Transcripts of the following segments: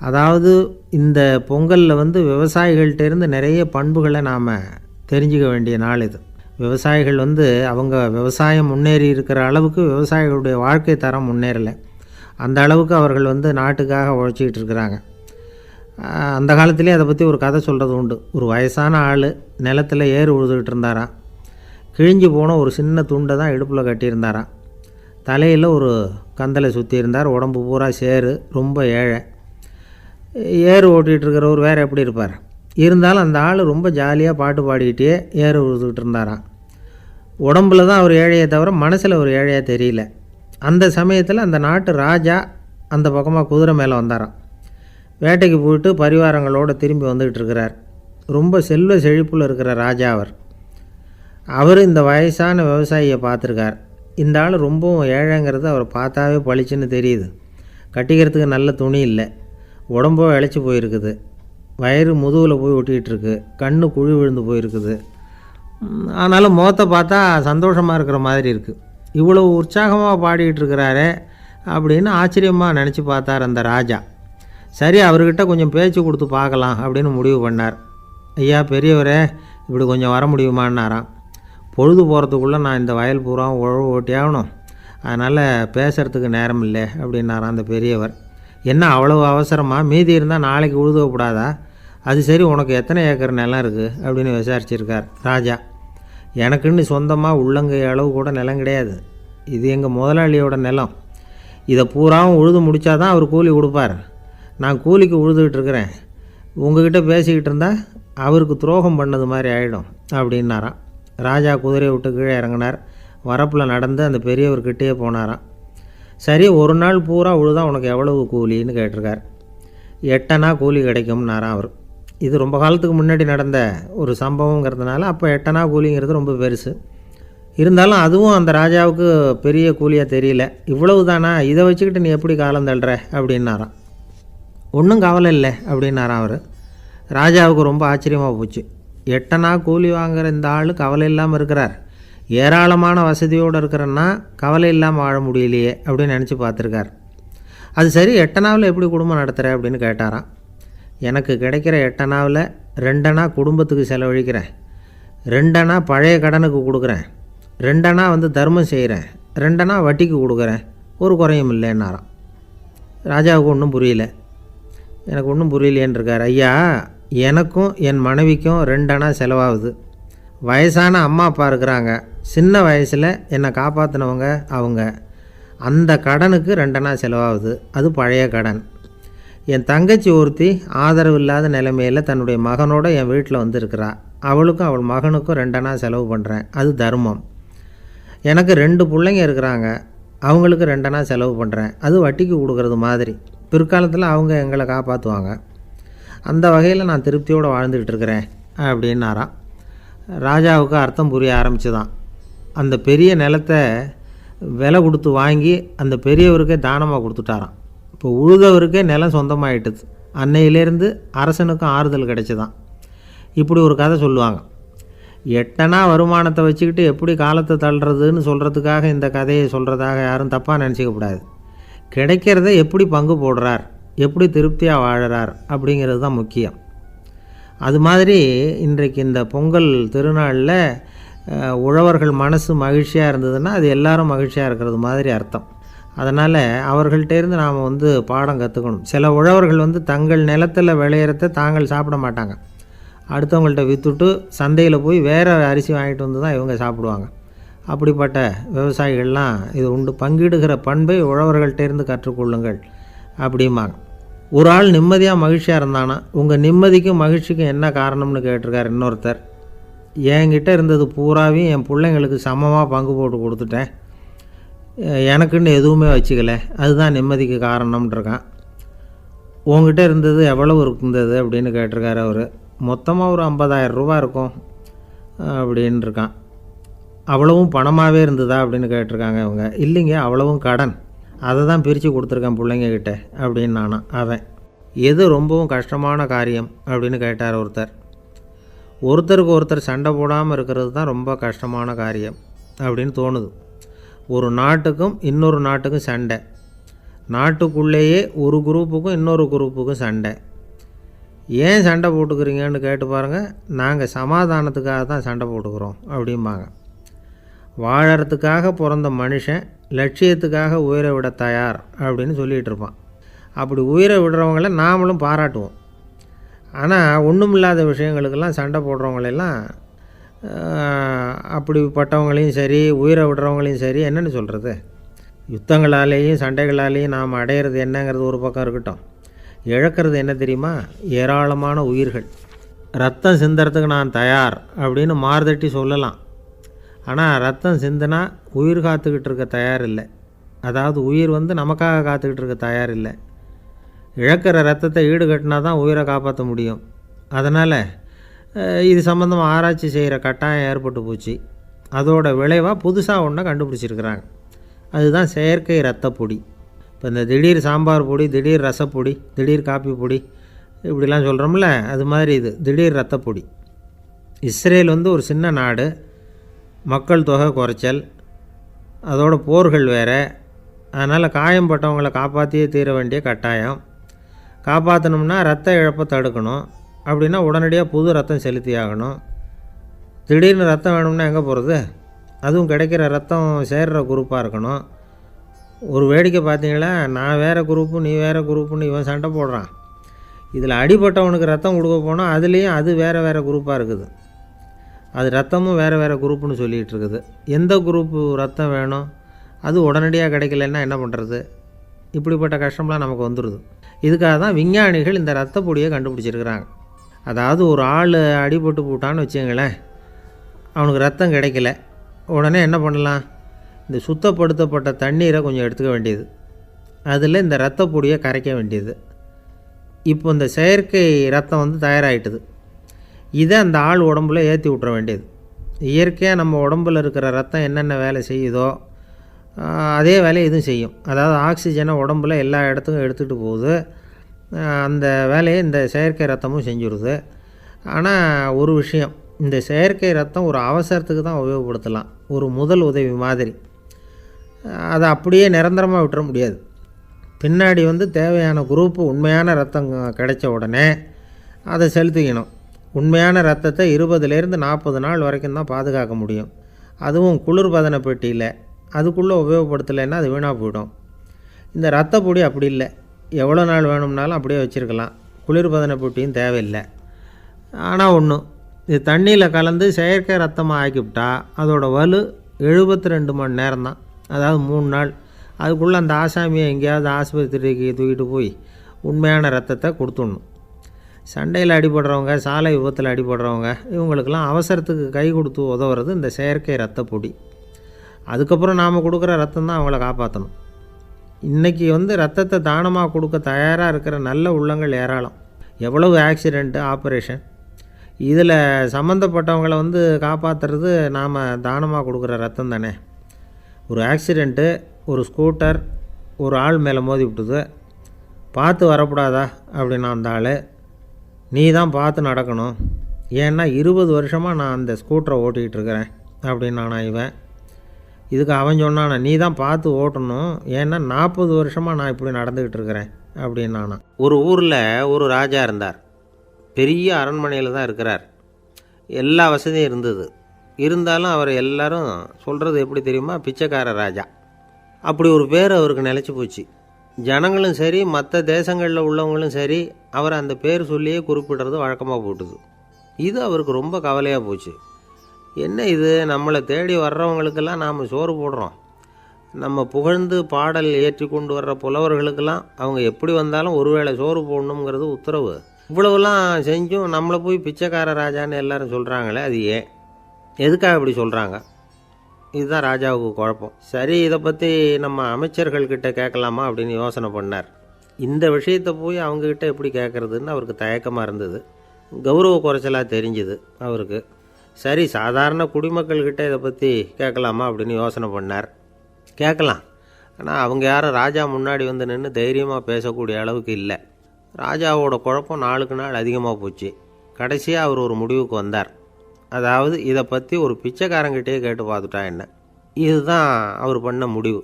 அதாவது இந்த பொங்கலில் விவசாயிகள்கிட்டேருந்து நிறைய பண்புகளை நாம் தெரிஞ்சுக்க வேண்டிய நாள் இது. விவசாயிகள் அவங்க விவசாயம் முன்னேறி இருக்கிற அளவுக்கு விவசாயிகளுடைய வாழ்க்கை தரம் முன்னேறலை. அந்த அளவுக்கு அவர்கள் நாட்டுக்காக உழைச்சிக்கிட்டு இருக்கிறாங்க. அந்த காலத்திலே அதை பற்றி ஒரு கதை சொல்கிறது உண்டு. ஒரு வயசான ஆள் நிலத்தில் ஏறு உழுதுகிட்டு இருந்தாராம். கிழிஞ்சு போன ஒரு சின்ன துண்டை தான் இடுப்பில் கட்டியிருந்தாராம். தலையில் ஒரு கந்தலை சுற்றி இருந்தார். உடம்பு பூரா சேரு, ரொம்ப ஏழை. ஏறு ஓட்டிகிட்டு இருக்கிறவர் வேறு எப்படி இருப்பார்? இருந்தாலும் அந்த ஆள் ரொம்ப ஜாலியாக பாட்டு பாடிக்கிட்டே ஏறு உழுதுகிட்டு இருந்தாராம். உடம்பில் தான் அவர் ஏழையை தவிர மனசில் ஒரு ஏழையாக தெரியல. அந்த சமயத்தில் அந்த நாட்டு ராஜா அந்த பக்கமாக குதிரை மேலே வந்தாராம். வேட்டைக்கு போயிட்டு பரிவாரங்களோடு திரும்பி வந்துக்கிட்டு இருக்கிறார். ரொம்ப செல்வ செழிப்பில் இருக்கிற ராஜா அவர் இந்த வயசான விவசாயியை பார்த்துருக்கார். இந்த ஆள் ரொம்பவும் ஏழைங்கிறது அவர் பார்த்தாவே பளிச்சுன்னு தெரியுது. கட்டிக்கிறதுக்கு நல்ல துணி இல்லை, உடம்போ இழைச்சி போயிருக்குது, வயிறு முதுகில் போய் ஒட்டிக்கிட்டு இருக்கு, கண்ணு குழி விழுந்து போயிருக்குது. ஆனாலும் முகத்தை பார்த்தா சந்தோஷமாக இருக்கிற மாதிரி இருக்குது. இவ்வளோ உற்சாகமாக பாடிக்கிட்டு இருக்கிறாரே அப்படின்னு ஆச்சரியமாக நினச்சி பார்த்தார் அந்த ராஜா. சரி, அவர்கிட்ட கொஞ்சம் பேச்சு கொடுத்து பார்க்கலாம் அப்படின்னு முடிவு பண்ணார். ஐயா பெரியவரே, இப்படி கொஞ்சம் வர முடியுமான்னாராம். பொழுது போகிறதுக்குள்ளே நான் இந்த வயல் பூரா உழவு ஓட்டி ஆகணும், அதனால் பேசுகிறதுக்கு நேரம் இல்லை அப்படின்னாராம் அந்த பெரியவர். என்ன அவ்வளவு அவசரமாக? மீதி இருந்தால் நாளைக்கு உழுதக்கூடாதா? அது சரி, உனக்கு எத்தனை ஏக்கர் நிலம் இருக்குது அப்படின்னு விசாரிச்சிருக்கார் ராஜா. எனக்குன்னு சொந்தமாக உள்ளங்கை அளவு கூட நிலம் கிடையாது. இது எங்கள் முதலாளியோட நிலம். இதை பூராவும் உழுது முடித்தா தான் அவர் கூலி கொடுப்பார். நான் கூலிக்கு உழுதுகிட்டு இருக்கிறேன். உங்ககிட்ட பேசிக்கிட்டு இருந்தால் அவருக்கு துரோகம் பண்ணது மாதிரி ஆகிடும் அப்படின்னாராம். ராஜா குதிரையை விட்டு கீழே இறங்கினார். வரப்பில் நடந்து அந்த பெரியவர்கிட்டே போனாராம். சரி, ஒரு நாள் பூரா உழுதா உனக்கு எவ்வளவு கூலின்னு கேட்டிருக்கார். 8 அணா கூலி கிடைக்கும்னாராம் அவர். இது ரொம்ப காலத்துக்கு முன்னாடி நடந்த ஒரு சம்பவங்கிறதுனால அப்போ 8 அணா கூலிங்கிறது ரொம்ப பெருசு. இருந்தாலும் அதுவும் அந்த ராஜாவுக்கு பெரிய கூலியாக தெரியல. இவ்வளவு தானா, இதை வச்சுக்கிட்டு நீ எப்படி காலம் தள்ளுற அப்படின்னாராம். ஒன்றும் கவலை இல்லை அப்படின்னாராம் அவர். ராஜாவுக்கு ரொம்ப ஆச்சரியமாக போச்சு. 8 அணா கூலி வாங்குகிற இந்த ஆள் கவலை இல்லாமல் இருக்கிறார், ஏராளமான வசதியோடு இருக்கிறன்னா கவலை இல்லாமல் வாழ முடியலையே அப்படின்னு நினச்சி பார்த்துருக்கார். அது சரி, 8 அணாவில் எப்படி குடும்பம் நடத்துகிற அப்படின்னு கேட்டாராம். எனக்கு கிடைக்கிற 8 அணாவில் 2 அணா குடும்பத்துக்கு செலவழிக்கிறேன், 2 அணா பழைய கடனுக்கு கொடுக்குறேன், 2 அணா தர்மம் செய்கிறேன், 2 அணா வட்டிக்கு கொடுக்குறேன், ஒரு குறையும் இல்லைன்னாராம். ராஜாவுக்கு ஒன்றும் புரியல. எனக்கு ஒன்றும் புரியலையேன்னு இருக்கார். ஐயா, எனக்கும் என் மனைவிக்கும் 2 அணா செலவாகுது. வயசான அம்மா அப்பா இருக்கிறாங்க, சின்ன வயசில் என்னை காப்பாற்றினவங்க அவங்க. அந்த கடனுக்கு 2 அணா செலவாகுது, அது பழைய கடன். என் தங்கச்சி ஒருத்தி ஆதரவு இல்லாத நிலைமையில் தன்னுடைய மகனோட என் வீட்டில் இருக்கிறா. அவளுக்கும் அவள் மகனுக்கும் 2 அணா செலவு பண்ணுறேன், அது தர்மம். எனக்கு 2 பிள்ளைங்க இருக்கிறாங்க, அவங்களுக்கு 2 அணா செலவு பண்ணுறேன், அது வட்டிக்கு கொடுக்கறது மாதிரி. பிற்காலத்தில் அவங்க எங்களை காப்பாற்றுவாங்க. அந்த வகையில் நான் திருப்தியோடு வாழ்ந்துக்கிட்டு இருக்கிறேன் அப்படின்னாராம். ராஜாவுக்கு அர்த்தம் புரிய ஆரம்பிச்சுதான். அந்த பெரிய நிலத்தை விலை கொடுத்து வாங்கி அந்த பெரியவருக்கே தானமாக கொடுத்துட்டாராம். இப்போ உழுதவருக்கே நிலம் சொந்தமாகிட்டுது. அன்னையிலேருந்து அரசனுக்கும் ஆறுதல் கிடைச்சிதான். இப்படி ஒரு கதை சொல்லுவாங்க. 8 அணா வருமானத்தை வச்சுக்கிட்டு எப்படி காலத்தை தள்ளுறதுன்னு சொல்கிறதுக்காக இந்த கதையை சொல்கிறதாக யாரும் தப்பாக நினச்சிக்கக்கூடாது. கிடைக்கிறத எப்படி பங்கு போடுறார், எப்படி திருப்தியாக வாழறார் அப்படிங்கிறது தான் முக்கியம். அது மாதிரி இன்றைக்கு இந்த பொங்கல் திருநாளில் உழவர்கள் மனசு மகிழ்ச்சியாக இருந்ததுன்னா அது எல்லாரும் மகிழ்ச்சியாக இருக்கிறது மாதிரி அர்த்தம். அதனால் அவர்கள்ட்டேருந்து நாம் பாடம் கற்றுக்கணும். சில உழவர்கள் தங்கள் நிலத்தில் விளையிறத தாங்கள் சாப்பிட மாட்டாங்க. அடுத்தவங்கள்ட்ட விற்றுட்டு சந்தையில் போய் வேறு அரிசி வாங்கிட்டு வந்து தான் இவங்க சாப்பிடுவாங்க. அப்படிப்பட்ட விவசாயிகள்லாம் இது உண்டு. பங்கிடுகிற பண்பை உழவர்கள்ட்டேருந்து கற்றுக்கொள்ளுங்கள் அப்படிம்பாங்க. ஒரு ஆள் நிம்மதியாக மகிழ்ச்சியாக இருந்தானா, உங்கள் நிம்மதிக்கும் மகிழ்ச்சிக்கும் என்ன காரணம்னு கேட்டிருக்கார் இன்னொருத்தர். என்கிட்ட இருந்தது பூராவையும் என் பிள்ளைங்களுக்கு சமமாக பங்கு போட்டு கொடுத்துட்டேன், எனக்குன்னு எதுவுமே வச்சுக்கல, அதுதான் நிம்மதிக்கு காரணம்ன்றிருக்கான். உங்ககிட்ட இருந்தது எவ்வளவு இருந்தது அப்படின்னு கேட்டிருக்காரு அவர். மொத்தமாக ஒரு 50,000 ரூபா இருக்கும் அப்படின்னு இருக்கான். அவ்வளவும் பணமாகவே இருந்ததா அப்படின்னு கேட்டிருக்காங்க இவங்க. இல்லைங்க, அவ்வளவும் கடன், அதை தான் பிரித்து கொடுத்துருக்கேன் பிள்ளைங்கக்கிட்ட அப்படின்னு நானும். அவன் எது ரொம்பவும் கஷ்டமான காரியம் அப்படின்னு கேட்டார் ஒருத்தர். ஒருத்தருக்கு ஒருத்தர் சண்டை போடாமல் இருக்கிறது தான் ரொம்ப கஷ்டமான காரியம் அப்படின்னு தோணுது. ஒரு நாட்டுக்கும் இன்னொரு நாட்டுக்கும் சண்டை, நாட்டுக்குள்ளேயே ஒரு குரூப்புக்கும் இன்னொரு குரூப்புக்கும் சண்டை. ஏன் சண்டை போட்டுக்கிறீங்கன்னு கேட்டு பாருங்கள். நாங்கள் சமாதானத்துக்காக தான் சண்டை போட்டுக்கிறோம் அப்படிம்பாங்க. வாழறதுக்காக பிறந்த மனுஷன் லட்சியத்துக்காக உயிரை விட தயார் அப்படின்னு சொல்லிகிட்டு இருப்பான். அப்படி உயிரை விடுறவங்கள நாமளும் பாராட்டுவோம். ஆனால் ஒன்றுமில்லாத விஷயங்களுக்கெல்லாம் சண்டை போடுறவங்களெல்லாம் அப்படிப்பட்டவங்களையும் சரி உயிரை விடுறவங்களையும் சரி என்னென்னு சொல்கிறது, யுத்தங்களாலேயும் சண்டைகளாலேயும் நாம் அடையிறது என்னங்கிறது ஒரு பக்கம் இருக்கட்டும், இழக்கிறது என்ன தெரியுமா? ஏராளமான உயிர்கள். ரத்தம் சிந்துறதுக்கு நான் தயார் அப்படின்னு மார்தட்டி சொல்லலாம். ஆனால் ரத்தம் சிந்தினா உயிர் காத்துக்கிட்டு இருக்க தயார் இல்லை. அதாவது உயிர் நமக்காக காத்துக்கிட்டு இருக்க தயார் இல்லை. இழக்கிற ரத்தத்தை ஈடுகட்டினா தான் உயிரை காப்பாற்ற முடியும். அதனால் இது சம்மந்தமாக ஆராய்ச்சி செய்கிற கட்டாயம் ஏற்பட்டு போச்சு. அதோட விளைவாக புதுசாக ஒன்றை கண்டுபிடிச்சிருக்கிறாங்க. அதுதான் செயற்கை ரத்த பொடி. இப்போ இந்த திடீர் சாம்பார் பொடி, திடீர் ரசப்பொடி, திடீர் காப்பி பொடி இப்படிலாம் சொல்கிறோம்ல, அது மாதிரி இது திடீர் ரத்த பொடி. இஸ்ரேல் ஒரு சின்ன நாடு, மக்கள் தொகை குறைச்சல், அதோட போர்கள் வேறு. அதனால் காயம்பட்டவங்களை காப்பாற்றியே தீர வேண்டிய கட்டாயம். காப்பாற்றணும்னா ரத்த இழப்பை தடுக்கணும். அப்படின்னா உடனடியாக புது ரத்தம் செலுத்தி ஆகணும். திடீர்னு ரத்தம் வேணும்னா எங்கே போகிறது? அதுவும் கிடைக்கிற ரத்தம் சேர்கிற குரூப்பாக இருக்கணும். ஒரு வேடிக்கை பார்த்தீங்களா, நான் வேறு குரூப்பு நீ வேறு குரூப்புன்னு இவன் சண்டை போடுறான். இதில் அடிபட்டவனுக்கு ரத்தம் கொடுக்க போனால் அதுலேயும் அது வேறு வேறு குரூப்பாக இருக்குது. அது ரத்தமும் வேறு வேறு குரூப்புன்னு சொல்லிகிட்டு இருக்குது. எந்த குரூப்பு ரத்தம் வேணும், அது உடனடியாக கிடைக்கலன்னா என்ன பண்ணுறது? இப்படிப்பட்ட கஷ்டம்லாம் நமக்கு வந்துடுது. இதுக்காக தான் விஞ்ஞானிகள் இந்த ரத்த பொடியை கண்டுபிடிச்சிருக்கிறாங்க. அதாவது ஒரு ஆள் அடிபட்டு போட்டான்னு வச்சுங்களேன், அவனுக்கு ரத்தம் கிடைக்கல, உடனே என்ன பண்ணலாம்? இந்த சுத்தப்படுத்தப்பட்ட தண்ணீரை கொஞ்சம் எடுத்துக்க வேண்டியது, அதில் இந்த ரத்த பொடியை கரைக்க வேண்டியது. இப்போ இந்த செயற்கை ரத்தம் தயாராகிட்டுது. இதை அந்த ஆள் உடம்புல ஏற்றி விட்ற வேண்டியது. இயற்கையாக நம்ம உடம்பில் இருக்கிற ரத்தம் என்னென்ன வேலை செய்யுதோ அதே வேலையை இதுவும் செய்யும். அதாவது ஆக்சிஜனை உடம்பில் எல்லா இடத்துக்கும் எடுத்துகிட்டு போகுது. அந்த வேலையை இந்த செயற்கை ரத்தமும் செஞ்சுடுது. ஆனால் ஒரு விஷயம், இந்த செயற்கை ரத்தம் ஒரு அவசரத்துக்கு தான் உபயோகப்படுத்தலாம், ஒரு முதல் உதவி மாதிரி. அதை அப்படியே நிரந்தரமாக விட்டுற முடியாது. பின்னாடி தேவையான குரூப்பு உண்மையான ரத்தம் கிடைச்ச உடனே அதை செலுத்திக்கணும். உண்மையான ரத்தத்தை 20லேருந்து 40 நாள் வரைக்கும் தான் பாதுகாக்க முடியும். அதுவும் குளிர்பதன பெட்டியில். அதுக்குள்ளே உபயோகப்படுத்தலைன்னா அது வீணாக போயிடும். இந்த ரத்த பொடி அப்படி இல்லை, எவ்வளோ நாள் வேணும்னாலும் அப்படியே வச்சுருக்கலாம். குளிர்பதன பெட்டியும் தேவையில்லை. ஆனால் ஒன்று, இது தண்ணியில் கலந்து செயற்கை ரத்தமாக ஆக்கிவிட்டா அதோட வலு 72 மணி நேரம் தான். அதாவது 3 நாள். அதுக்குள்ளே அந்த ஆசாமியை எங்கேயாவது ஆஸ்பத்திரிக்கு தூக்கிட்டு போய் உண்மையான ரத்தத்தை கொடுத்துடணும். சண்டையில் அடிபடுறவங்க, சாலை விபத்தில் அடிபடுறவங்க, இவங்களுக்கெல்லாம் அவசரத்துக்கு கை கொடுத்து உதவுறது இந்த செயற்கை ரத்த பொடி. அதுக்கப்புறம் நாம் கொடுக்குற ரத்தம் தான் அவங்கள காப்பாற்றணும். இன்றைக்கி ரத்தத்தை தானமாக கொடுக்க தயாராக இருக்கிற நல்ல உள்ளங்கள் ஏராளம். எவ்வளவு ஆக்சிடெண்ட்டு, ஆப்ரேஷன், இதில் சம்மந்தப்பட்டவங்களை காப்பாற்றுறது நாம் தானமாக கொடுக்குற ரத்தம் தானே. ஒரு ஆக்சிடெண்ட்டு, ஒரு ஸ்கூட்டர் ஒரு ஆள் மேலே மோதி விட்டுது, பார்த்து வரக்கூடாதா அப்படின்னா அந்த ஆள், நீ தான் பார்த்து நடக்கணும், ஏன்னா 20 வருஷமாக நான் அந்த ஸ்கூட்டரை ஓட்டிகிட்டு இருக்கிறேன் அப்படின்னானா இவன். இதுக்கு அவன் சொன்னானா, நீ தான் பார்த்து ஓட்டணும், ஏன்னா 40 வருஷமாக நான் இப்படி நடந்துக்கிட்டு இருக்கிறேன் அப்படின்னானா. ஒரு ஊரில் ஒரு ராஜா இருந்தார். பெரிய அரண்மனையில் தான் இருக்கிறார். எல்லா வசதியும் இருந்தது. இருந்தாலும் அவர் எல்லாரும் சொல்கிறது எப்படி தெரியுமா? பிச்சைக்கார ராஜா. அப்படி ஒரு பேர் அவருக்கு நிலச்சி போச்சு. ஜனங்களும் சரி, மற்ற தேசங்களில் உள்ளவங்களும் சரி, அவர் அந்த பேர் சொல்லியே குறிப்பிடுறது வழக்கமாக போட்டுது. இது அவருக்கு ரொம்ப கவலையாக போச்சு. என்ன இது, நம்மளை தேடி வர்றவங்களுக்கெல்லாம் நாம் சோறு போடுறோம், நம்ம புகழ்ந்து பாடல் ஏற்றி கொண்டு வர்ற புலவர்களுக்கெல்லாம் அவங்க எப்படி வந்தாலும் ஒருவேளை சோறு போடணுங்கிறது உத்தரவு. இவ்வளவுலாம் செஞ்சும் நம்மளை போய் பிச்சைக்கார ராஜான்னு எல்லாரும் சொல்கிறாங்களே, அது ஏன், எதுக்காக இப்படி சொல்கிறாங்க? இதுதான் ராஜாவுக்கு குழப்பம். சரி, இதை பற்றி நம்ம அமைச்சர்கள்கிட்ட கேட்கலாமா அப்படின்னு யோசனை பண்ணார். இந்த விஷயத்தை போய் அவங்கக்கிட்ட எப்படி கேட்குறதுன்னு அவருக்கு தயக்கமாக இருந்தது. கௌரவ குறைச்சலாக தெரிஞ்சுது அவருக்கு. சரி, சாதாரண குடிமக்கள்கிட்ட இதை பற்றி கேட்கலாமா அப்படின்னு யோசனை பண்ணார். கேட்கலாம், ஆனால் அவங்க யாரும் ராஜா முன்னாடி நின்று தைரியமாக பேசக்கூடிய அளவுக்கு இல்லை. ராஜாவோட குழப்பம் நாளுக்கு நாள் அதிகமாக போச்சு. கடைசியாக அவர் ஒரு முடிவுக்கு வந்தார். அதாவது இதை பற்றி ஒரு பிச்சைக்காரங்கிட்டே கேட்டு பார்த்துட்டா என்ன. இதுதான் அவர் பண்ண முடிவு.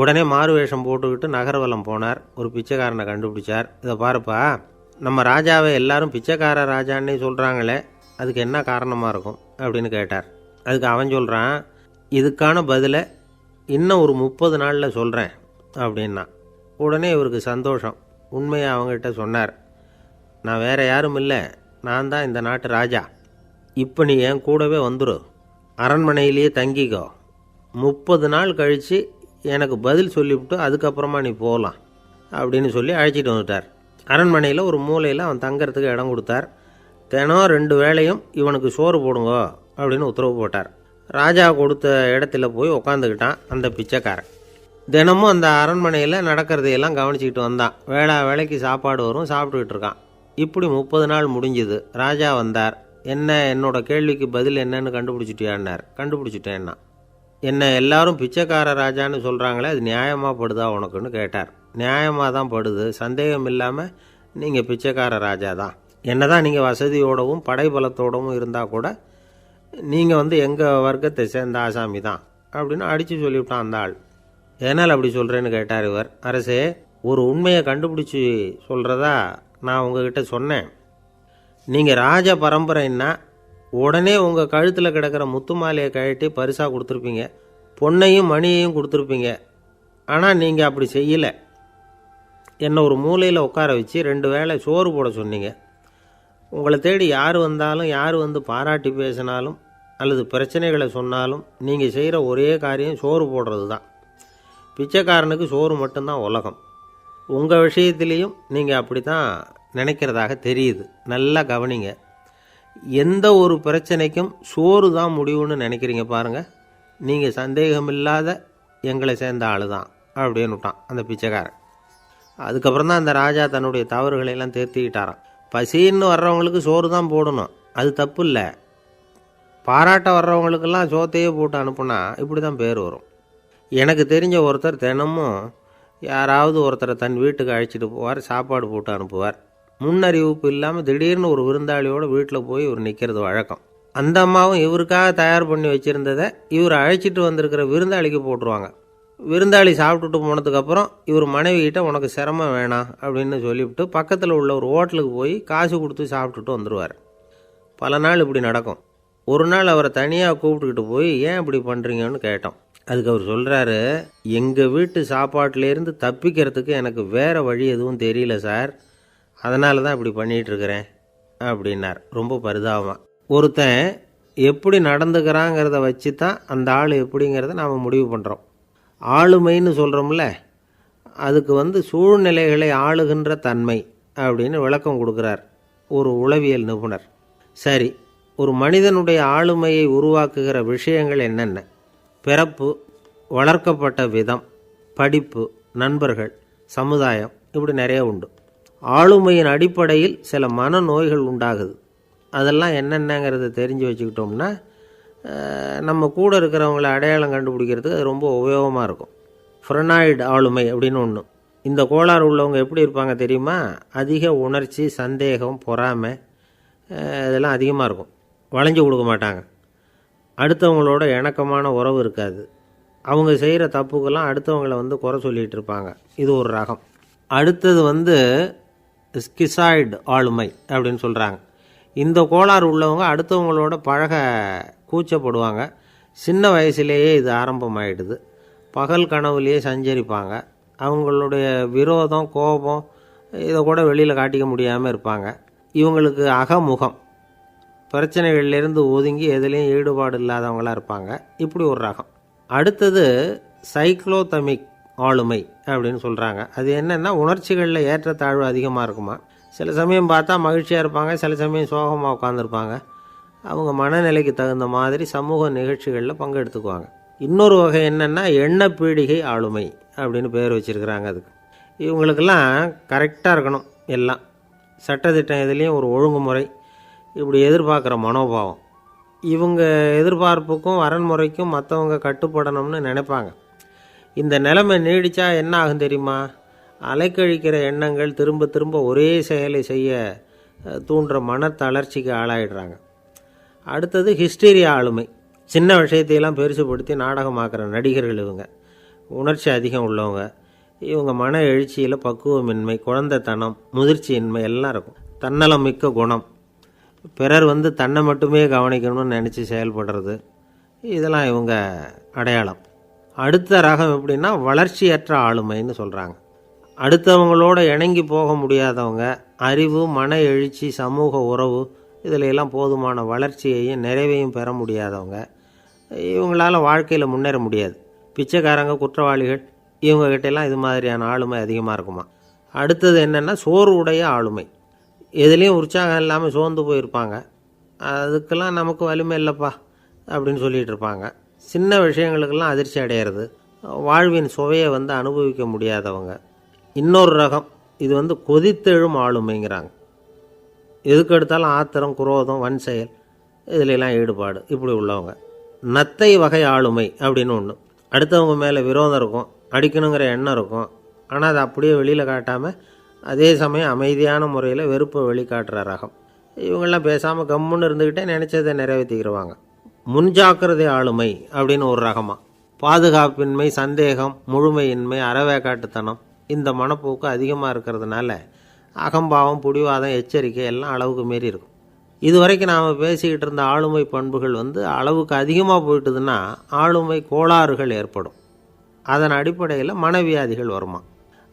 உடனே மாறு வேஷம் போட்டுக்கிட்டு நகர்வலம் போனார். ஒரு பிச்சைக்காரனை கண்டுபிடிச்சார். இதை பாருப்பா, நம்ம ராஜாவை எல்லாரும் பிச்சைக்கார ராஜான்னே சொல்கிறாங்களே, அதுக்கு என்ன காரணமாக இருக்கும் அப்படின்னு கேட்டார். அதுக்கு அவன் சொல்கிறான், இதுக்கான பதிலை இன்னும் ஒரு 30 நாளில் சொல்கிறேன் அப்படின்னா. உடனே இவருக்கு சந்தோஷம். உண்மையை அவங்ககிட்ட சொன்னார். நான் வேறு யாரும் இல்லை, நான் தான் இந்த நாட்டு ராஜா. இப்போ நீ என் கூடவே வந்துடு, அரண்மனையிலேயே தங்கிக்கோ. 30 நாள் கழித்து எனக்கு பதில் சொல்லிவிட்டு அதுக்கப்புறமா நீ போகலாம் அப்படின்னு சொல்லி அழைச்சிட்டு வந்துட்டார். அரண்மனையில் ஒரு மூலையில் அவன் தங்கறதுக்கு இடம் கொடுத்தார். தினம் 2 வேளையும் இவனுக்கு சோறு போடுங்க அப்படின்னு உத்தரவு போட்டார். ராஜா கொடுத்த இடத்துல போய் உக்காந்துக்கிட்டான் அந்த பிச்சைக்காரன். தினமும் அந்த அரண்மனையில் நடக்கிறதையெல்லாம் கவனிச்சிக்கிட்டு வந்தான். வேளைக்கு சாப்பாடு வரும், சாப்பிட்டுக்கிட்டு இருக்கான். இப்படி 30 நாள் முடிஞ்சுது. ராஜா வந்தார். என்ன, என்னோட கேள்விக்கு பதில் என்னன்னு கண்டுபிடிச்சிட்டியான்னார். கண்டுபிடிச்சிட்டேன்னா. என்ன எல்லாரும் பிச்சைக்கார ராஜான்னு சொல்கிறாங்களே, அது நியாயமாக படுதா உனக்குன்னு கேட்டார். நியாயமாக தான் படுது, சந்தேகம் இல்லாமல் நீங்கள் பிச்சைக்கார ராஜா தான். என்ன தான் நீங்கள் வசதியோடவும் படைபலத்தோடவும் இருந்தால் கூட நீங்கள் எங்கள் வர்க்கத்தை சேர்ந்த ஆசாமி தான் அப்படின்னு அடித்து சொல்லிவிட்டான் அந்த ஆள். ஏனால் அப்படி சொல்கிறேன்னு கேட்டார் இவர். அரசே, ஒரு உண்மையை கண்டுபிடிச்சி சொல்கிறதா நான் உங்ககிட்ட சொன்னேன். நீங்கள் ராஜ பரம்பரைன்னா உடனே உங்கள் கழுத்தில் கிடக்கிற முத்து மாலையை கழட்டி பரிசாக கொடுத்துருப்பீங்க, பொன்னையும் மணியையும் கொடுத்துருப்பீங்க. ஆனால் நீங்கள் அப்படி செய்யலை. என்னை ஒரு மூலையில் உட்கார வச்சு 2 வேளை சோறு போட சொன்னீங்க. உங்களை தேடி யார் வந்தாலும், யார் பாராட்டி பேசினாலும் அல்லது பிரச்சனைகளை சொன்னாலும் நீங்கள் செய்கிற ஒரே காரியம் சோறு போடுறது தான். பிச்சைக்காரனுக்கு சோறு மட்டும்தான் உலகம். உங்கள் விஷயத்துலேயும் நீங்கள் அப்படி தான் நினைக்கிறதாக தெரியுது. நல்லா கவனிங்க. எந்த ஒரு பிரச்சனைக்கும் சோறு தான் முடிவுன்னு நினைக்கிறீங்க பாருங்கள். நீங்கள் சந்தேகமில்லாத எங்களை சேர்ந்த ஆள் தான் அப்படின்னு விட்டான் அந்த பிச்சைக்காரன். அதுக்கப்புறம் தான் அந்த ராஜா தன்னுடைய தவறுகளையெல்லாம் தேர்த்திக்கிட்டாராம். பசின்னு வர்றவங்களுக்கு சோறு தான் போடணும், அது தப்பு இல்லை. பாராட்ட வர்றவங்களுக்கெல்லாம் சோத்தையே போட்டு அனுப்புனா இப்படி தான் பேர் வரும். எனக்கு தெரிஞ்ச ஒருத்தர் தினமும் யாராவது ஒருத்தரை தன் வீட்டுக்கு அழைச்சிட்டு போவார், சாப்பாடு போட்டு அனுப்புவார். முன்னறிவிப்பு இல்லாமல் திடீர்னு ஒரு விருந்தாளியோட வீட்டில் போய் இவர் நிற்கிறது வழக்கம். அந்த அம்மாவும் இவருக்காக தயார் பண்ணி வச்சுருந்ததை இவர் அழைச்சிட்டு வந்திருக்கிற விருந்தாளிக்கு போட்டுருவாங்க. விருந்தாளி சாப்பிட்டுட்டு போனதுக்கப்புறம் இவர் மனைவிகிட்ட உனக்கு சிரமம் வேணாம் அப்படின்னு சொல்லிவிட்டு பக்கத்தில் உள்ள ஒரு ஹோட்டலுக்கு போய் காசு கொடுத்து சாப்பிட்டுட்டு வந்துடுவார். பல நாள் இப்படி நடக்கும். ஒரு நாள் அவரை தனியாக கூப்பிட்டுக்கிட்டு போய் ஏன் இப்படி பண்ணுறீங்கன்னு கேட்டோம். அதுக்கு அவர் சொல்கிறாரு, எங்கள் வீட்டு சாப்பாட்டிலேருந்து தப்பிக்கிறதுக்கு எனக்கு வேறு வழி எதுவும் தெரியல சார், அதனால தான் இப்படி பண்ணிகிட்ருக்கிறேன் அப்படின்னார் ரொம்ப பரிதாபமாக. ஒருத்தன் எப்படி நடந்துக்கிறாங்கிறத வச்சு தான் அந்த ஆள் எப்படிங்கிறத நாம் முடிவு பண்ணுறோம். ஆளுமைன்னு சொல்கிறோம்ல, அதுக்கு சூழ்நிலைகளை ஆளுகின்ற தன்மை அப்படின்னு விளக்கம் கொடுக்குறார் ஒரு உளவியல் நிபுணர். சரி, ஒரு மனிதனுடைய ஆளுமையை உருவாக்குகிற விஷயங்கள் என்னென்ன? பிறப்பு, வளர்க்கப்பட்ட விதம், படிப்பு, நண்பர்கள், சமுதாயம், இப்படி நிறைய உண்டு. ஆளுமையின் அடிப்படையில் சில மனநோய்கள் உண்டாகுது. அதெல்லாம் என்னென்னங்கிறத தெரிஞ்சு வச்சுக்கிட்டோம்னா நம்ம கூட இருக்கிறவங்கள அடையாளம் கண்டுபிடிக்கிறதுக்கு அது ரொம்ப உபயோகமாக இருக்கும். ஃப்ரெனாய்டு ஆளுமை அப்படின்னு ஒன்று. இந்த கோளாறு உள்ளவங்க எப்படி இருப்பாங்க தெரியுமா? அதிக உணர்ச்சி, சந்தேகம், பொறாமை இதெல்லாம் அதிகமாக இருக்கும். வளைஞ்சு கொடுக்க மாட்டாங்க. அடுத்தவங்களோட இணக்கமான உறவு இருக்காது. அவங்க செய்கிற தப்புக்கெல்லாம் அடுத்தவங்களை குறை சொல்லிகிட்டு இருப்பாங்க. இது ஒரு ரகம். அடுத்தது ஸ்கிசாய்டு ஆளுமை அப்படின்னு சொல்கிறாங்க. இந்த கோளாறு உள்ளவங்க அடுத்தவங்களோட பழக கூச்சப்படுவாங்க. சின்ன வயசுலேயே இது ஆரம்பமாயிடுது. பகல் கனவுலேயே சஞ்சரிப்பாங்க. அவங்களுடைய விரோதம், கோபம் இதை கூட வெளியில் காட்டிக்க முடியாமல் இருப்பாங்க. இவங்களுக்கு அகமுகம், பிரச்சனைகள்லேருந்து ஒதுங்கி எதுலேயும் ஈடுபாடு இல்லாதவங்களாக இருப்பாங்க. இப்படி ஒரு ரகம். அடுத்தது சைக்ளோதமிக் ஆளுமை அப்படின்னு சொல்கிறாங்க. அது என்னென்னா, உணர்ச்சிகளில் ஏற்றத்தாழ்வு அதிகமாக இருக்குமா. சில சமயம் பார்த்தா மகிழ்ச்சியாக இருப்பாங்க, சில சமயம் சோகமாக உட்காந்துருப்பாங்க. அவங்க மனநிலைக்கு தகுந்த மாதிரி சமூக நிகழ்ச்சிகளில் பங்கெடுத்துக்குவாங்க. இன்னொரு வகை என்னென்னா எண்ணப்பீடிகை ஆளுமை அப்படின்னு பேர் வச்சுருக்கிறாங்க. அதுக்கு இவங்களுக்கெல்லாம் கரெக்டாக இருக்கணும், எல்லாம் சட்டத்திட்டம் இதுலேயும் ஒரு ஒழுங்குமுறை, இப்படி எதிர்பார்க்குற மனோபாவம். இவங்க எதிர்பார்ப்புக்கும் வரன்முறைக்கும் மற்றவங்க கட்டுப்படணும்னு நினைப்பாங்க. இந்த நிலைமை நீடித்தா என்ன ஆகும் தெரியுமா? அலைக்கழிக்கிற எண்ணங்கள் திரும்ப திரும்ப ஒரே செயலை செய்ய தூண்டுற மனத்தளர்ச்சிக்கு ஆளாயிடுறாங்க. அடுத்தது ஹிஸ்டீரியா ஆளுமை. சின்ன விஷயத்தையெல்லாம் பெருசுப்படுத்தி நாடகமாக்குற நடிகர்கள் இவங்க. உணர்ச்சி அதிகம் உள்ளவங்க. இவங்க மன எழுச்சியில் பக்குவமின்மை, குழந்தைத்தனம், முதிர்ச்சியின்மை எல்லாம் இருக்கும். தன்னலம் மிக்க குணம், பிறர் தன்னை மட்டுமே கவனிக்கணும்னு நினச்சி செயல்படுறது, இதெல்லாம் இவங்க அடையாளம். அடுத்த ரகம் எப்படின்னா வளர்ச்சியற்ற ஆளுமைன்னு சொல்கிறாங்க. அடுத்தவங்களோட இணங்கி போக முடியாதவங்க, அறிவு, மன எழுச்சி, சமூக உறவு இதில் எல்லாம் போதுமான வளர்ச்சியையும் நிறைவையும் பெற முடியாதவங்க. இவங்களால வாழ்க்கையில் முன்னேற முடியாது. பிச்சைக்காரங்க, குற்றவாளிகள் இவங்ககிட்டெல்லாம் இது மாதிரியான ஆளுமை அதிகமாக இருக்குமா. அடுத்தது என்னென்னா சோர்வுடைய ஆளுமை. எதுலேயும் உற்சாகம் இல்லாமல் சோர்ந்து போயிருப்பாங்க. அதுக்கெல்லாம் நமக்கு வலிமை இல்லைப்பா அப்படின்னு சொல்லிகிட்டு இருப்பாங்க. சின்ன விஷயங்களுக்கெல்லாம் அதிர்ச்சி அடையிறது, வாழ்வின் சுவையை அனுபவிக்க முடியாதவங்க. இன்னொரு ரகம் இது கொதித்தெழும் ஆளுமைங்கிறாங்க. எதுக்கு எடுத்தாலும் ஆத்திரம், குரோதம், வன் செயல் இதிலெல்லாம் ஈடுபாடு இப்படி உள்ளவங்க. நத்தை வகை ஆளுமை அப்படின்னு ஒன்று. அடுத்தவங்க மேலே விரோதம் இருக்கும், அடிக்கணுங்கிற எண்ணம் இருக்கும். ஆனால் அதை அப்படியே வெளியில் காட்டாமல் அதே சமயம் அமைதியான முறையில் வெறுப்பை வெளிக்காட்டுற ரகம். இவங்கெல்லாம் பேசாமல் கம்முன்னு இருந்துக்கிட்டே நினச்சதை நிறைவேற்றிக்கிடுவாங்க. முன்ஜாக்கிரதை ஆளுமை அப்படின்னு ஒரு ரகமாக. பாதுகாப்பின்மை, சந்தேகம், முழுமையின்மை, அறவேக்காட்டுத்தனம் இந்த மனப்போக்கு அதிகமாக இருக்கிறதுனால அகம்பாவம், புடிவாதம், எச்சரிக்கை எல்லாம் அளவுக்கு மீறி இருக்கும். இது வரைக்கும் நாம் பேசிக்கிட்டு இருந்த ஆளுமை பண்புகள் அளவுக்கு அதிகமாக போயிட்டுதுன்னா ஆளுமை கோளாறுகள் ஏற்படும். அதன் அடிப்படையில் மனவியாதிகள் வருமா.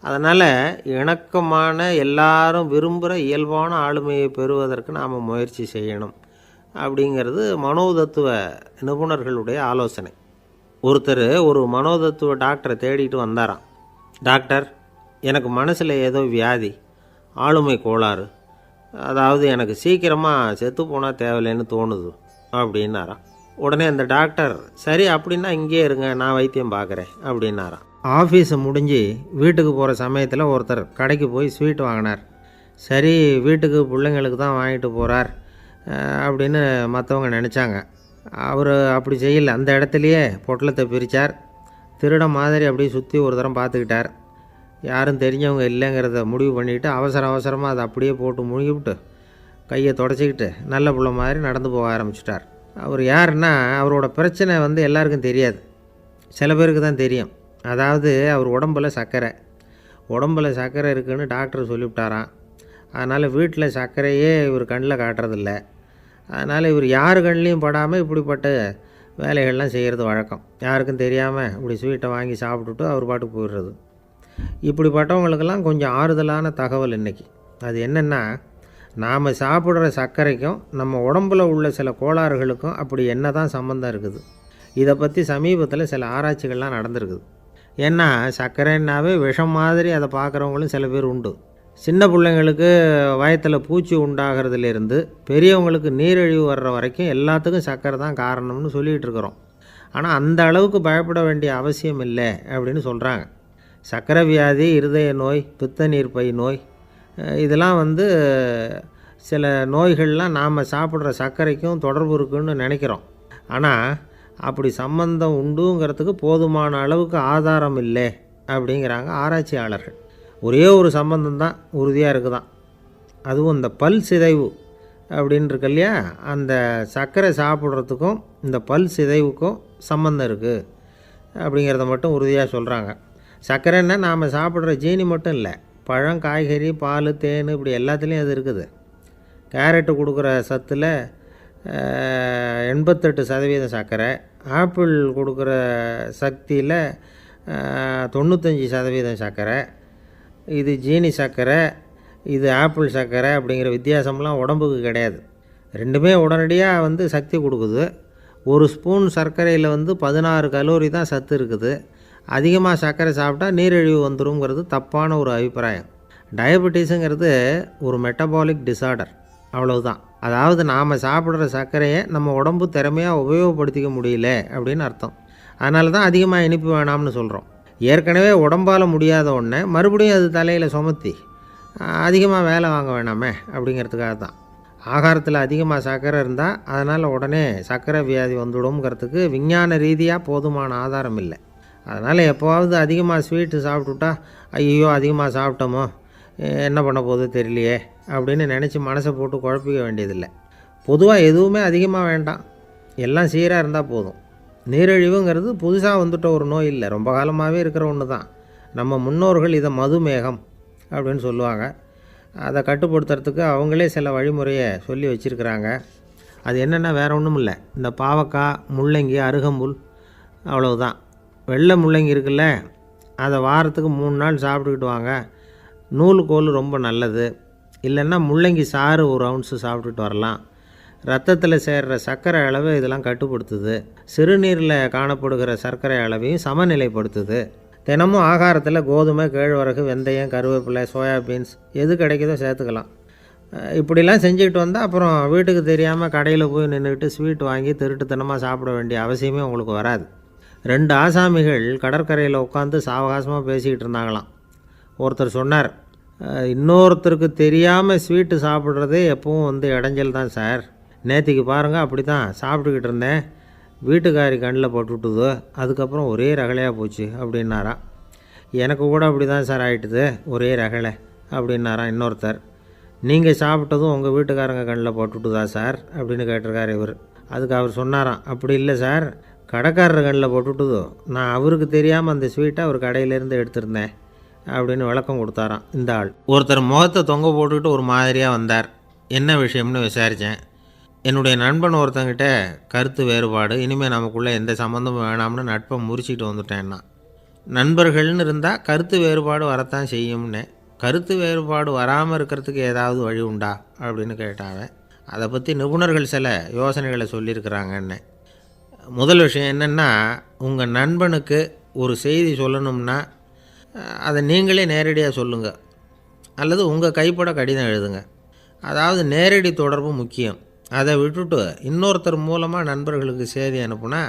அதனால் இணக்கமான, எல்லாரும் விரும்புகிற இயல்பான ஆளுமையை பெறுவதற்கு நாம் முயற்சி செய்யணும் அப்படிங்கிறது மனோதத்துவ நிபுணர்களுடைய ஆலோசனை. ஒருத்தர் ஒரு மனோதத்துவ டாக்டரை தேடிட்டு வந்தாராம். டாக்டர், எனக்கு மனசில் ஏதோ வியாதி, ஆளுமை கோளாறு, அதாவது எனக்கு சீக்கிரமாக செத்து போனால் தேவையில்லைன்னு தோணுது அப்படின்னாராம். உடனே அந்த டாக்டர், சரி அப்படின்னா இங்கே இருங்க, நான் வைத்தியம் பார்க்குறேன் அப்படின்னாராம். ஆஃபீஸை முடிஞ்சு வீட்டுக்கு போகிற சமயத்தில் ஒருத்தர் கடைக்கு போய் ஸ்வீட் வாங்கினார். சரி, வீட்டுக்கு பிள்ளைங்களுக்கு தான் வாங்கிட்டு போகிறார் அப்படின்னு மற்றவங்க நினச்சாங்க. அவர் அப்படி செய்யலை. அந்த இடத்துலையே பொட்டலத்தை பிரித்தார். திருட மாதிரி அப்படியே சுற்றி ஒரு தரம் பார்த்துக்கிட்டார். யாரும் தெரிஞ்சவங்க இல்லைங்கிறத முடிவு பண்ணிவிட்டு அவசரமாக அதை அப்படியே போட்டு முழுகிவிட்டு கையை தொடச்சிக்கிட்டு நல்ல பிள்ளை மாதிரி நடந்து போக ஆரம்பிச்சிட்டார். அவர் யாருன்னா, அவரோட பிரச்சனை எல்லாருக்கும் தெரியாது, சில பேருக்கு தான் தெரியும். அதாவது அவர் உடம்பில் சர்க்கரை இருக்குதுன்னு டாக்டர் சொல்லிவிட்டாராம். அதனால் வீட்டில் சர்க்கரையே இவர் கண்ணில் காட்டுறதில்ல. அதனால் இவர் யார் கண்ணிலையும் படாமல் இப்படிப்பட்ட வேலைகள்லாம் செய்கிறது வழக்கம். யாருக்கும் தெரியாமல் இப்படி ஸ்வீட்டை வாங்கி சாப்பிட்டுட்டு அவர் பாட்டுக்கு போயிடுறது. இப்படிப்பட்டவங்களுக்கெல்லாம் கொஞ்சம் ஆறுதலான தகவல் இன்றைக்கி. அது என்னென்னா, நாம் சாப்பிட்ற சர்க்கரைக்கும் நம்ம உடம்பில் உள்ள சில கோளாறுகளுக்கும் அப்படி என்ன தான் சம்மந்தம் இருக்குது. இதை பற்றி சமீபத்தில் சில ஆராய்ச்சிகள்லாம் நடந்திருக்குது. ஏன்னா சர்க்கரைன்னாவே விஷம் மாதிரி அதை பார்க்குறவங்களும் சில பேர் உண்டு. சின்ன பிள்ளைங்களுக்கு வயத்தில் பூச்சி உண்டாகிறதுலேருந்து பெரியவங்களுக்கு நீரிழிவு வர்ற வரைக்கும் எல்லாத்துக்கும் சர்க்கரை தான் காரணம்னு சொல்லிகிட்டு இருக்கிறோம். ஆனால் அந்த அளவுக்கு பயப்பட வேண்டிய அவசியம் இல்லை அப்படின்னு சொல்கிறாங்க. சர்க்கரை வியாதி, இருதய நோய், பித்த நீர்ப்பை நோய் இதெல்லாம் சில நோய்கள்லாம் நாம் சாப்பிட்ற சர்க்கரைக்கும் தொடர்பு இருக்குன்னு நினைக்கிறோம். ஆனால் அப்படி சம்பந்தம் உண்டுங்கிறதுக்கு போதுமான அளவுக்கு ஆதாரம் இல்லை அப்படிங்கிறாங்க ஆராய்ச்சியாளர்கள். ஒரே ஒரு சம்பந்தம் தான் உறுதியாக இருக்குதான். அதுவும் இந்த பல் சிதைவு அப்படின்னு இருக்கு இல்லையா, அந்த சர்க்கரை சாப்பிட்றதுக்கும் இந்த பல் சிதைவுக்கும் சம்பந்தம் இருக்குது அப்படிங்கிறத மட்டும் உறுதியாக சொல்கிறாங்க. சர்க்கரைன்னா நாம் சாப்பிட்ற ஜீனி மட்டும் இல்லை, பழம், காய்கறி, பால், தேன் இப்படி எல்லாத்துலேயும் அது இருக்குது. கேரட்டு கொடுக்குற சத்தில் 88% சர்க்கரை, ஆப்பிள் கொடுக்குற சக்தியில் 95% சர்க்கரை. இது ஜீனி சர்க்கரை, இது ஆப்பிள் சர்க்கரை அப்படிங்கிற வித்தியாசம்லாம் உடம்புக்கு கிடையாது. ரெண்டுமே உடனடியாக சக்தி கொடுக்குது. ஒரு ஸ்பூன் சர்க்கரையில் 16 கலோரி தான் சத்து இருக்குது. அதிகமாக சர்க்கரை சாப்பிட்டா நீரிழிவு வந்துருங்கிறது தப்பான ஒரு அபிப்பிராயம். டயபெட்டிஸுங்கிறது ஒரு மெட்டபாலிக் டிஸார்டர், அவ்வளவுதான். அதாவது நாம் சாப்பிட்ற சர்க்கரையை நம்ம உடம்பு திறமையாக உபயோகப்படுத்திக்க முடியல அப்படின்னு அர்த்தம். அதனால தான் அதிகமாக இனிப்பு வேணாம்னு சொல்கிறோம். ஏற்கனவே உடம்பால் முடியாத ஒன்றை மறுபடியும் அது தலையில் சுமத்தி அதிகமாக வேலை வாங்க வேணாமே அப்படிங்கிறதுக்காக தான். ஆகாரத்தில் அதிகமாக சர்க்கரை இருந்தால் அதனால் உடனே சர்க்கரை வியாதி வந்துடும்ங்கிறதுக்கு விஞ்ஞான ரீதியாக போதுமான ஆதாரம் இல்லை. அதனால் எப்போவாவது அதிகமாக ஸ்வீட்டு சாப்பிட்டுட்டா ஐயோ அதிகமாக சாப்பிட்டோமோ என்ன பண்ண போகுது தெரியலையே அப்படின்னு நினச்சி மனசை போட்டு குழப்பிக்க வேண்டியதில்லை. பொதுவாக எதுவுமே அதிகமாக வேண்டாம், எல்லாம் சீராக இருந்தால் போதும். நீரிழிவுங்கிறது புதுசாக வந்துட்ட ஒரு நோய் இல்லை, ரொம்ப காலமாகவே இருக்கிற ஒன்று தான். நம்ம முன்னோர்கள் இதை மதுமேகம் அப்படின்னு சொல்லுவாங்க. அதை கட்டுப்படுத்துறதுக்கு அவங்களே சில வழிமுறையை சொல்லி வச்சுருக்கிறாங்க. அது என்னென்னா வேறு ஒன்றும் இல்லை, இந்த பாவக்காய், முள்ளங்கி, அருகம்புல், அவ்வளவுதான். வெள்ளை முள்ளங்கி இருக்குல்ல, அதை வாரத்துக்கு 3 நாள் சாப்பிட்டுக்கிட்டு வாங்க. நூலுக்கோல் ரொம்ப நல்லது. இல்லைன்னா முள்ளங்கி சாறு 1 ounce சாப்பிட்டுட்டு வரலாம். ரத்தத்தில் சேர்கிற சர்க்கரை அளவு இதெல்லாம் கட்டுப்படுத்துது. சிறுநீரில் காணப்படுகிற சர்க்கரை அளவையும் சமநிலைப்படுத்துது. தினமும் ஆகாரத்தில் கோதுமை, கேழ்வரகு, வெந்தயம், கருவேப்பிலை, சோயாபீன்ஸ் எது கிடைக்குதோ சேர்த்துக்கலாம். இப்படிலாம் செஞ்சுக்கிட்டு வந்தால் அப்புறம் வீட்டுக்கு தெரியாமல் கடையில் போய் நின்றுக்கிட்டு ஸ்வீட் வாங்கி திருட்டுத்தனமாக சாப்பிட வேண்டிய அவசியமே உங்களுக்கு வராது. 2 ஆசாமிகள் கடற்கரையில் உட்காந்து சாவகாசமாக பேசிக்கிட்டு இருந்தாங்களாம். ஒருத்தர் சொன்னார், இன்னொருத்தருக்கு தெரியாமல் ஸ்வீட்டு சாப்பிட்றதே எப்பவும் இடைஞ்சல் தான் சார். நேற்றுக்கு பாருங்கள், அப்படி தான் சாப்பிட்டுக்கிட்டு இருந்தேன், வீட்டுக்காரி கண்ணில் போட்டுவிட்டுது, அதுக்கப்புறம் ஒரே ரகலையாக போச்சு அப்படின்னாராம். எனக்கு கூட அப்படி தான் சார் ஆகிட்டுது, ஒரே ரகலை அப்படின்னாராம் இன்னொருத்தர். நீங்கள் சாப்பிட்டதும் உங்கள் வீட்டுக்காரங்க கண்ணில் போட்டுவிட்டுதா சார் அப்படின்னு கேட்டிருக்கார் இவர். அதுக்கு அவர் சொன்னாராம், அப்படி இல்லை சார், கடைக்காரர் கண்ணில் போட்டுவிட்டுதோ, நான் அவருக்கு தெரியாமல் அந்த ஸ்வீட்டை அவர் கடையிலேருந்து எடுத்திருந்தேன் அப்படின்னு விளக்கம் கொடுத்தாராம் இந்த ஆள். ஒருத்தர் முகத்தை தொங்க போட்டுக்கிட்டு ஒரு மாதிரியாக வந்தார். என்ன விஷயம்னு விசாரித்தேன். என்னுடைய நண்பன் ஒருத்தங்கிட்ட கருத்து வேறுபாடு, இனிமேல் நமக்குள்ளே எந்த சம்மந்தமும் வேணாம்னு நட்பை முறிச்சிட்டு வந்துட்டேன்னா. நண்பர்கள்னு இருந்தால் கருத்து வேறுபாடு வரத்தான் செய்யும்னு. கருத்து வேறுபாடு வராமல் இருக்கிறதுக்கு ஏதாவது வழி உண்டா அப்படின்னு கேட்டாங்க. அதை பற்றி நிபுணர்கள் சில யோசனைகளை சொல்லியிருக்கிறாங்கன்னு. முதல் விஷயம் என்னென்னா, உங்கள் நண்பனுக்கு ஒரு செய்தி சொல்லணும்னா அதை நீங்களே நேரடியாக சொல்லுங்கள், அல்லது உங்கள் கைப்பட கடிதம் எழுதுங்க. அதாவது நேரடி தொடர்பு முக்கியம். அதை விட்டுட்டு இன்னொருத்தர் மூலமாக நண்பர்களுக்கு செய்தி அனுப்புனா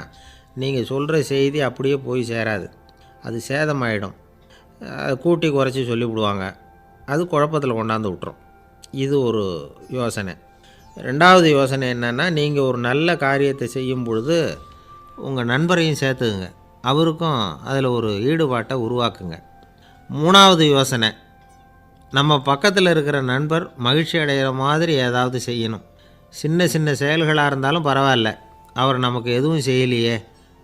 நீங்கள் சொல்கிற செய்தி அப்படியே போய் சேராது, அது சேதமாயிடும். கூட்டி குறைச்சி சொல்லிவிடுவாங்க, அது குழப்பத்தில் கொண்டாந்து விட்டுரும். இது ஒரு யோசனை. 2வது யோசனை என்னென்னா, நீங்கள் ஒரு நல்ல காரியத்தை செய்யும் பொழுது உங்கள் நண்பரையும் சேர்த்துக்குங்க, அவருக்கும் அதில் ஒரு ஈடுபாட்டை உருவாக்குங்க. 3வது யோசனை, நம்ம பக்கத்தில் இருக்கிற நண்பர் மகிழ்ச்சி அடைகிற மாதிரி ஏதாவது செய்யணும். சின்ன சின்ன செயல்களாக இருந்தாலும் பரவாயில்ல, அவர் நமக்கு எதுவும் செய்யலையே,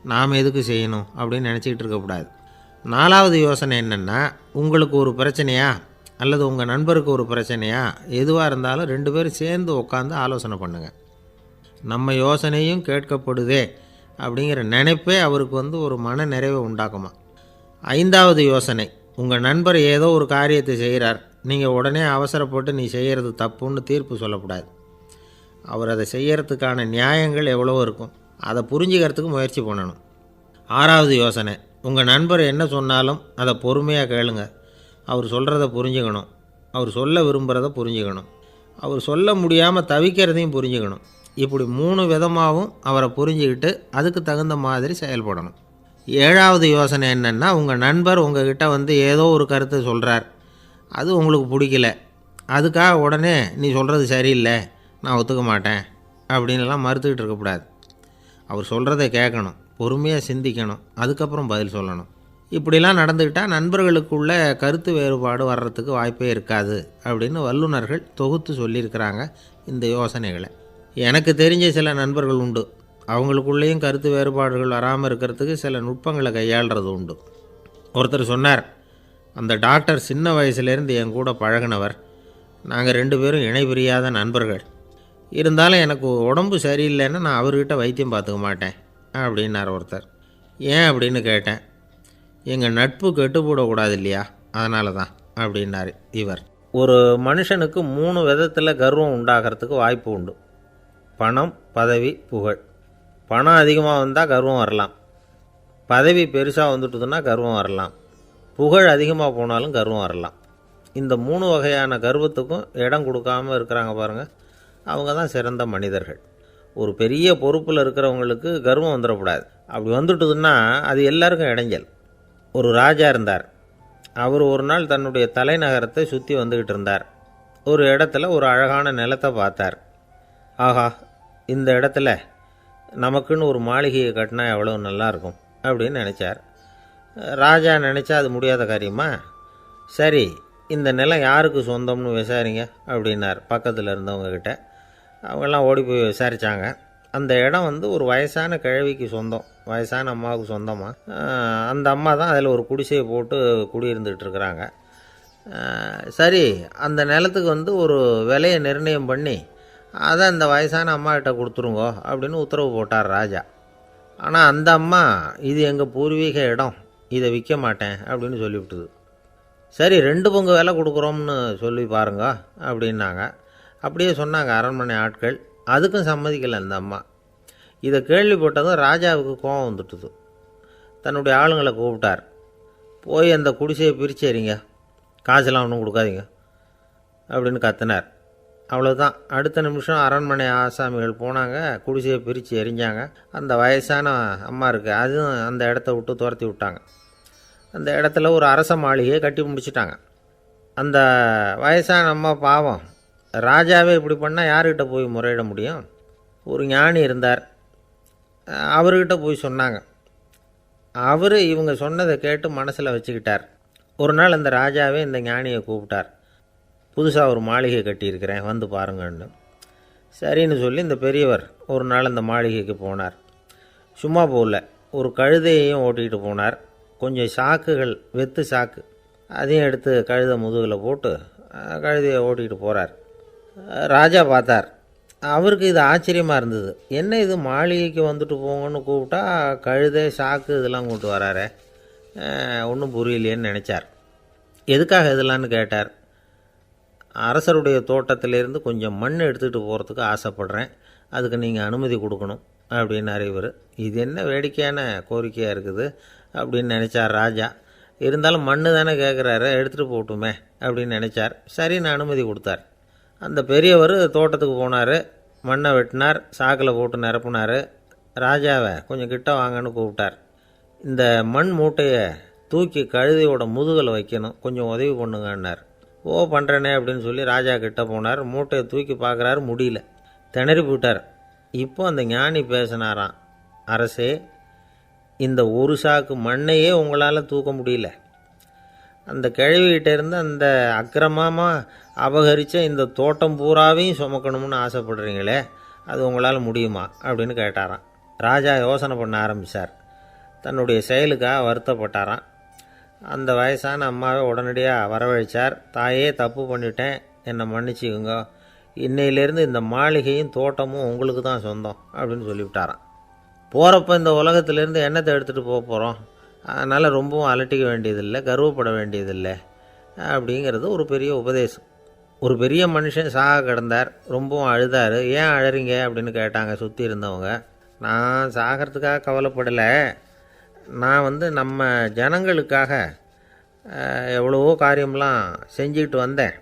நாம் எதுக்கு செய்யணும் அப்படின்னு நினச்சிக்கிட்டு இருக்கக்கூடாது. 4வது யோசனை என்னென்னா, உங்களுக்கு ஒரு பிரச்சனையா அல்லது உங்கள் நண்பருக்கு ஒரு பிரச்சனையா, எதுவாக இருந்தாலும் 2 பேரும் சேர்ந்து உட்காந்து ஆலோசனை பண்ணுங்கள். நம்ம யோசனையும் கேட்கப்படுதே அப்படிங்கிற நினைப்பே அவருக்கு ஒரு மன நிறைவை உண்டாக்குமா. 5வது யோசனை, உங்கள் நண்பர் ஏதோ ஒரு காரியத்தை செய்கிறார், நீங்கள் உடனே அவசரப்பட்டு நீ செய்கிறது தப்புன்னு தீர்ப்பு சொல்லக்கூடாது. அவர் அதை செய்கிறதுக்கான நியாயங்கள் எவ்வளவோ இருக்கும், அதை புரிஞ்சுக்கிறதுக்கு முயற்சி பண்ணணும். 6வது யோசனை, உங்கள் நண்பர் என்ன சொன்னாலும் அதை பொறுமையாக கேளுங்க. அவர் சொல்கிறத புரிஞ்சுக்கணும், அவர் சொல்ல விரும்புகிறத புரிஞ்சுக்கணும், அவர் சொல்ல முடியாமல் தவிக்கிறதையும் புரிஞ்சுக்கணும். இப்படி 3 விதமாகவும் அவரை புரிஞ்சுக்கிட்டு அதுக்கு தகுந்த மாதிரி செயல்படணும். 7வது யோசனை என்னென்னா, உங்கள் நண்பர் உங்ககிட்ட ஏதோ ஒரு கருத்தை சொல்கிறார், அது உங்களுக்கு பிடிக்கல, அதுக்காக உடனே நீ சொல்கிறது சரியில்லை, நான் ஒத்துக்க மாட்டேன் அப்படின்லாம் மறுத்துக்கிட்டு இருக்கக்கூடாது. அவர் சொல்கிறத கேட்கணும், பொறுமையாக சிந்திக்கணும், அதுக்கப்புறம் பதில் சொல்லணும். இப்படிலாம் நடந்துக்கிட்டால் நண்பர்களுக்குள்ள கருத்து வேறுபாடு வர்றதுக்கு வாய்ப்பே இருக்காது அப்படின்னு வல்லுநர்கள் தொகுத்து சொல்லியிருக்கிறாங்க இந்த யோசனைகளை. எனக்கு தெரிஞ்ச சில நண்பர்கள் உண்டு, அவங்களுக்குள்ளேயும் கருத்து வேறுபாடுகள் வராமல் இருக்கிறதுக்கு சில நுட்பங்களை கையாளுறது உண்டு. ஒருத்தர் சொன்னார், அந்த டாக்டர் சின்ன வயசுலேருந்து என் கூட பழகினவர், நாங்கள் 2 பேரும் இணை பிரியாத நண்பர்கள், இருந்தாலும் எனக்கு உடம்பு சரியில்லைன்னா நான் அவர்கிட்ட வைத்தியம் பார்த்துக்க மாட்டேன் அப்படின்னார் ஒருத்தர். ஏன் அப்படின்னு கேட்டேன். எங்கள் நட்பு கெட்டுப்போடக்கூடாது இல்லையா, அதனால தான் அப்படின்னார் இவர். ஒரு மனுஷனுக்கு 3 விதத்தில் கர்வம் உண்டாகிறதுக்கு வாய்ப்பு உண்டு. பணம், பதவி, புகழ். பணம் அதிகமாக வந்தால் கர்வம் வரலாம், பதவி பெருசாக வந்துட்டுதுன்னா கர்வம் வரலாம், புகழ் அதிகமாக போனாலும் கர்வம் வரலாம். இந்த 3 வகையான கர்வத்துக்கும் இடம் கொடுக்காமல் இருக்கிறாங்க பாருங்கள், அவங்க தான் சிறந்த மனிதர்கள். ஒரு பெரிய பொறுப்பில் இருக்கிறவங்களுக்கு கர்வம் வந்துடக்கூடாது. அப்படி வந்துட்டுதுன்னா அது எல்லாருக்கும் இடைஞ்சல். ஒரு ராஜா இருந்தார். அவர் ஒரு நாள் தன்னுடைய தலைநகரத்தை சுற்றி வந்துக்கிட்டு இருந்தார். ஒரு இடத்துல ஒரு அழகான நிலத்தை பார்த்தார். ஆஹா, இந்த இடத்துல நமக்குன்னு ஒரு மாளிகையை கட்டினா எவ்வளோ நல்லாயிருக்கும் அப்படின்னு நினச்சார். ராஜா நினச்சா அது முடியாத காரியமா? சரி, இந்த நிலம் யாருக்கு சொந்தம்னு விசாரிங்க அப்படின்னார் பக்கத்தில் இருந்தவங்கக்கிட்ட. அவங்கெல்லாம் ஓடி போய் விசாரித்தாங்க. அந்த இடம் வந்து ஒரு வயசான கிழவிக்கு சொந்தம், வயசான அம்மாவுக்கு சொந்தமாக. அந்த அம்மா தான் அதில் ஒரு குடிசையை போட்டு குடியிருந்துகிட்டு இருக்கிறாங்க. சரி, அந்த நிலத்துக்கு வந்து ஒரு விலையை நிர்ணயம் பண்ணி அதை அந்த வயசான அம்மாக்கிட்ட கொடுத்துருங்கோ அப்படின்னு உத்தரவு போட்டார் ராஜா. ஆனால் அந்த அம்மா இது எங்கள் பூர்வீக இடம், இதை விற்க மாட்டேன் அப்படின்னு சொல்லிவிட்டுது. சரி, 2 பங்கு விலை கொடுக்குறோம்னு சொல்லி பாருங்க அப்படின்னாங்க. அப்படியே சொன்னாங்க அரண்மனை ஆட்கள். அதுக்கும் சம்மதிக்கலை அந்த அம்மா. இதை கேள்விப்பட்டதும் ராஜாவுக்கு கோபம் வந்துட்டுது. தன்னுடைய ஆளுங்களை கூப்பிட்டார். போய் அந்த குடிசையை பிரித்து எறிங்க, காசெல்லாம் ஒன்றும் கொடுக்காதீங்க அப்படின்னு கத்தினார். அவ்வளோதான். அடுத்த நிமிஷம் அரண்மனை ஆசாமிகள் போனாங்க, குடிசையை பிரித்து எரிஞ்சாங்க. அந்த வயசான அம்மா இருக்குது, அதுவும் அந்த இடத்த விட்டு துரத்தி விட்டாங்க. அந்த இடத்துல ஒரு அரச மாளிகையை கட்டி முடிச்சிட்டாங்க. அந்த வயசான அம்மா பாவம், ராஜாவே இப்படி பண்ணால் யார்கிட்ட போய் முறையிட முடியும்? ஒரு ஞானி இருந்தார், அவர்கிட்ட போய் சொன்னாங்க. அவர் இவங்க சொன்னதை கேட்டு மனசில் வச்சுக்கிட்டார். ஒரு நாள் அந்த ராஜாவே இந்த ஞானியை கூப்பிட்டார். புதுசாக ஒரு மாளிகை கட்டியிருக்கிறேன், வந்து பாருங்கன்னு. சரின்னு சொல்லி இந்த பெரியவர் ஒரு நாள் அந்த மாளிகைக்கு போனார். சும்மா போகல, ஒரு கழுதையையும் ஓட்டிகிட்டு போனார். கொஞ்சம் சாக்குகள், வெத்து சாக்கு, அதையும் எடுத்து கழுதை முதுகில் போட்டு கழுதையை ஓட்டிகிட்டு போகிறார். ராஜா பார்த்தார். அவருக்கு இது ஆச்சரியமாக இருந்தது. என்ன இது, மாளிகைக்கு வந்துட்டு போங்கன்னு கூப்பிட்டா கழுதை சாக்கு இதெல்லாம் கூப்பிட்டு வராரே, ஒன்றும் புரியலையேன்னு நினச்சார். எதுக்காக இதெல்லாம்னு கேட்டார். அரசருடைய தோட்டத்திலேருந்து கொஞ்சம் மண் எடுத்துகிட்டு போகிறதுக்கு ஆசைப்படுறேன், அதுக்கு நீங்கள் அனுமதி கொடுக்கணும் அப்படின்னார் இவர். இது என்ன வேடிக்கையான கோரிக்கையாக இருக்குது அப்படின்னு நினச்சார் ராஜா. இருந்தாலும் மண்ணு தானே கேட்குறாரு, எடுத்துகிட்டு போகட்டுமே அப்படின்னு நினச்சார். சரின்னு அனுமதி கொடுத்தார். அந்த பெரியவர் தோட்டத்துக்கு போனார், மண்ணை வெட்டினார், சாக்கில் போட்டு நிரப்புனார். ராஜாவை கொஞ்சம் கிட்ட வாங்கன்னு கூப்பிட்டார். இந்த மண் மூட்டையை தூக்கி கழுதையோட முதுகில் வைக்கணும், கொஞ்சம் உதவி பண்ணுங்கன்னார். ஓ, பண்ணுறேனே அப்படின்னு சொல்லி ராஜா கிட்ட போனார். மூட்டையை தூக்கி பார்க்குறாரு, முடியல, திணறி போட்டார். இப்போ அந்த ஞானி பேசினாராம். அரசே, இந்த ஒரு சாக்கு மண்ணையே உங்களால் தூக்க முடியல, அந்த கிழவிகிட்ட இருந்து அந்த அக்கிரமமாக அபகரித்த இந்த தோட்டம் பூராவையும் சுமக்கணும்னு ஆசைப்படுறீங்களே, அது உங்களால் முடியுமா அப்படின்னு கேட்டாராம். ராஜா யோசனை பண்ண ஆரம்பித்தார். தன்னுடைய செயலுக்காக வருத்தப்பட்டாராம். அந்த வயசான அம்மாவை உடனடியாக வரவழைச்சார். தாயே, தப்பு பண்ணிட்டேன், என்னை மன்னிச்சுக்குங்க, இன்னையிலேருந்து இந்த மாளிகையும் தோட்டமும் உங்களுக்கு தான் சொந்தம் அப்படின்னு சொல்லிவிட்டாராம். போகிறப்ப இந்த உலகத்திலேருந்து எண்ணத்தை எடுத்துகிட்டு போக போகிறோம், அதனால் ரொம்பவும் அலட்டிக்க வேண்டியதில்லை, கர்வப்பட வேண்டியதில்லை அப்படிங்கிறது ஒரு பெரிய உபதேசம். ஒரு பெரிய மனுஷன் சாக கிடந்தார், ரொம்பவும் அழுதார். ஏன் அழறீங்க அப்படின்னு கேட்டாங்க சுற்றி இருந்தவங்க. நான் சாகிறதுக்காக கவலைப்படலை, நான் நம்ம ஜனங்களுக்காக எவ்வளவோ காரியம்லாம் செஞ்சுக்கிட்டு வந்தேன்.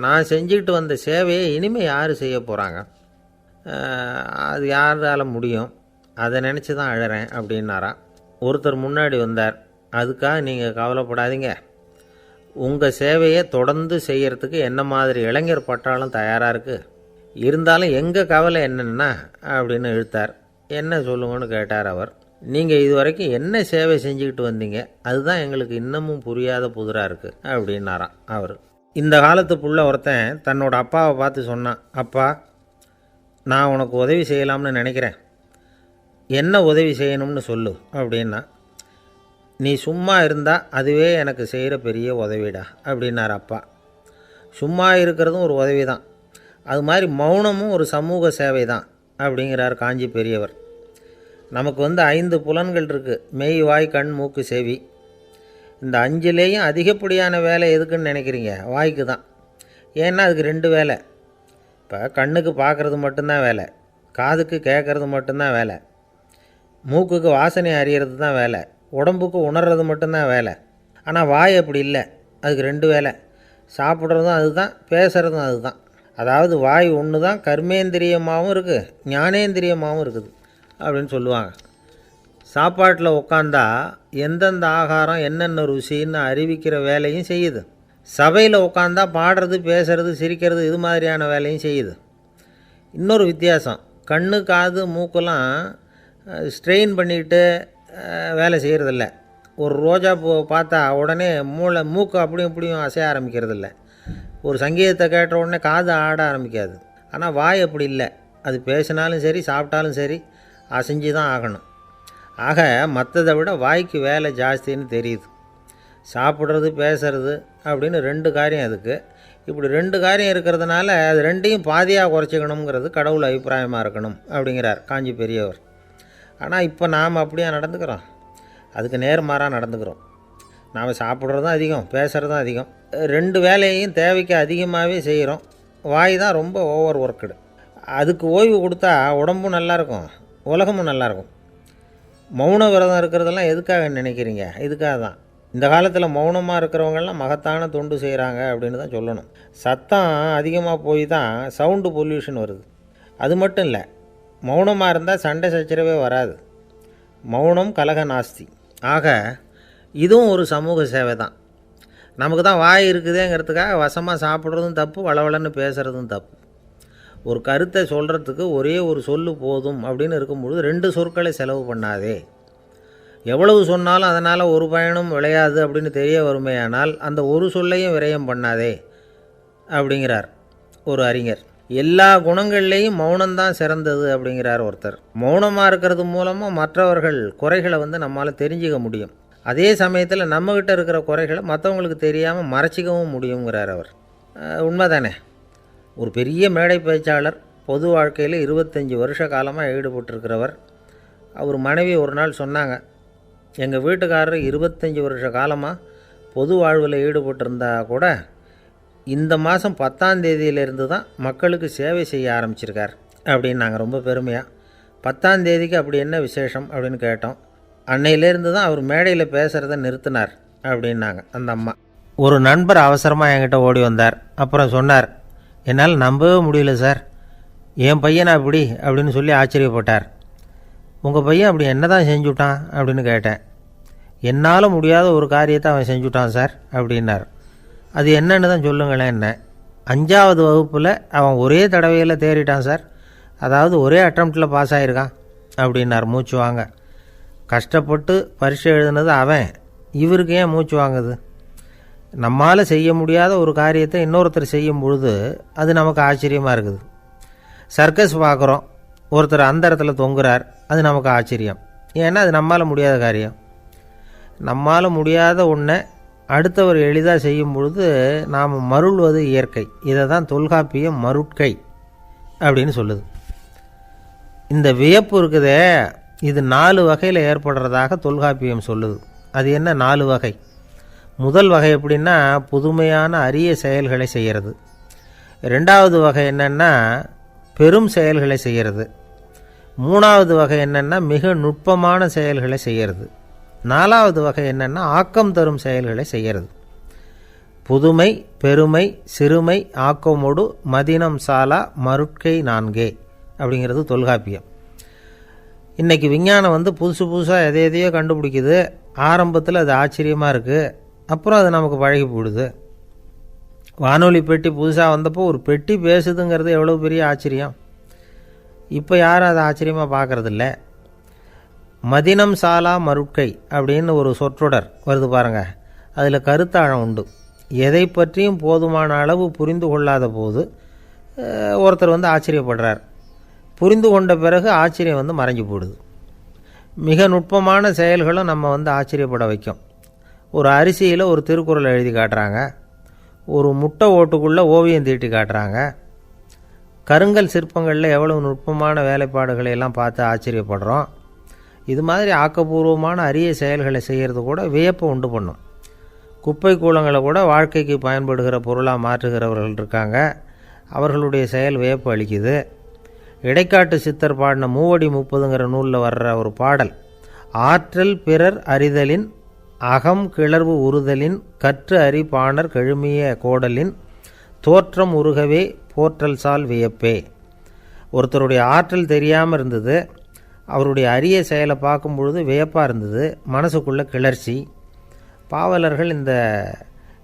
நான் செஞ்சுக்கிட்டு வந்த சேவையை இனிமேல் யார் செய்ய போகிறாங்க, அது யாரால் முடியும், அதை நினச்சி தான் அழறேன் அப்படின்னாராம். ஒருத்தர் முன்னாடி வந்தார். அதுக்காக நீங்கள் கவலைப்படாதீங்க, உங்கள் சேவையை தொடர்ந்து செய்கிறதுக்கு என்ன மாதிரி இளைஞர் பட்டாலும் தயாராக இருக்குது, இருந்தாலும் எங்கள் கவலை என்னென்னா அப்படின்னு இழுத்தார். என்ன சொல்லுங்கன்னு கேட்டார் அவர். நீங்கள் இது வரைக்கும் என்ன சேவை செஞ்சுக்கிட்டு வந்தீங்க, அதுதான் எங்களுக்கு இன்னமும் புரியாத புதிராக இருக்குது அப்படின்னாராம் அவர். இந்த காலத்து புள்ள ஒருத்தன் தன்னோட அப்பாவை பார்த்து சொன்னான். அப்பா, நான் உனக்கு உதவி செய்யலாம்னு நினைக்கிறேன், என்ன உதவி செய்யணும்னு சொல்லு அப்படின்னா. நீ சும்மா இருந்தால் அதுவே எனக்கு செய்கிற பெரிய உதவிடா அப்படின்னார் அப்பா. சும்மா இருக்கிறதும் ஒரு உதவி தான், அது மாதிரி மௌனமும் ஒரு சமூக சேவை தான் அப்படிங்கிறார் காஞ்சி பெரியவர். நமக்கு 5 புலன்கள் இருக்குது, மெய், வாய், கண், மூக்கு, செவி. இந்த 5லேயும் அதிகப்படியான வேலை எதுக்குன்னு நினைக்கிறீங்க? வாய்க்கு தான். ஏன்னா அதுக்கு 2 வேலை. இப்போ கண்ணுக்கு பார்க்குறது மட்டும்தான் வேலை, காதுக்கு கேட்குறது மட்டும்தான் வேலை, மூக்குக்கு வாசனை அறியறது தான் வேலை, உடம்புக்கு உணர்றது மட்டும்தான் வேலை. ஆனால் வாய் அப்படி இல்லை, அதுக்கு 2 வேலை, சாப்பிட்றதும் அதுதான், பேசுகிறதும் அதுதான். அதாவது வாய் ஒன்று தான் கர்மேந்திரியமாகவும் இருக்குது, ஞானேந்திரியமாகவும் இருக்குது அப்படின்னு சொல்லுவாங்க. சாப்பாட்டில் உட்காந்தா எந்தெந்த ஆகாரம் என்னென்ன ருசின்னு அறிவிக்கிற வேலையும் செய்யுது. சபையில் உட்காந்தா பாடுறது, பேசுறது, சிரிக்கிறது, இது மாதிரியான வேலையும் செய்யுது. இன்னொரு வித்தியாசம், கண்ணு, காது, மூக்கெல்லாம் ஸ்ட்ரெயின் பண்ணிக்கிட்டு வேலை செய்கிறதில்ல. ஒரு ரோஜா பூ பார்த்தா உடனே மூக்கு அப்படியும் இப்படியும் அசைய ஆரம்பிக்கிறதில்ல. ஒரு சங்கீதத்தை கேட்ட உடனே காது ஆட ஆரம்பிக்காது. ஆனால் வாய் அப்படி இல்லை, அது பேசினாலும் சரி சாப்பிட்டாலும் சரி அசைஞ்சு தான் ஆகணும். ஆக மற்றதை விட வாய்க்கு வேலை ஜாஸ்தின்னு தெரியுது. சாப்பிட்றது பேசுறது அப்படின்னு 2 காரியம் அதுக்கு. இப்படி 2 காரியம் இருக்கிறதுனால அது 2ஐயும் பாதியாக குறைச்சிக்கணுங்கிறது கடவுள் அபிப்பிராயமாக இருக்கணும் அப்படிங்கிறார் காஞ்சி பெரியவர். ஆனால் இப்போ நாம் அப்படியே நடந்துக்கிறோம், அதுக்கு நேர்மாறாக நடந்துக்கிறோம். நாம் சாப்பிட்றதும் அதிகம், பேசுகிறதும் அதிகம், 2 வேலையையும் தேவைக்கு அதிகமாகவே செய்கிறோம். வாய் தான் ரொம்ப ஓவர் ஒர்க்குடு. அதுக்கு ஓய்வு கொடுத்தா உடம்பும் நல்லாயிருக்கும், உலகமும் நல்லாயிருக்கும். மௌன விரதம் இருக்கிறதெல்லாம் எதுக்காக நினைக்கிறீங்க? இதுக்காக தான். இந்த காலத்தில் மௌனமாக இருக்கிறவங்கெல்லாம் மகத்தான தொண்டு செய்கிறாங்க அப்படின்னு தான் சொல்லணும். சத்தம் அதிகமாக போய் தான் சவுண்டு பொல்யூஷன் வருது. அது மட்டும் இல்லை, மௌனமாக இருந்தால் சண்டை சச்சரவே வராது. மௌனம் கலக நாஸ்தி. ஆக இதுவும் ஒரு சமூக சேவை தான். நமக்கு தான் வாய் இருக்குதேங்கிறதுக்காக வசமாக சாப்பிட்றதும் தப்பு, வளவளன்னு பேசுகிறதும் தப்பு. ஒரு கருத்தை சொல்கிறதுக்கு ஒரே ஒரு சொல்லு போதும் அப்படின்னு இருக்கும்பொழுது 2 சொற்களை செலவு பண்ணாதே. எவ்வளவு சொன்னாலும் அதனால் ஒரு பயனும் விளையாது அப்படின்னு தெரிய வருமேயானால் அந்த ஒரு சொல்லையும் விரயம் பண்ணாதே அப்படிங்கிறார் ஒரு அறிஞர். எல்லா குணங்கள்லேயும் மௌனம்தான் சிறந்தது அப்படிங்கிறார் ஒருத்தர். மௌனமாக இருக்கிறது மூலமாக மற்றவர்கள் குறைகளை நம்மளால் தெரிஞ்சிக்க முடியும். அதே சமயத்தில் நம்மக்கிட்ட இருக்கிற குறைகளை மற்றவங்களுக்கு தெரியாமல் மறைச்சிக்கவும் முடியுங்கிறார் அவர். உண்மைதானே? ஒரு பெரிய மேடை பேச்சாளர், பொது வாழ்க்கையில் 25 வருஷ காலமாக ஈடுபட்டிருக்கிறவர். அவர் மனைவி ஒரு நாள் சொன்னாங்க, எங்கள் வீட்டுக்காரர் 25 வருஷ காலமாக பொது வாழ்வில் ஈடுபட்டிருந்தா கூட இந்த மாதம் 10ஆம் தேதியிலேருந்து தான் மக்களுக்கு சேவை செய்ய ஆரம்பிச்சிருக்கார் அப்படின்னு நாங்கள் ரொம்ப பெருமையாக. 10ஆம் தேதிக்கு அப்படி என்ன விசேஷம் அப்படின்னு கேட்டோம். அன்னையிலேருந்து தான் அவர் மேடையில் பேசுகிறத நிறுத்தினார் அப்படின்னாங்க அந்த அம்மா. ஒரு நண்பர் அவசரமாக என்கிட்ட ஓடி வந்தார். அப்புறம் சொன்னார், என்னால் நம்பவே முடியல சார், என் பையனை அப்படி அப்படின்னு சொல்லி ஆச்சரியப்பட்டார். உங்கள் பையன் அப்படி என்ன தான் செஞ்சுட்டான் அப்படின்னு கேட்டேன். என்னால் முடியாத ஒரு காரியத்தை அவன் செஞ்சுட்டான் சார் அப்படின்னார். அது என்னன்னு தான் சொல்லுங்களேன். என்ன 5ஆவது வகுப்பில் அவன் ஒரே தடவையில் தேறிட்டான் சார், அதாவது ஒரே அட்டம்ப்டில் பாஸ் ஆகிருக்கான் அப்படின்னார் மூச்சு வாங்க. கஷ்டப்பட்டு பரீட்சை எழுதுனது அவன், இவருக்கு ஏன் மூச்சு வாங்குது? நம்மால் செய்ய முடியாத ஒரு காரியத்தை இன்னொருத்தர் செய்யும் பொழுது அது நமக்கு ஆச்சரியமாக இருக்குது. சர்க்கஸ் பார்க்குறோம், ஒருத்தர் அந்த இடத்துல தொங்குறார், அது நமக்கு ஆச்சரியம். ஏன்னா அது நம்மால் முடியாத காரியம். நம்மால் முடியாத ஒன்றை அடுத்தவர் எளிதாக செய்யும் பொழுது நாம் மருள்வது இயற்கை. இதை தான் தொல்காப்பியம் மருட்கை அப்படின்னு சொல்லுது. இந்த வியப்பு இருக்குதே, இது 4 வகையில் ஏற்படுறதாக தொல்காப்பியம் சொல்லுது. அது என்ன 4 வகை? முதல் வகை எப்படின்னா புதுமையான அரிய செயல்களை செய்கிறது. 2வது வகை என்னென்னா பெரும் செயல்களை செய்கிறது. 3வது வகை என்னென்னா மிக நுட்பமான செயல்களை செய்கிறது. 4வது வகை என்னென்னா ஆக்கம் தரும் செயல்களை செய்கிறது. புதுமை, பெருமை, சிறுமை, ஆக்கமோடு மதினம் சாலா மருட்கை 4 அப்படிங்கிறது தொல்காப்பியம். இன்றைக்கி விஞ்ஞானம் புதுசு புதுசாக எதையோ கண்டுபிடிக்குது. ஆரம்பத்தில் அது ஆச்சரியமாக இருக்குது, அப்புறம் அது நமக்கு பழகி போடுது. வானொலி பெட்டி புதுசாக வந்தப்போ ஒரு பெட்டி பேசுதுங்கிறது எவ்வளோ பெரிய ஆச்சரியம். இப்போ யாரும் அதை ஆச்சரியமாக பார்க்குறதில்ல. மதினம் சாலா மருட்கை அப்படின்னு ஒரு சொற்றொடர் வருது பாருங்கள், அதில் கருத்தாழம் உண்டு. எதை பற்றியும் போதுமான அளவு புரிந்து கொள்ளாத போது ஒருத்தர் ஆச்சரியப்படுறார். புரிந்து கொண்ட பிறகு ஆச்சரியம் மறைஞ்சு போடுது. மிக நுட்பமான செயல்களும் நம்ம ஆச்சரியப்பட வைக்கும். ஒரு அரிசியில் ஒரு திருக்குறள் எழுதி காட்டுறாங்க, ஒரு முட்டை ஓட்டுக்குள்ளே ஓவியம் தீட்டி காட்டுறாங்க. கருங்கல் சிற்பங்களில் எவ்வளவு நுட்பமான வேலைப்பாடுகளை எல்லாம் பார்த்து ஆச்சரியப்படுறோம். இது மாதிரி ஆக்கப்பூர்வமான அரிய செயல்களை செய்கிறது கூட வியப்பை உண்டு பண்ணும். குப்பை கூலங்களை கூட வாழ்க்கைக்கு பயன்படுகிற பொருளாக மாற்றுகிறவர்கள் இருக்காங்க, அவர்களுடைய செயல் வியப்பு அளிக்குது. இடைக்காட்டு சித்தர் பாடின 30 நூலில் வர்ற ஒரு பாடல், ஆற்றல் பிறர் அறிதலின் அகம் கிளர்வு உறுதலின் கற்று அறி பாணர் கெழுமிய கோடலின் தோற்றம் உருகவே போற்றல் சால் வியப்பே. ஒருத்தருடைய ஆற்றல் தெரியாமல் இருந்தது, அவருடைய அரிய செயலை பார்க்கும் பொழுது வியப்பாக இருந்தது, மனசுக்குள்ளே கிளர்ச்சி. பாவலர்கள்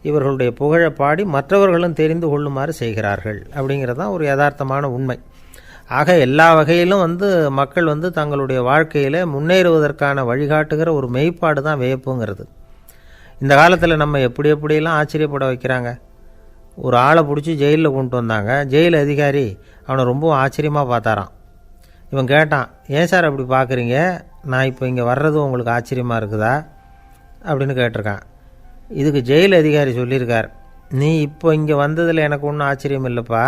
இவர்களுடைய புகழை பாடி மற்றவர்களும் தெரிந்து கொள்ளுமாறு செய்கிறார்கள் அப்படிங்கிறது தான் ஒரு யதார்த்தமான உண்மை. ஆக எல்லா வகையிலும் மக்கள் தங்களுடைய வாழ்க்கையில் முன்னேறுவதற்கான வழிகாட்டுகிற ஒரு மெய்ப்பாடு தான் வியப்புங்கிறது. இந்த காலத்தில் நம்ம எப்படியெல்லாம் ஆச்சரியப்பட வைக்கிறாங்க. ஒரு ஆளை பிடிச்சி ஜெயிலில் கொண்டு வந்தாங்க. ஜெயில் அதிகாரி அவனை ரொம்ப ஆச்சரியமாக பார்த்தாரான். இவன் கேட்டான், ஏன் சார் அப்படி பார்க்குறீங்க, நான் இப்போ இங்கே வர்றது உங்களுக்கு ஆச்சரியமாக இருக்குதா அப்படின்னு கேட்டிருக்கான். இதுக்கு ஜெயில் அதிகாரி சொல்லியிருக்கார், நீ இப்போ இங்கே வந்ததில் எனக்கு ஒன்றும் ஆச்சரியம் இல்லைப்பா,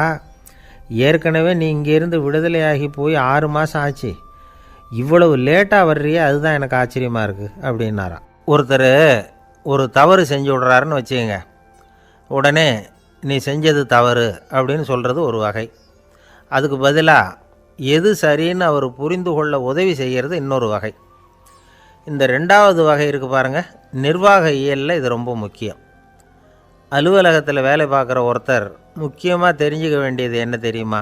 ஏற்கனவே நீ இங்கேருந்து விடுதலையாகி போய் 6 மாதம் ஆச்சு, இவ்வளவு லேட்டாக வர்றியே அதுதான் எனக்கு ஆச்சரியமாக இருக்குது அப்படின்னாராம். ஒருத்தர் ஒரு தவறு செஞ்சு விட்றாருன்னு வச்சுக்கோங்க, உடனே நீ செஞ்சது தவறு அப்படின்னு சொல்கிறது ஒரு வகை. அதுக்கு பதிலாக எது சரின்னு அவர் புரிந்து கொள்ள உதவி செய்கிறது இன்னொரு வகை. இந்த 2வது வகை இருக்குது பாருங்கள், நிர்வாக இயலில் இது ரொம்ப முக்கியம். அலுவலகத்தில் வேலை பார்க்குற ஒருத்தர் முக்கியமாக தெரிஞ்சுக்க வேண்டியது என்ன தெரியுமா?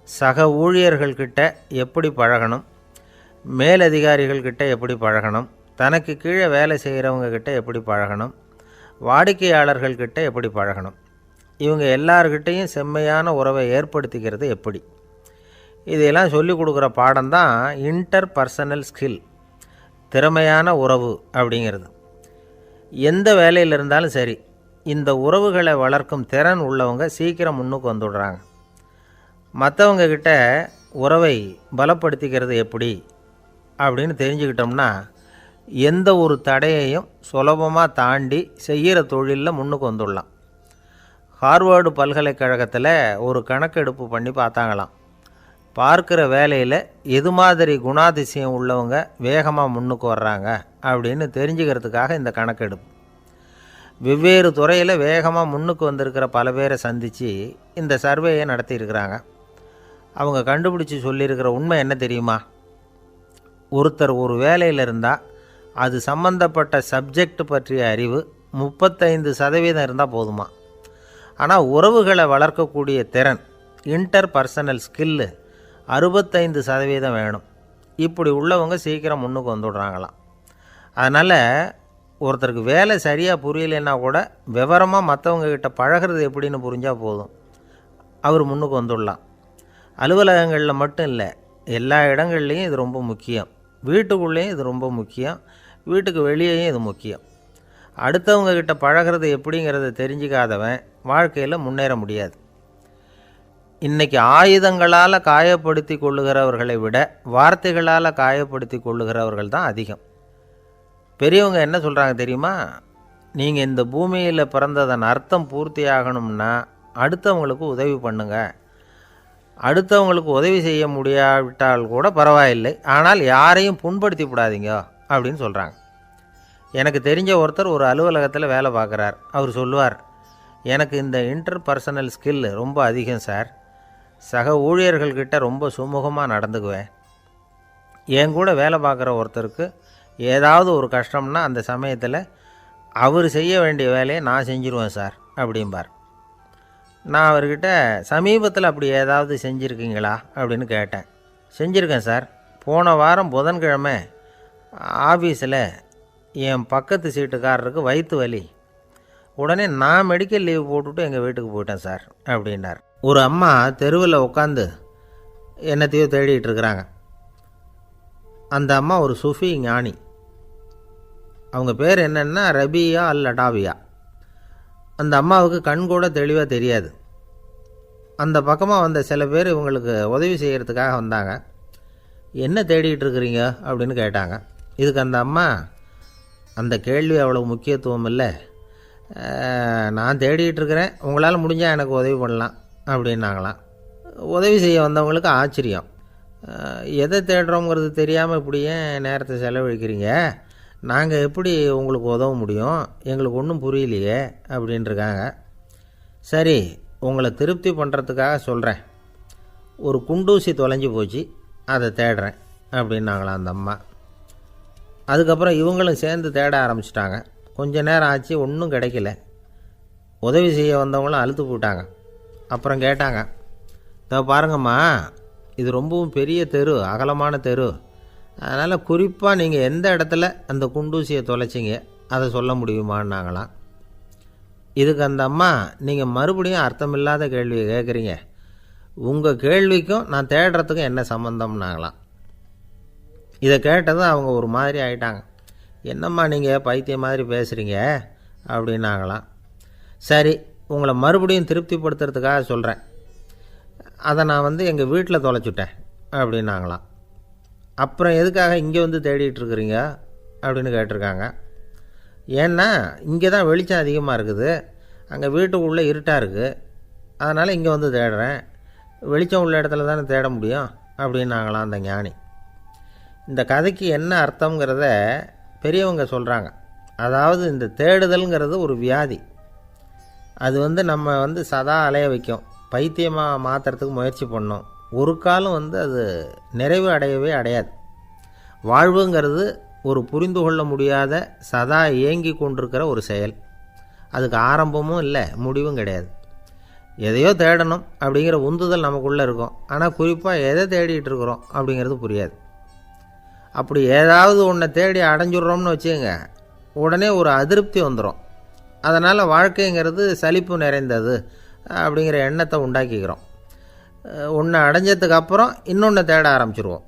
சக ஊழியர்கள்கிட்ட எப்படி பழகணும், மேலதிகாரிகள்கிட்ட எப்படி பழகணும், தனக்கு கீழே வேலை செய்கிறவங்கக்கிட்ட எப்படி பழகணும், வாடிக்கையாளர்கள்கிட்ட எப்படி பழகணும், இவங்க எல்லார்கிட்டையும் செம்மையான உறவை ஏற்படுத்திக்கிறது எப்படி, இதையெல்லாம் சொல்லிக் கொடுக்குற பாடம்தான் இன்டர் பர்சனல் ஸ்கில், திறமையான உறவு அப்படிங்கிறது. எந்த வேலையில் இருந்தாலும் சரி, இந்த உறவுகளை வளர்க்கும் திறன் உள்ளவங்க சீக்கிரம் முன்னுக்கு வந்துடுறாங்க. மற்றவங்கக்கிட்ட உறவை பலப்படுத்திக்கிறது எப்படி அப்படின்னு தெரிஞ்சுக்கிட்டோம்னா எந்த ஒரு தடையையும் சுலபமாக தாண்டி செய்கிற தொழிலில் முன்னுக்கு வந்துடலாம். ஹார்வர்டு பல்கலைக்கழகத்தில் ஒரு கணக்கெடுப்பு பண்ணி பார்த்தாங்களாம். பார்க்குற வேலையில் எது மாதிரி குணாதிசயம் உள்ளவங்க வேகமாக முன்னுக்கு வர்றாங்க அப்படின்னு தெரிஞ்சுக்கிறதுக்காக இந்த கணக்கெடுப்பு. வெவ்வேறு துறையில் வேகமாக முன்னுக்கு வந்திருக்கிற பல பேரை சந்தித்து இந்த சர்வேயை நடத்தியிருக்கிறாங்க. அவங்க கண்டுபிடிச்சி சொல்லியிருக்கிற உண்மை என்ன தெரியுமா? ஒருத்தர் ஒரு வேலையில் இருந்தால் அது சம்பந்தப்பட்ட சப்ஜெக்ட் பற்றிய அறிவு 35% இருந்தால் போதுமா. ஆனால் உறவுகளை வளர்க்கக்கூடிய திறன், இன்டர் பர்சனல் ஸ்கில்லு 65% வேணும். இப்படி உள்ளவங்க சீக்கிரம் முன்னுக்கு வந்துடுறாங்களாம். அதனால் ஒருத்தருக்கு வேலை சரியாக புரியலைன்னா கூட விவரமாக மற்றவங்கக்கிட்ட பழகிறது எப்படின்னு புரிஞ்சால் போதும், அவர் முன்னுக்கு வந்துடலாம். அலுவலகங்களில் மட்டும் இல்லை, எல்லா இடங்கள்லேயும் இது ரொம்ப முக்கியம். வீட்டுக்குள்ளேயும் இது ரொம்ப முக்கியம், வீட்டுக்கு வெளியேயும் இது முக்கியம். அடுத்தவங்கக்கிட்ட பழகிறது எப்படிங்கிறத தெரிஞ்சிக்காதவன் வாழ்க்கையில் முன்னேற முடியாது. இன்றைக்கி ஆயுதங்களால் காயப்படுத்தி கொள்ளுகிறவர்களை விட வார்த்தைகளால் காயப்படுத்தி கொள்ளுகிறவர்கள் தான் அதிகம். பெரியவங்க என்ன சொல்கிறாங்க தெரியுமா? நீங்கள் இந்த பூமியில் பிறந்ததன் அர்த்தம் பூர்த்தி ஆகணும்னா அடுத்தவங்களுக்கு உதவி பண்ணுங்க. அடுத்தவங்களுக்கு உதவி செய்ய முடியாவிட்டால் கூட பரவாயில்லை, ஆனால் யாரையும் புண்படுத்தி விடாதீங்க அப்படின்னு சொல்கிறாங்க. எனக்கு தெரிஞ்ச ஒருத்தர் ஒரு அலுவலகத்தில் வேலை பார்க்குறார். அவர் சொல்லுவார், எனக்கு இந்த இன்டர் பர்சனல் ஸ்கில் ரொம்ப அதிகம் சார், சக ஊழியர்கள்கிட்ட ரொம்ப சுமூகமாக நடந்துக்குவேன். என் கூட வேலை பார்க்குற ஒருத்தருக்கு ஏதாவது ஒரு கஷ்டம்னா அந்த சமயத்தில் அவர் செய்ய வேண்டிய வேலையை நான் செஞ்சுருவேன் சார் அப்படிம்பார். நான் அவர்கிட்ட சமீபத்தில் அப்படி ஏதாவது செஞ்சுருக்கீங்களா அப்படின்னு கேட்டேன். செஞ்சுருக்கேன் சார். போன வாரம் புதன்கிழமை ஆஃபீஸில் என் பக்கத்து சீட்டுக்காரருக்கு வயிற்று வலி, உடனே நான் மெடிக்கல் லீவ் போட்டுவிட்டு எங்கள் வீட்டுக்கு போயிட்டேன் சார் அப்படின்னார். ஒரு அம்மா தெருவில் உட்காந்து என்னத்தையோ தேடிட்டு இருக்கிறாங்க. அந்த அம்மா ஒரு சூஃபி ஞானி. அவங்க பேர் என்னென்னா ரபியா அல் அடாவியா. அந்த அம்மாவுக்கு கண் கூட தெளிவாக தெரியாது. அந்த பக்கமாக வந்த சில பேர் இவங்களுக்கு உதவி செய்கிறதுக்காக வந்தாங்க. என்ன தேடிட்டு இருக்கிறீங்க அப்படின்னு கேட்டாங்க. இதுக்கு அந்த அம்மா, அந்த கேள்வி அவ்வளோ முக்கியத்துவம் இல்லை, நான் தேடிட்டு இருக்கிறேன், உங்களால் முடிஞ்சால் எனக்கு உதவி பண்ணலாம் அப்படின்னாங்களாம். உதவி செய்ய வந்தவங்களுக்கு ஆச்சரியம். எதை தேடுறோங்கிறது தெரியாமல் இப்படி ஏன் நேரத்தை செலவழிக்கிறீங்க, நாங்கள் எப்படி உங்களுக்கு உதவ முடியும், எங்களுக்கு ஒன்றும் புரியலையே அப்படின்ட்டுருக்காங்க. சரி, உங்களை திருப்தி பண்ணுறதுக்காக சொல்கிறேன், ஒரு குண்டூசி தொலைஞ்சி போச்சு, அதை தேடுறேன் அப்படின்னாங்களாம் அந்த அம்மா. அதுக்கப்புறம் இவங்களும் சேர்ந்து தேட ஆரம்பிச்சிட்டாங்க. கொஞ்ச நேரம் ஆச்சு, ஒன்றும் கிடைக்கல. உதவி செய்ய வந்தவங்களும் அழுத்து போட்டாங்க. அப்புறம் கேட்டாங்க, இதோ பாருங்கம்மா, இது ரொம்பவும் பெரிய தெரு, அகலமான தெரு, அதனால் குறிப்பாக நீங்கள் எந்த இடத்துல அந்த குண்டூசியை தொலைச்சிங்க அதை சொல்ல முடியுமான்னாங்களாம். இதுக்கு அந்த அம்மா, நீங்கள் மறுபடியும் அர்த்தமில்லாத கேள்வியை கேட்குறீங்க, உங்கள் கேள்விக்கும் நான் தேடுறதுக்கும் என்ன சம்மந்தம்னாங்களாம். இதை கேட்டதும் அவங்க ஒரு மாதிரி ஆகிட்டாங்க. என்னம்மா நீங்கள் பைத்தியம் மாதிரி பேசுகிறீங்க அப்படின்னாங்களாம். சரி, உங்களை மறுபடியும் திருப்திப்படுத்துறதுக்காக சொல்கிறேன். அதை நான் எங்கள் வீட்டில் தொலைச்சுட்டேன் அப்படின்னாங்களாம். அப்புறம் எதுக்காக இங்கே தேடிட்டு இருக்கிறீங்க அப்படின்னு கேட்டிருக்காங்க. ஏன்னா இங்கே தான் வெளிச்சம் அதிகமாக இருக்குது, அங்கே வீட்டுக்குள்ளே இருட்டாக இருக்குது, அதனால் இங்கே தேடுறேன். வெளிச்சம் உள்ள இடத்துல தானே தேட முடியும் அப்படின்னாங்களாம் அந்த ஞானி. இந்த கதைக்கு என்ன அர்த்தங்கிறத பெரியவங்க சொல்கிறாங்க. அதாவது இந்த தேடுதல்ங்கிறது ஒரு வியாதி. அது நம்ம சதா அலைய வைக்கும், பைத்தியமாக மாற்றுறதுக்கு முயற்சி பண்ணோம். ஒரு காலம் அது நிறைவு அடையவே அடையாது. வாழ்வுங்கிறது ஒரு புரிந்து கொள்ள முடியாத சதா ஏங்கி கொண்டிருக்கிற ஒரு செயல். அதுக்கு ஆரம்பமும் இல்லை, முடிவும் கிடையாது. எதையோ தேடணும் அப்படிங்கிற உந்துதல் நமக்குள்ளே இருக்கும், ஆனால் குறிப்பாக எதை தேடிட்டு இருக்கிறோம் அப்படிங்கிறது புரியாது. அப்படி ஏதாவது ஒன்றை தேடி அடைஞ்சிட்றோம்னு வச்சுக்கோங்க, உடனே ஒரு அதிருப்தி வந்துடும். அதனால் வாழ்க்கைங்கிறது சலிப்பு நிறைந்தது அப்படிங்கிற எண்ணத்தை உண்டாக்கிக்கிறோம். ஒன்று அடைஞ்சதுக்கு அப்புறம் இன்னொன்று தேட ஆரம்பிச்சிருவோம்.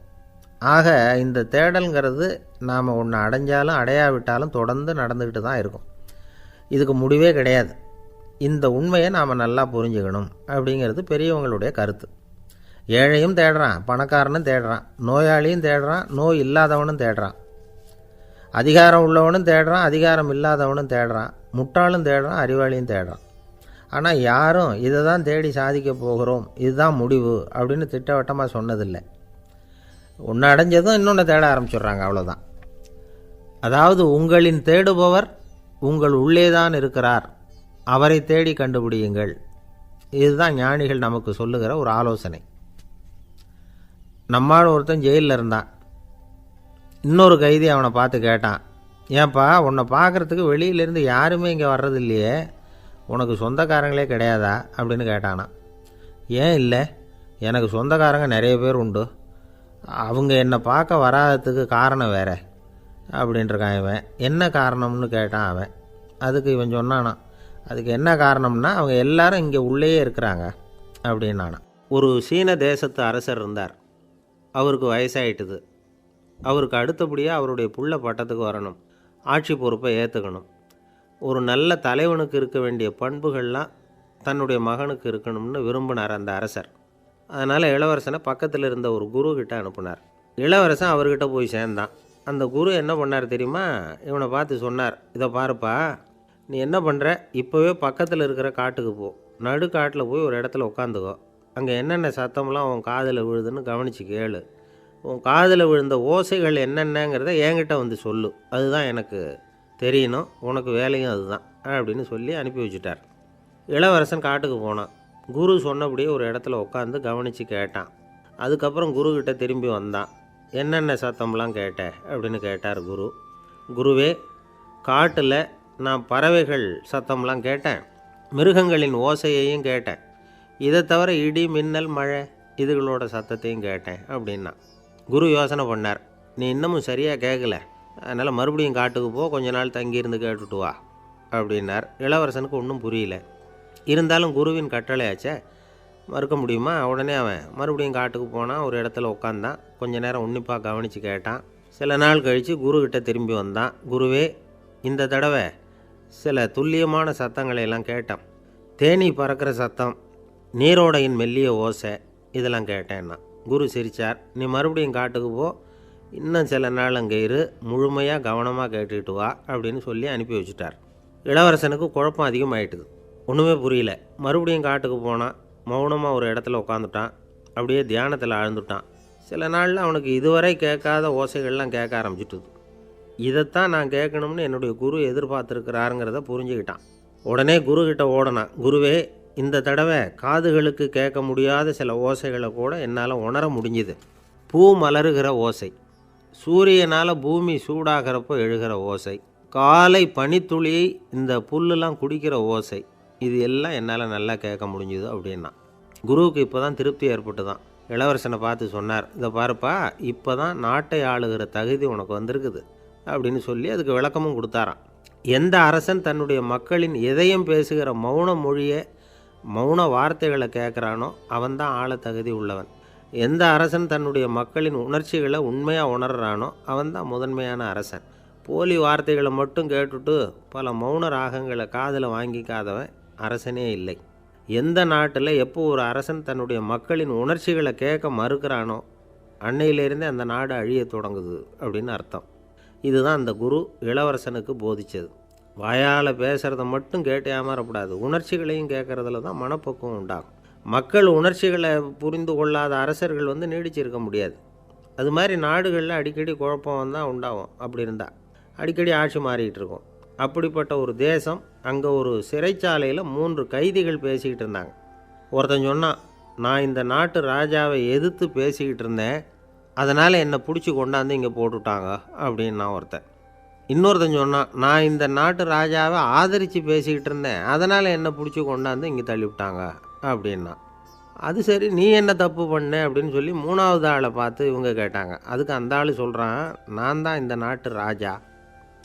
ஆக இந்த தேடல்ங்கிறது நாம் ஒன்று அடைஞ்சாலும் அடையாவிட்டாலும் தொடர்ந்து நடந்துக்கிட்டு தான் இருக்கும். இதுக்கு முடிவே கிடையாது. இந்த உண்மையை நாம் நல்லா புரிஞ்சுக்கணும் அப்படிங்கிறது பெரியவங்களுடைய கருத்து. ஏழையும் தேடுறான், பணக்காரனும் தேடுறான், நோயாளியும் தேடுறான், நோய் இல்லாதவனும் தேடுறான், அதிகாரம் உள்ளவனும் தேடுறான், அதிகாரம் இல்லாதவனும் தேடுறான், முட்டாளும் தேடுறான், அறிவாளியும் தேடுறான். ஆனால் யாரும் இதை தான் தேடி சாதிக்க போகிறோம், இதுதான் முடிவு அப்படின்னு திட்டவட்டமாக சொன்னதில்லை. ஒன்று அடைஞ்சதும் இன்னொன்று தேட ஆரம்பிச்சிடுறாங்க, அவ்வளோதான். அதாவது உங்களின் தேடுபவர் உங்கள் உள்ளே தான் இருக்கிறார், அவரை தேடி கண்டுபிடியுங்கள். இதுதான் ஞானிகள் நமக்கு சொல்லுகிற ஒரு ஆலோசனை. நம்மால் ஒருத்தன் ஜெயிலில் இருந்தான். இன்னொரு கைதி அவனை பார்த்து கேட்டான், ஏன்பா உன்னை பார்க்குறதுக்கு வெளியிலேருந்து யாருமே இங்கே வர்றது இல்லையே, உனக்கு சொந்தக்காரங்களே கிடையாதா அப்படின்னு கேட்டானான். ஏன் இல்லை, எனக்கு சொந்தக்காரங்க நிறைய பேர் உண்டு, அவங்க என்னை பார்க்க வராததுக்கு காரணம் வேறு அப்படின்ட்டுருக்கான் இவன். என்ன காரணம்னு கேட்டான் அவன். அதுக்கு இவன் சொன்னானான், அதுக்கு என்ன காரணம்னா அவங்க எல்லாரும் இங்கே உள்ளேயே இருக்கிறாங்க அப்படின்னானான். ஒரு சீன தேசத்து அரசர் இருந்தார். அவருக்கு வயசாயிட்டுது. அவருக்கு அடுத்தபடியாக அவருடைய புள்ள பட்டத்துக்கு வரணும், ஆட்சி பொறுப்பை ஏற்றுக்கணும். ஒரு நல்ல தலைவனுக்கு இருக்க வேண்டிய பண்புகள்லாம் தன்னுடைய மகனுக்கு இருக்கணும்னு விரும்பினார் அந்த அரசர். அதனால் இளவரசனை பக்கத்தில் இருந்த ஒரு குரு கிட்ட அனுப்புனார். இளவரசன் அவர்கிட்ட போய் சேர்ந்தான். அந்த குரு என்ன பண்ணார் தெரியுமா, இவனை பார்த்து சொன்னார், இதை பாருப்பா, நீ என்ன பண்ணுற, இப்போவே பக்கத்தில் இருக்கிற காட்டுக்கு போ, நடு காட்டில் போய் ஒரு இடத்துல உட்காந்துக்கோ, அங்கே என்னென்ன சத்தம்லாம் உன் காதில் விழுதுன்னு கவனித்து கேளு, உன் காதில் விழுந்த ஓசைகள் என்னென்னங்கிறத என்கிட்ட சொல்லு, அதுதான் எனக்கு தெரியணும், உனக்கு வேலையும் அதுதான் அப்படின்னு சொல்லி அனுப்பி வச்சுட்டார். இளவரசன் காட்டுக்கு போனான். குரு சொன்னபடியே ஒரு இடத்துல உட்காந்து கவனித்து கேட்டான். அதுக்கப்புறம் குருக்கிட்ட திரும்பி வந்தான். என்னென்ன சத்தம்லாம் கேட்ட அப்படின்னு கேட்டார் குரு. குருவே, காட்டில் நான் பறவைகள் சத்தம்லாம் கேட்டேன், மிருகங்களின் ஓசையையும் கேட்டேன், இதை தவிர இடி மின்னல் மழை இதுகளோட சத்தத்தையும் கேட்டேன் அப்படின்னா. குரு யோசனை பண்ணார், நீ இன்னமும் சரியாக கேட்கல, அதனால் மறுபடியும் காட்டுக்கு போ, கொஞ்ச நாள் தங்கியிருந்து கேட்டுட்டு வா அப்படின்னார். இளவரசனுக்கு ஒன்றும் புரியல. இருந்தாலும் குருவின் கட்டளையாச்சே, மறுக்க முடியுமா? உடனே அவன் மறுபடியும் காட்டுக்கு போனான். ஒரு இடத்துல உட்காந்தான். கொஞ்ச நேரம் உன்னிப்பாக கவனித்து கேட்டான். சில நாள் கழித்து குருக்கிட்ட திரும்பி வந்தான். குருவே, இந்த தடவை சில துல்லியமான சத்தங்களையெல்லாம் கேட்டான். தேனீ பறக்கிற சத்தம், நீரோடையின் மெல்லிய ஓசை, இதெல்லாம் கேட்டேன்னா. குரு சிரித்தார். நீ மறுபடியும் காட்டுக்கு போ, இன்னும் சில நாள் அங்கே இரு, முழுமையாக கவனமாக கேட்டுக்கிட்டு வா அப்படின்னு சொல்லி அனுப்பி வச்சுட்டார். இளவரசனுக்கு குழப்பம் அதிகமாகிட்டுது. ஒன்றுமே புரியல. மறுபடியும் காட்டுக்கு போனான். மௌனமாக ஒரு இடத்துல உட்காந்துட்டான். அப்படியே தியானத்தில் ஆழ்ந்துட்டான். சில நாளில் அவனுக்கு இதுவரை கேட்காத ஓசைகள்லாம் கேட்க ஆரம்பிச்சிட்டுது. இதைத்தான் நான் கேட்கணும்னு என்னுடைய குரு எதிர்பார்த்துருக்கிறாருங்கிறத புரிஞ்சுக்கிட்டான். உடனே குருக்கிட்ட ஓடனான். குருவே, இந்த தடவை காதுகளுக்கு கேட்க முடியாத சில ஓசைகளை கூட என்னால் உணர முடிஞ்சுது. பூ மலருகிற ஓசை, சூரியனால் பூமி சூடாகிறப்போ எழுகிற ஓசை, காலை பனித்துளியை இந்த புல்லுலாம் குடிக்கிற ஓசை, இது எல்லாம் என்னால் நல்லா கேட்க முடிஞ்சுது அப்படின்னா. குருவுக்கு இப்போ தான் திருப்தி ஏற்பட்டு தான். இளவரசனை பார்த்து சொன்னார், இதை பாருப்பா, இப்போ தான் நாட்டை ஆளுகிற தகுதி உனக்கு வந்திருக்குது அப்படின்னு சொல்லி அதுக்கு விளக்கமும் கொடுத்தாராம். எந்த அரசன் தன்னுடைய மக்களின் எதையும் பேசுகிற மௌன மொழியை, மௌன வார்த்தைகளை கேட்குறானோ அவன்தான் ஆள தகுதி உள்ளவன். எந்த அரசன் தன்னுடைய மக்களின் உணர்ச்சிகளை உண்மையாக உணர்றானோ அவன்தான் முதன்மையான அரசன். போலி வார்த்தைகளை மட்டும் கேட்டுட்டு பல மௌன ராகங்களை காதில் வாங்கிக்காதவன் அரசனே இல்லை. எந்த நாட்டில் எப்போ ஒரு அரசன் தன்னுடைய மக்களின் உணர்ச்சிகளை கேட்க மறுக்கிறானோ அன்னையிலேருந்தே அந்த நாடு அழிய தொடங்குது அப்படின்னு அர்த்தம். இதுதான் அந்த குரு இளவரசனுக்கு போதித்தது. வாயால் பேசுகிறத மட்டும் கேட்டு ஏமாறக்கூடாது, உணர்ச்சிகளையும் கேட்குறதுல தான் மனப்பக்குவம் உண்டாகும். மக்கள் உணர்ச்சிகளை புரிந்து கொள்ளாத அரசர்கள் நீடிச்சிருக்க முடியாது. அது மாதிரி நாடுகளில் அடிக்கடி குழப்பம் தான் உண்டாகும். அப்படி இருந்தால் அடிக்கடி ஆட்சி மாறிக்கிட்டு இருக்கும். அப்படிப்பட்ட ஒரு தேசம், அங்கே ஒரு சிறைச்சாலையில் 3 கைதிகள் பேசிக்கிட்டு இருந்தாங்க. ஒருத்தன் சொன்னான், நான் இந்த நாட்டு ராஜாவை எதிர்த்து பேசிக்கிட்டு இருந்தேன், அதனால் என்னை பிடிச்சி கொண்டாந்து இங்கே போட்டுவிட்டாங்க அப்படின்னா ஒருத்தன். இன்னொருத்தன் சொன்னான், நான் இந்த நாட்டு ராஜாவை ஆதரித்து பேசிக்கிட்டு இருந்தேன், அதனால் என்னை பிடிச்சி கொண்டாந்து இங்கே தள்ளிவிட்டாங்க அப்படின்னா. அது சரி, நீ என்ன தப்பு பண்ண அப்படின்னு சொல்லி 3வது ஆளை பார்த்து இவங்க கேட்டாங்க. அதுக்கு அந்த ஆள் சொல்கிறான், நான் தான் இந்த நாட்டு ராஜா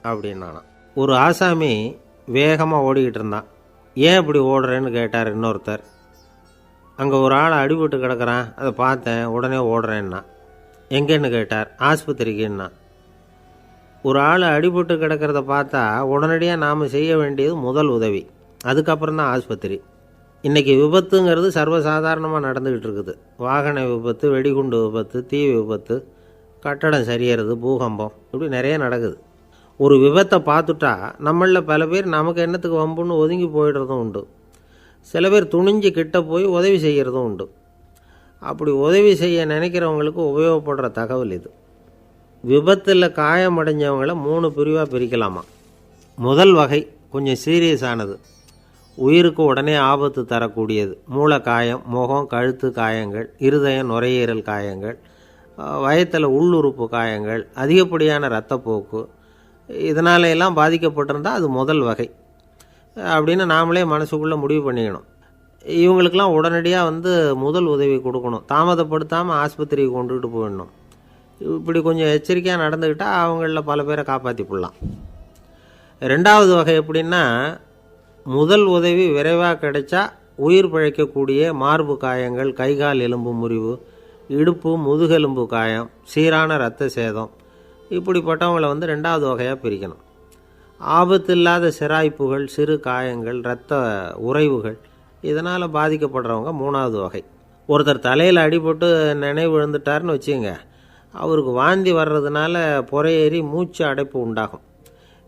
அப்படின்னானா. ஒரு ஆசாமி வேகமாக ஓடிக்கிட்டு இருந்தான். ஏன் இப்படி ஓடுறேன்னு கேட்டார் இன்னொருத்தர். அங்கே ஒரு ஆள் அடிபட்டு கிடக்கிறான், அதை பார்த்தேன், உடனே ஓடுறேன்னா. எங்கேன்னு கேட்டார். ஆஸ்பத்திரிக்குன்னா. ஒரு ஆள் அடிபட்டு கிடக்கிறத பார்த்தா உடனடியாக நாம் செய்ய வேண்டியது முதல் உதவி, அதுக்கப்புறம் தான் ஆஸ்பத்திரி. இன்றைக்கி விபத்துங்கிறது சர்வசாதாரணமாக நடந்துக்கிட்டு இருக்குது. வாகன விபத்து, வெடிகுண்டு விபத்து, தீ விபத்து, கட்டடம் சரியறது, பூகம்பம், இப்படி நிறைய நடக்குது. ஒரு விபத்தை பார்த்துட்டா நம்மளில் பல பேர் நமக்கு என்னத்துக்கு வம்புன்னு ஒதுங்கி போயிடுறதும் உண்டு. சில பேர் துணிஞ்சு கிட்ட போய் உதவி செய்கிறதும் உண்டு. அப்படி உதவி செய்ய நினைக்கிறவங்களுக்கு உபயோகப்படுற தகவல் இது. விபத்தில் காயமடைஞ்சவங்களை 3 பிரிவாக பிரிக்கலாமா. முதல் வகை கொஞ்சம் சீரியஸானது, உயிருக்கு உடனே ஆபத்து தரக்கூடியது. மூளை காயம், முகம், கழுத்து காயங்கள், இருதயம், நுரையீரல் காயங்கள், வயத்தில் உள்ளுறுப்பு காயங்கள், அதிகப்படியான இரத்தப்போக்கு, இதனால எல்லாம் பாதிக்கப்பட்டிருந்தால் அது முதல் வகை அப்படின்னு நாமளே மனசுக்குள்ளே முடிவு பண்ணிக்கணும். இவங்களுக்கெல்லாம் உடனடியாக முதல் உதவி கொடுக்கணும். தாமதப்படுத்தாமல் ஆஸ்பத்திரிக்கு கொண்டுகிட்டு போயிடணும். இப்படி கொஞ்சம் எச்சரிக்கையாக நடந்துக்கிட்டால் அவங்களில் பல பேரை காப்பாற்றி போடலாம். 2வது வகை எப்படின்னா, முதல் உதவி விரைவாக கிடைச்சா உயிர் பிழைக்கக்கூடிய மார்பு காயங்கள், கைகால் எலும்பு முறிவு, இடுப்பு முதுகெலும்பு காயம், சீரான இரத்த சேதம், இப்படிப்பட்டவங்களை 2வது வகையாக பிரிக்கணும். ஆபத்து இல்லாத சிராய்ப்புகள், சிறு காயங்கள், இரத்த உறைவுகள், இதனால் பாதிக்கப்படுறவங்க 3வது வகை. ஒருத்தர் தலையில் அடிபட்டு நினைவு விழுந்துட்டார்னு வச்சுங்க, அவருக்கு வாந்தி வர்றதுனால புறையேறி மூச்சு அடைப்பு உண்டாகும்.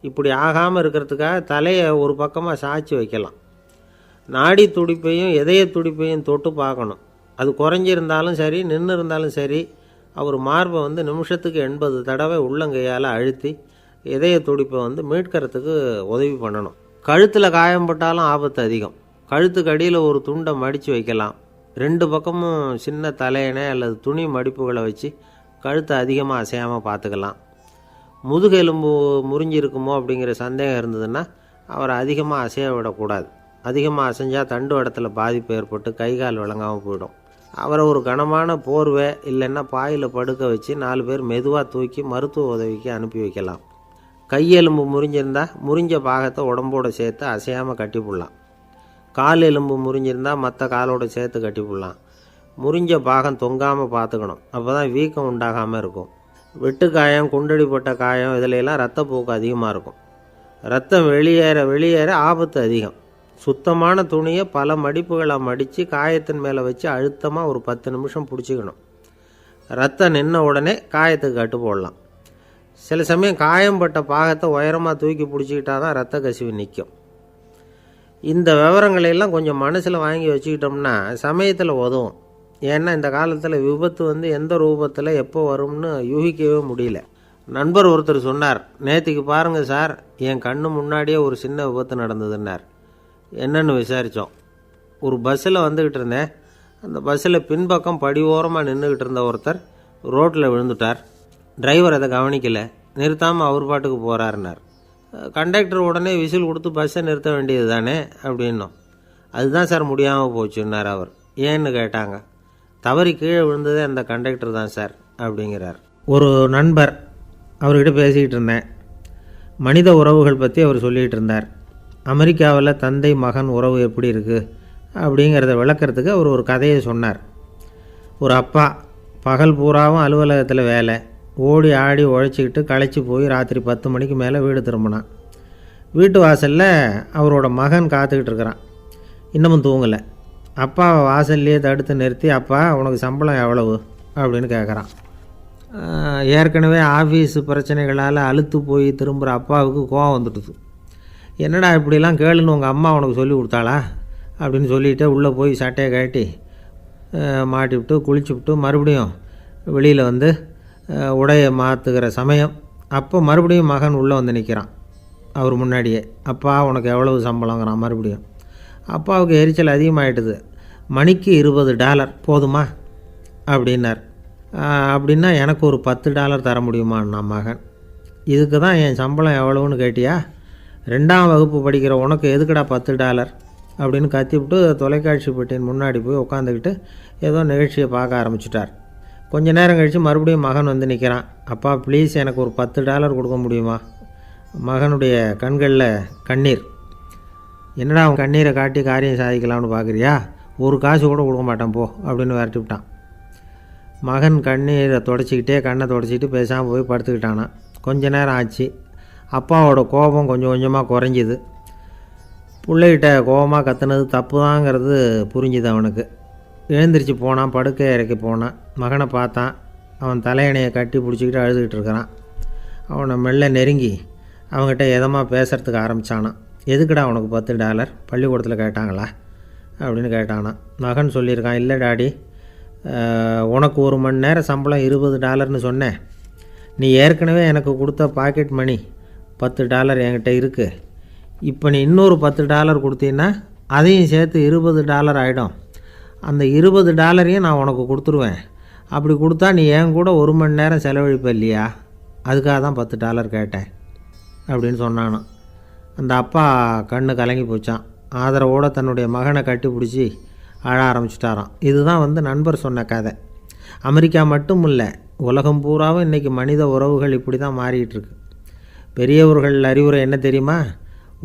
இப்படி ஆகாமல் இருக்கிறதுக்காக தலையை ஒரு பக்கமாக சாய்ச்சி வைக்கலாம். நாடி துடிப்பையும் இதய துடிப்பையும் தொட்டு பார்க்கணும். அது குறைஞ்சிருந்தாலும் சரி, நின்று இருந்தாலும் சரி, அவர் மார்பை நிமிஷத்துக்கு 80 தடவை உள்ளங்கையால் அழுத்தி இதய துடிப்பை மீட்கிறதுக்கு உதவி பண்ணணும். கழுத்தில் காயம்பட்டாலும் ஆபத்து அதிகம். கழுத்துக்கு அடியில் ஒரு துண்டை மடித்து வைக்கலாம். 2 பக்கமும் சின்ன தலையணை அல்லது துணி மடிப்புகளை வச்சு கழுத்தை அதிகமாக அசையாமல் பார்த்துக்கலாம். முதுகெலும்பு முறிஞ்சிருக்குமோ அப்படிங்கிற சந்தேகம் இருந்ததுன்னா அவரை அதிகமாக அசைய விடக்கூடாது. அதிகமாக அசைஞ்சால் தண்டு இடத்துல பாதிப்பு ஏற்பட்டு கைகால் விளங்காமல் போயிடும். அவரை ஒரு கனமான போர்வை இல்லைன்னா பாயில் படுக்க வச்சு 4 பேர் மெதுவாக தூக்கி மருத்துவ உதவிக்கு அனுப்பி வைக்கலாம். கையெலும்பு முறிஞ்சிருந்தால் முறிஞ்ச பாகத்தை உடம்போடு சேர்த்து அசையாமல் கட்டி போடலாம். கால் எலும்பு முறிஞ்சிருந்தால் மற்ற காலோடு சேர்த்து கட்டி போடலாம். முறிஞ்ச பாகம் தொங்காமல் பார்த்துக்கணும், அப்போ தான் வீக்கம் உண்டாகாமல் இருக்கும். வெட்டு காயம், குண்டடிப்பட்ட காயம், இதிலெல்லாம் இரத்தப்போக்கு அதிகமாக இருக்கும். ரத்தம் வெளியேற ஆபத்து அதிகம். சுத்தமான துணியை பல மடிப்புகளை மடித்து காயத்தின் மேலே வச்சு அழுத்தமாக ஒரு 10 நிமிஷம் பிடிச்சிக்கணும். ரத்தம் நின்ன உடனே காயத்துக்கு கட்டு போடலாம். சில சமயம் காயம்பட்ட பாகத்தை உயரமாக தூக்கி பிடிச்சிக்கிட்டா தான் ரத்த கசிவு நிற்கும். இந்த விவரங்களையெல்லாம் கொஞ்சம் மனசில் வாங்கி வச்சுக்கிட்டோம்னா சமயத்தில் உதவும். ஏன்னா இந்த காலத்தில் விபத்து எந்த ரூபத்தில் எப்போ வரும்னு யூகிக்கவே முடியல. நண்பர் ஒருத்தர் சொன்னார், நேற்றுக்கு பாருங்கள் சார், என் கண்ணு முன்னாடியே ஒரு சின்ன விபத்து நடந்ததுன்னார். என்னென்னு விசாரித்தோம். ஒரு பஸ்ஸில் வந்துக்கிட்டு இருந்தேன். அந்த பஸ்ஸில் பின்பக்கம் படி ஓரமாக நின்றுக்கிட்டு இருந்த ஒருத்தர் ரோட்டில் விழுந்துட்டார். டிரைவர் அதை கவனிக்கலை, நிறுத்தாமல் அவர் பாட்டுக்கு போகிறாருன்னார். கண்டக்டர் உடனே விசில் கொடுத்து பஸ்ஸை நிறுத்த வேண்டியது தானே அப்படின்னோம். அதுதான் சார் முடியாமல் போச்சுன்னார் அவர். ஏன்னு கேட்டாங்க. தவறி கீழே விழுந்ததே அந்த கண்டக்டர் தான் சார் அப்படிங்கிறார். ஒரு நண்பர், அவர்கிட்ட பேசிக்கிட்டு இருந்தேன். மனித உறவுகள் பற்றி அவர் சொல்லிகிட்டு இருந்தார். அமெரிக்காவில் தந்தை மகன் உறவு எப்படி இருக்குது அப்படிங்கிறத விளக்கிறதுக்கு அவர் ஒரு கதையை சொன்னார். ஒரு அப்பா பகல் பூராவும் அலுவலகத்தில் வேலை, ஓடி ஆடி உழைச்சிக்கிட்டு களைச்சி போய் ராத்திரி 10 மணிக்கு மேலே வீடு திரும்பினான். வீட்டு வாசலில் அவரோட மகன் காத்துக்கிட்டு இருக்கிறான். இன்னமும் தூங்கலை. அப்பாவை வாசல்லையே தடுத்து நிறுத்தி, அப்பா உனக்கு சம்பளம் எவ்வளவு அப்படின்னு கேட்குறான். ஏற்கனவே ஆஃபீஸு பிரச்சனைகளால் அலுத்து போய் திரும்புகிற அப்பாவுக்கு கோவம் வந்துடுது. என்னடா இப்படிலாம் கேளுன்னு உங்கள் அம்மா உனக்கு சொல்லி கொடுத்தாளா அப்படின்னு சொல்லிவிட்டு உள்ளே போய் சட்டையை கட்டி மாட்டிவிட்டு குளிச்சுவிட்டு மறுபடியும் வெளியில் வந்து உடையை மாற்றுகிற சமயம் அப்போ மறுபடியும் மகன் உள்ளே வந்து நிற்கிறான் அவர் முன்னாடியே. அப்பா உனக்கு எவ்வளவு சம்பளங்கிறான் மறுபடியும். அப்பாவுக்கு எரிச்சல் அதிகமாகிட்டுது. மணிக்கு $20 போதுமா அப்படின்னார். அப்படின்னா எனக்கு ஒரு $10 தர முடியுமான்னா மகன். இதுக்கு தான் என் சம்பளம் எவ்வளவுன்னு கேட்டியா? 2ஆம் வகுப்பு படிக்கிற உனக்கு எதுக்குடா $10 அப்படின்னு கத்திவிட்டு தொலைக்காட்சி பெட்டியின் முன்னாடி போய் உட்காந்துக்கிட்டு ஏதோ நிகழ்ச்சியை பார்க்க ஆரம்பிச்சிட்டார். கொஞ்ச நேரம் கழித்து மறுபடியும் மகன் வந்து நிற்கிறான். அப்பா ப்ளீஸ் எனக்கு ஒரு $10 கொடுக்க முடியுமா? மகனுடைய கண்களில் கண்ணீர். என்னடா அவன் கண்ணீரை காட்டி காரியம் சாதிக்கலாம்னு பார்க்குறியா? ஒரு காசு கூட கொடுக்க மாட்டான் போ அப்படின்னு விரட்டி விட்டான். மகன் கண்ணீரை தொடச்சிக்கிட்டே கண்ணை தொடச்சிக்கிட்டு பேசாமல் போய் படுத்துக்கிட்டானா. கொஞ்ச நேரம் ஆச்சு. அப்பாவோட கோபம் கொஞ்சம் கொஞ்சமாக குறைஞ்சிது. பிள்ளைகிட்ட கோபமாக கத்துனது தப்பு தாங்கிறது புரிஞ்சுது அவனுக்கு. எழுந்திரிச்சு போனான், படுக்கை இறக்கி போனான். மகனை பார்த்தான். அவன் தலையணையை கட்டி பிடிச்சிக்கிட்டு அழுதுகிட்டு இருக்கிறான். அவனை மெல்ல நெருங்கி அவங்ககிட்ட எதமாக பேசுகிறதுக்கு ஆரம்பித்தானான். எதுக்குடா உனக்கு $10 பள்ளிக்கூடத்தில் கேட்டாங்களா அப்படின்னு கேட்டானான். மகன் சொல்லியிருக்கான், இல்லை டாடி, உனக்கு 1 மணி நேரம் சம்பளம் $20ன்னு சொன்னேன். நீ ஏற்கனவே எனக்கு கொடுத்த பாக்கெட் மணி $10 என்கிட்ட இருக்குது. இப்போ நீ இன்னொரு $10 கொடுத்தீங்கன்னா அதையும் சேர்த்து $20 ஆகிடும். அந்த $20 நான் உனக்கு கொடுத்துருவேன். அப்படி கொடுத்தா நீ என் கூட 1 மணி நேரம் செலவழிப்ப இல்லையா? அதுக்காக தான் $10 கேட்டேன் அப்படின்னு சொன்னானான். அந்த அப்பா கண்ணு கலங்கி போச்சான். ஆதரவோடு தன்னுடைய மகனை கட்டி பிடிச்சி அழ ஆரம்பிச்சிட்டாராம். இதுதான் நண்பர் சொன்ன கதை. அமெரிக்கா மட்டும் இல்லை, உலகம் பூராவும் இன்றைக்கி மனித உறவுகள் இப்படி தான் மாறிட்டுருக்கு. பெரியவர்கள் அறிவுரை என்ன தெரியுமா?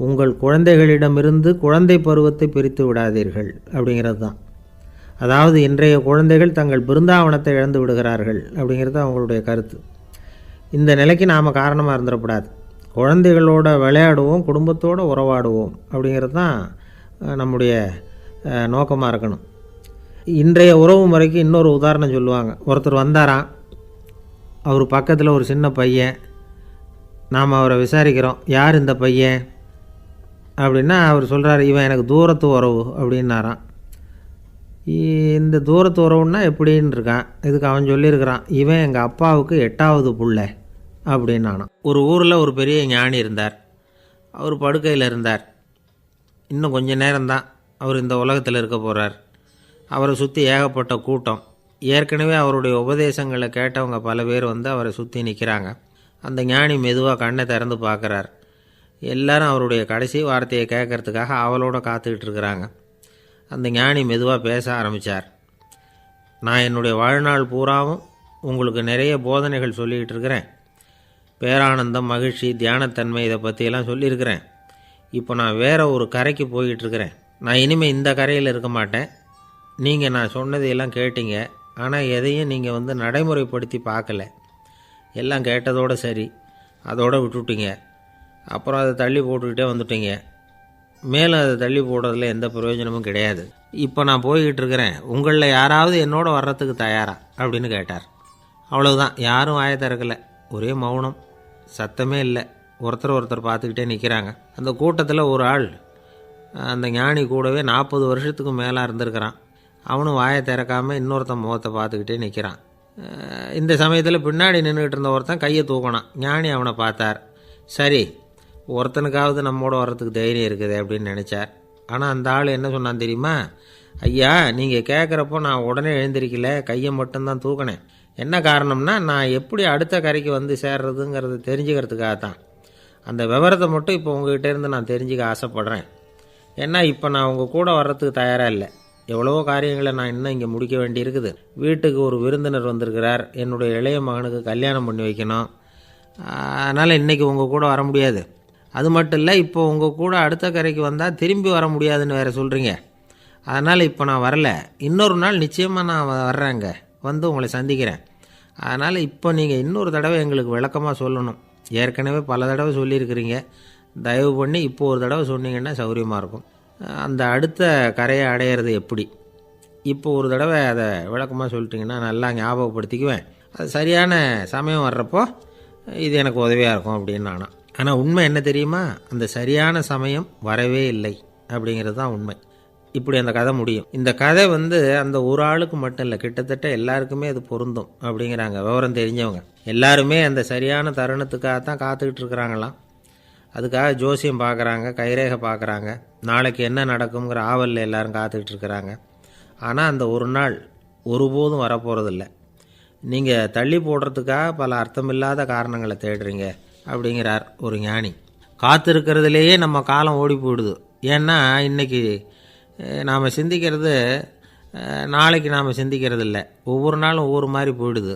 உங்கள் குழந்தைகளிடமிருந்து குழந்தை பருவத்தை பிரித்து விடாதீர்கள் அப்படிங்கிறது தான். அதாவது இன்றைய குழந்தைகள் தங்கள் பிருந்தாவனத்தை இழந்து விடுகிறார்கள் அப்படிங்கிறது அவங்களுடைய கருத்து. இந்த நிலைக்கு நாம் காரணமாக இருந்துடக்கூடாது. குழந்தைகளோட விளையாடுவோம், குடும்பத்தோடு உறவாடுவோம் அப்படிங்கிறது தான் நம்முடைய நோக்கமாக இருக்கணும். இன்றைய உறவு முறைக்கு இன்னொரு உதாரணம் சொல்லுவாங்க. ஒருத்தர் வந்தாராம். அவர் பக்கத்தில் ஒரு சின்ன பையன். நாம் அவரை விசாரிக்கிறோம், யார் இந்த பையன் அப்படின்னா அவர் சொல்கிறார், இவன் எனக்கு தூரத்து உறவு அப்படின்னாராம். இந்த தூரத்து உறவுன்னா எப்படின்னு இருக்கான். இதுக்கு அவன் சொல்லியிருக்கிறான், இவன் எங்கள் அப்பாவுக்கு 8வது புள்ளை அப்படின்னானான். ஒரு ஊரில் ஒரு பெரிய ஞானி இருந்தார். அவர் படுக்கையில் இருந்தார். இன்னும் கொஞ்சம் நேரம்தான் அவர் இந்த உலகத்தில் இருக்க போகிறார். அவரை சுற்றி ஏகப்பட்ட கூட்டம். ஏற்கனவே அவருடைய உபதேசங்களை கேட்டவங்க பல பேர் அவரை சுற்றி நிற்கிறாங்க. அந்த ஞானி மெதுவாக கண்ணை திறந்து பார்க்குறார். எல்லாரும் அவருடைய கடைசி வார்த்தையை கேட்கறதுக்காக அவளோட காத்துக்கிட்டு இருக்கிறாங்க. அந்த ஞானி மெதுவாக பேச ஆரம்பித்தார். நான் என்னுடைய வாழ்நாள் பூராவும் உங்களுக்கு நிறைய போதனைகள் சொல்லிக்கிட்டு இருக்கிறேன். பேரானந்தம், மகிழ்ச்சி, தியானத்தன்மை இதை பற்றியெல்லாம் சொல்லியிருக்கிறேன். இப்போ நான் வேறு ஒரு கரைக்கு போய்கிட்டுருக்கிறேன். நான் இனிமேல் இந்த கரையில் இருக்க மாட்டேன். நீங்கள் நான் சொன்னதையெல்லாம் கேட்டீங்க, ஆனால் எதையும் நீங்கள் நடைமுறைப்படுத்தி பார்க்கல. எல்லாம் கேட்டதோடு சரி, அதோடு விட்டுவிட்டீங்க. அப்புறம் அதை தள்ளி போட்டுக்கிட்டே வந்துட்டீங்க. மேலும் அதை தள்ளி போடுறதுல எந்த பிரயோஜனமும் கிடையாது. இப்போ நான் போய்கிட்டு இருக்கிறேன். உங்களில் யாராவது என்னோட வர்றதுக்கு தயாரா அப்படின்னு கேட்டார். அவ்வளவுதான். யாரும் வாயை திறக்கலை. ஒரே மௌனம், சத்தமே இல்லை. ஒருத்தர் பார்த்துக்கிட்டே நிற்கிறாங்க. அந்த கூட்டத்தில் ஒரு ஆள் அந்த ஞானி கூடவே 40 வருஷத்துக்கு மேலே இருந்திருக்கிறான். அவனும் வாயை திறக்காமல் இன்னொருத்தன் முகத்தை பார்த்துக்கிட்டே நிற்கிறான். இந்த சமயத்தில் பின்னாடி நின்றுக்கிட்டு இருந்த ஒருத்தன் கையை தூக்கினான். ஞானி அவனை பார்த்தார். சரி, ஒருத்தனுக்காவது நம்மோட வர்றதுக்கு தைரியம் இருக்குது அப்படின்னு நினச்சார். ஆனால் அந்த ஆள் என்ன சொன்னான் தெரியுமா? ஐயா, நீங்கள் கேட்குறப்போ நான் உடனே எழுந்திருக்கல, கையை மட்டும்தான் தூக்கினேன். என்ன காரணம்னா, நான் எப்படி அடுத்த கரைக்கு சேர்றதுங்கிறத தெரிஞ்சுக்கிறதுக்காக தான். அந்த விவரத்தை மட்டும் இப்போ உங்ககிட்ட இருந்து நான் தெரிஞ்சுக்க ஆசைப்பட்றேன். ஏன்னா இப்போ நான் உங்கள் கூட வர்றதுக்கு தயாராக இல்லை. எவ்வளவோ காரியங்களை நான் இன்னும் இங்கே முடிக்க வேண்டியிருக்குது. வீட்டுக்கு ஒரு விருந்தினர் வந்திருக்கிறார். என்னுடைய இளைய மகனுக்கு கல்யாணம் பண்ணி வைக்கணும். அதனால் இன்றைக்கி உங்கள் கூட வர முடியாது. அது மட்டும் இல்லை, இப்போ உங்கள் கூட அடுத்த கரைக்கு வந்தால் திரும்பி வர முடியாதுன்னு வேறு சொல்கிறீங்க. அதனால் இப்போ நான் வரல. இன்னொரு நாள் நிச்சயமாக நான் வர்றேங்க, உங்களை சந்திக்கிறேன். அதனால் இப்போ நீங்கள் இன்னொரு தடவை எங்களுக்கு விளக்கமாக சொல்லணும். ஏற்கனவே பல தடவை சொல்லியிருக்கிறீங்க. தயவு பண்ணி இப்போ ஒரு தடவை சொன்னீங்கன்னா சௌகரியமாக இருக்கும். அந்த அடுத்த கரையை அடையிறது எப்படி? இப்போ ஒரு தடவை அதை விளக்கமாக சொல்லிட்டிங்கன்னா நல்லா ஞாபகப்படுத்திக்குவேன். அது சரியான சமயம் வர்றப்போ இது எனக்கு உதவியாக இருக்கும் அப்படின்னு நானா. ஆனால் உண்மை என்ன தெரியுமா? அந்த சரியான சமயம் வரவே இல்லை அப்படிங்கிறது தான் உண்மை. இப்படி அந்த கதை முடியும். இந்த கதை அந்த ஒரு ஆளுக்கு மட்டும் இல்லை, கிட்டத்தட்ட எல்லாருக்குமே அது பொருந்தும் அப்படிங்கிறாங்க விவரம் தெரிஞ்சவங்க. எல்லாருமே அந்த சரியான தருணத்துக்காக தான் காத்துக்கிட்டு இருக்கிறாங்களாம். அதுக்காக ஜோசியம் பார்க்குறாங்க, கைரேகை பார்க்குறாங்க, நாளைக்கு என்ன நடக்குங்கிற ஆவலில் எல்லோரும் காத்துக்கிட்டு இருக்கிறாங்க. ஆனால் அந்த ஒரு நாள் ஒருபோதும் வரப்போகிறதில்ல. நீங்கள் தள்ளி போடுறதுக்காக பல அர்த்தமில்லாத காரணங்களை தேடுறீங்க அப்படிங்கிறார் ஒரு ஞானி. காத்திருக்கிறதுலேயே நம்ம காலம் ஓடி போயிடுது. ஏன்னா இன்றைக்கி நாம் சிந்திக்கிறது நாளைக்கு நாம் சிந்திக்கிறது இல்லை. ஒவ்வொரு நாளும் ஒவ்வொரு மாதிரி போயிடுது.